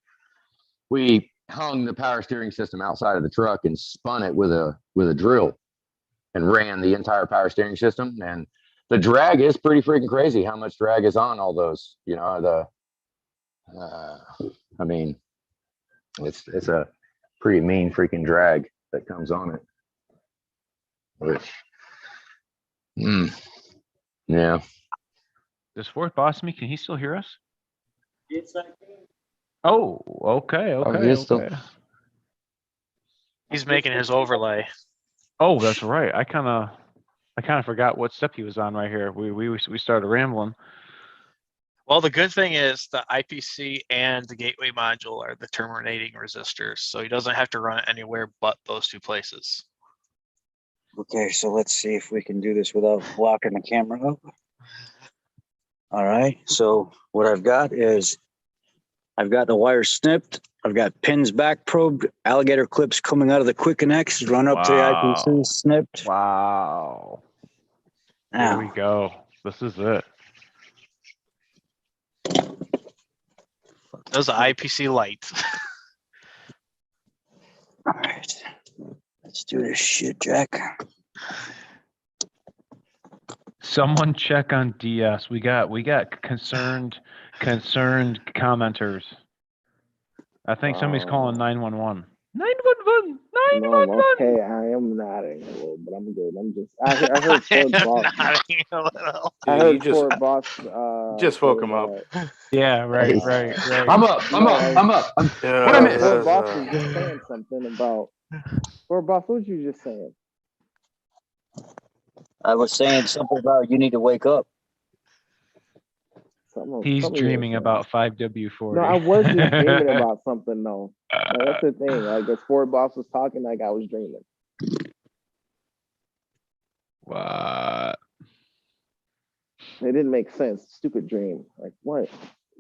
we hung the power steering system outside of the truck and spun it with a drill and ran the entire power steering system. And the drag is pretty freaking crazy how much drag is on all those. I mean, it's a pretty mean freaking drag that comes on it. Which, yeah. Does Ford boss me? Can he still hear us? Yes, I can. Oh, okay. He's making his overlay. Oh, that's right. I kind of forgot what step he was on right here. We started rambling. Well, the good thing is the IPC and the gateway module are the terminating resistors, so he doesn't have to run it anywhere but those two places. Okay, so let's see if we can do this without blocking the camera up. All right, so what I've got is I've got the wire snipped. I've got pins back probed, alligator clips coming out of the quick connects, run up to the IPC, snipped. Wow. Now, Here we go. This is it. Those are IPC lights. all right, let's do this shit, Jack. Someone check on DS. We got concerned commenters. I think somebody's calling 911. 911. No, I'm okay. I am nodding a little, but I'm good. I heard Ford boss. I heard Ford boss. Just woke him up. Yeah, right. I'm up. What I missed? Ford boss was just saying something about. Ford boss, what was you just saying? I was saying something about you need to wake up. He's dreaming about 5W40. No, I was just dreaming about something though. Like, that's the thing. Like as Ford boss was talking, like I was dreaming. What? It didn't make sense. Stupid dream. Like what? It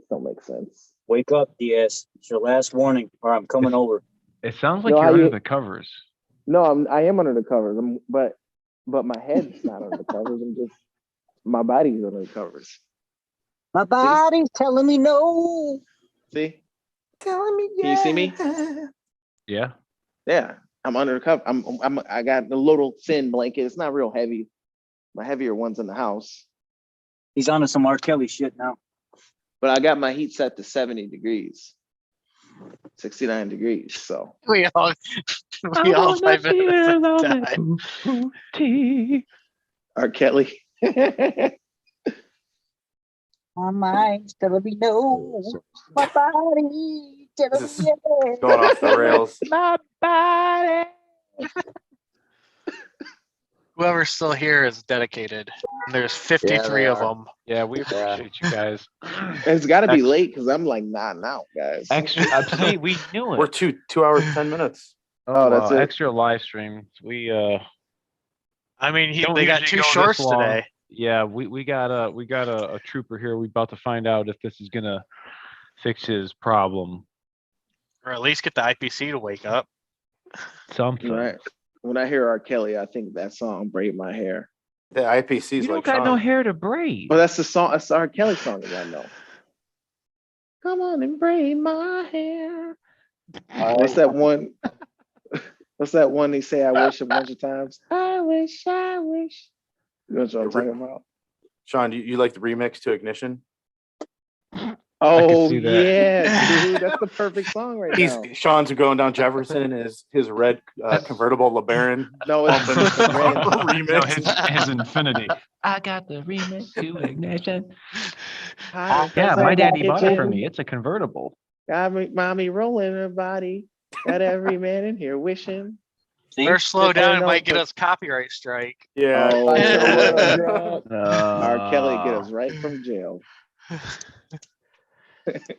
don't make sense. Wake up, DS. It's your last warning, or I'm coming over. It sounds like No, you're under the covers. No, I am under the covers. But my head's not under the covers. My body's under the covers. My body's telling me no. See? Telling me yeah. Can you see me? Yeah. Yeah. I'm under the cover. I got the little thin blanket. It's not real heavy. My heavier one's in the house. He's on to some R. Kelly shit now. But I got my heat set to 70 degrees. 69 degrees. So we all 5 minutes at a time. R. Kelly. My mind's telling me no. My body telling This me is yes. going off the rails. My body. Whoever's still here is dedicated. There's 53 of them. Yeah, we appreciate you guys. It's got to be late because I'm like nodding out, guys. Extra. See, we knew it. We're 2 hours 10 minutes. Oh, that's it. Extra live stream. We I mean, Don't they got usually 2 go this shorts long. today. Yeah, we got a trooper here. We about to find out if this is gonna fix his problem. Or at least get the IPC to wake up. Something. Right. When I hear R. Kelly, I think that song "Braid My Hair." The IPC's You don't like got no Sean. hair to braid. Well, that's the song. That's the R. Kelly song that I know. Come on and braid my hair. What's that one? What's that one they say? I wish a bunch of times. I wish. You know what I'm talking about? Sean, do you like the remix to Ignition? Oh see that. yeah, dude, that's the perfect song right now. Sean's going down Jefferson in his red convertible LeBaron. No, it's Pumping Randy. No, remix. his Infinity. I got the remix to ignition. Hi, Yeah, inside my the daddy bought it for kitchen. me. It's a convertible. Got me, mommy rolling her body. Got every man in here wishing. Better slow But down. they It might don't get us copyright strike. Yeah. Oh, Uh, R. Kelly get us right from jail.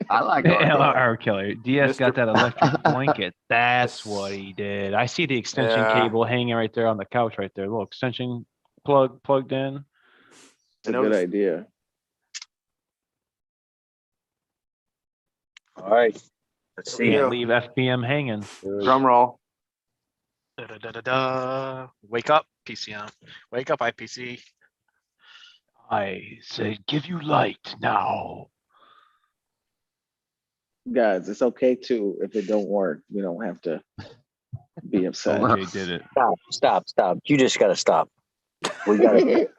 I like R. Kelly. R. Kelly. DS got Mr. that electric blanket. That's what he did. I see the extension Yeah. cable hanging right there on the couch right there. Little extension plugged in. It's a good idea. All right. Let's see. Yeah. Can't leave FBM hanging. Drum roll. Da, da, da, da, da. Wake up, PC on. Wake up, IPC. I said, give you light now. Guys, it's okay too if it don't work. We don't have to be upset. OJ did it. Stop. You just got to stop. We got to.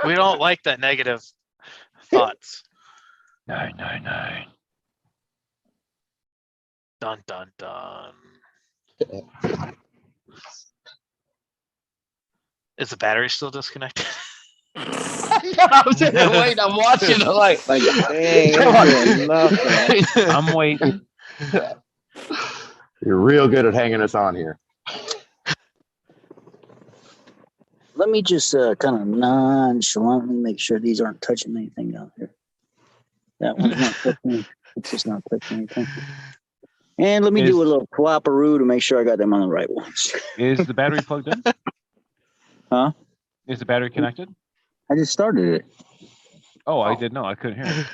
We don't like that negative thoughts. 999. Dun dun dun. Is the battery still disconnected? I'm sitting there waiting. I'm watching. I'm like Dang, come on. ain't doing nothing. I'm waiting. You're real good at hanging us on here. Let me just kind of nonchalantly make sure these aren't touching anything down here. That one's not touching. It's just not touching anything. And let me do a little flopperoo to make sure I got them on the right ones. Is the battery plugged in? Huh? Is the battery connected? I just started it. Oh, I did know. I couldn't hear it.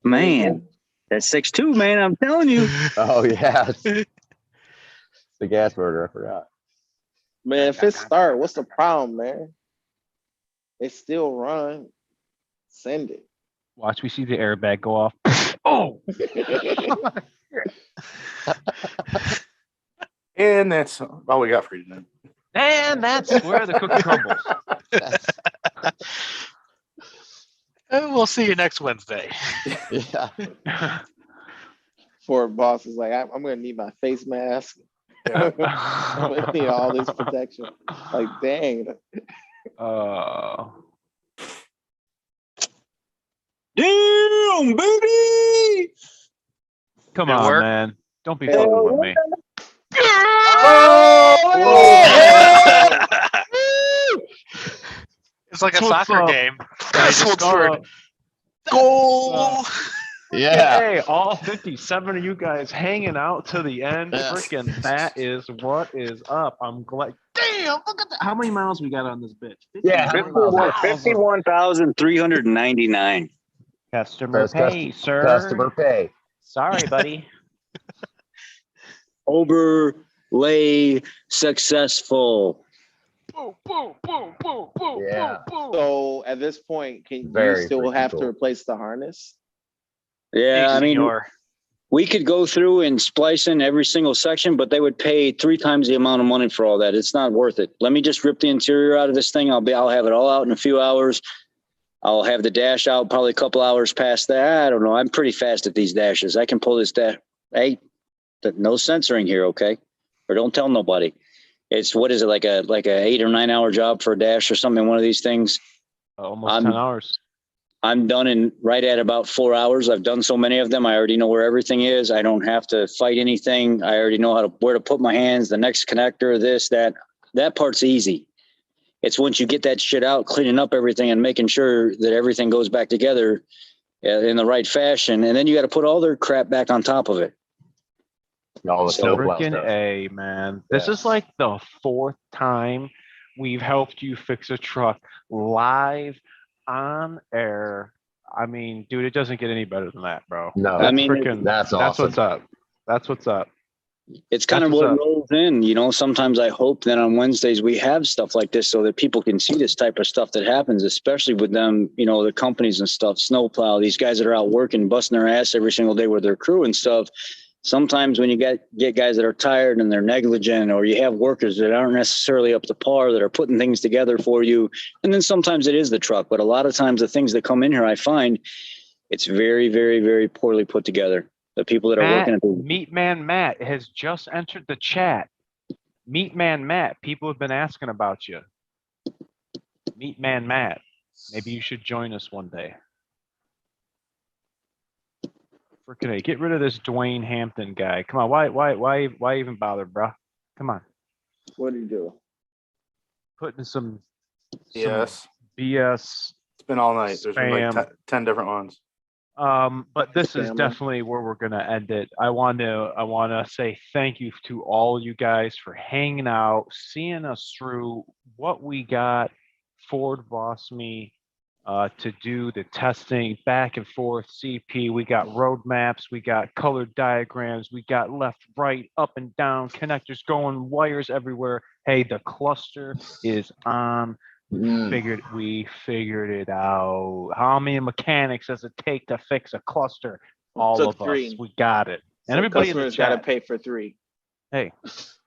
Man, that's 6.2, man. I'm telling you. Oh yeah, it's the gas burner. I forgot. Man, if it start, what's the problem, man? It still run. Send it. Watch me see the airbag go off. Oh! And that's all we got for you tonight. And that's where the cookie crumbles. And we'll see you next Wednesday. Yeah. Ford boss is like, I'm gonna need my face mask. I'm gonna need all this protection. Like, dang. Damn, baby! Come It on, worked. man. Don't be fucking with me. It's like a That's what's soccer up. game. That's what's up. Goal. Yeah. Hey, all 57 of you guys hanging out to the end. Yeah. Freaking that is what is up. I'm glad. Damn, look at that. How many miles we got on this bitch? Yeah, 51,000. 51,399. Customer First pay, sir. Customer pay. Sorry, buddy. Overlay successful. Boom, boom, boom, boom, boom, Yeah. boom, boom. So at this point, can Very you still freaking have to cool. replace the harness? Yeah, I mean, Senor. we could go through and splice in every single section, but they would pay 3 times the amount of money for all that. It's not worth it. Let me just rip the interior out of this thing. I'll have it all out in a few hours. I'll have the dash out probably a couple hours past that. I don't know. I'm pretty fast at these dashes. I can pull this dash. Hey, no censoring here, okay? Or don't tell nobody. It's what is it like a 8 or 9 hour job for a dash or something? One of these things. Almost 10 hours. I'm done in right at about 4 hours. I've done so many of them. I already know where everything is. I don't have to fight anything. I already know where to put my hands, the next connector, this, that. That part's easy. It's once you get that shit out, cleaning up everything and making sure that everything goes back together in the right fashion. And then you got to put all their crap back on top of it. All the snowplow Freaking stuff. A, man. This Yeah. is like the 4th time we've helped you fix a truck live on air. I mean, dude, it doesn't get any better than that, bro. No, That's I mean, freaking. that's That's awesome. what's up. That's what's up. It's kind of That's what what's up. rolls in, you know. Sometimes I hope that on Wednesdays we have stuff like this so that people can see this type of stuff that happens, especially with them, you know, the companies and stuff, snowplow, these guys that are out working, busting their ass every single day with their crew and stuff. Sometimes when you get guys that are tired and they're negligent, or you have workers that aren't necessarily up to par that are putting things together for you. And then sometimes it is the truck, but a lot of times the things that come in here, I find It's very, very, very poorly put together. The people that are working at the Meatman Matt has just entered the chat. Meatman Matt, people have been asking about you. Meatman Matt, maybe you should join us one day. Freaking A, get rid of this Dwayne Hampton guy. Come on, why even bother, bruh? Come on, What do you do? putting some Yes. BS. It's been all night. There's been like Spam. 10 different ones. But this is Spammer. definitely where we're gonna end it. I want to say thank you to all you guys for hanging out, seeing us through what we got. Ford Boss Me to do the testing back and forth. CP. We got roadmaps. We got colored diagrams. We got left, right, up and down connectors going, wires everywhere. Hey, the cluster is on. We figured it out. How many mechanics does it take to fix a cluster? All Took of us. 3. We got it. And So everybody in the customers got to chat. pay for 3. Hey,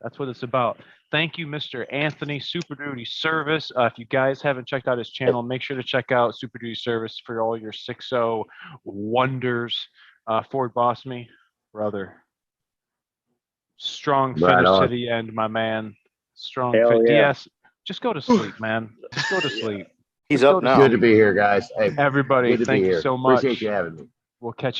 that's what it's about. Thank you, Mr. Anthony Super Duty Service. If you guys haven't checked out his channel, make sure to check out Super Duty Service for all your 6.0 wonders. Ford Boss Me, brother. Strong Right finish to on. the end, my man. Strong Hell finish. yeah. DS, just go to sleep, man. Just go to sleep. He's Let's go up to now. Good to be here, guys. Hey, Everybody, good to be thank you here. so much. Appreciate you having me. We'll catch you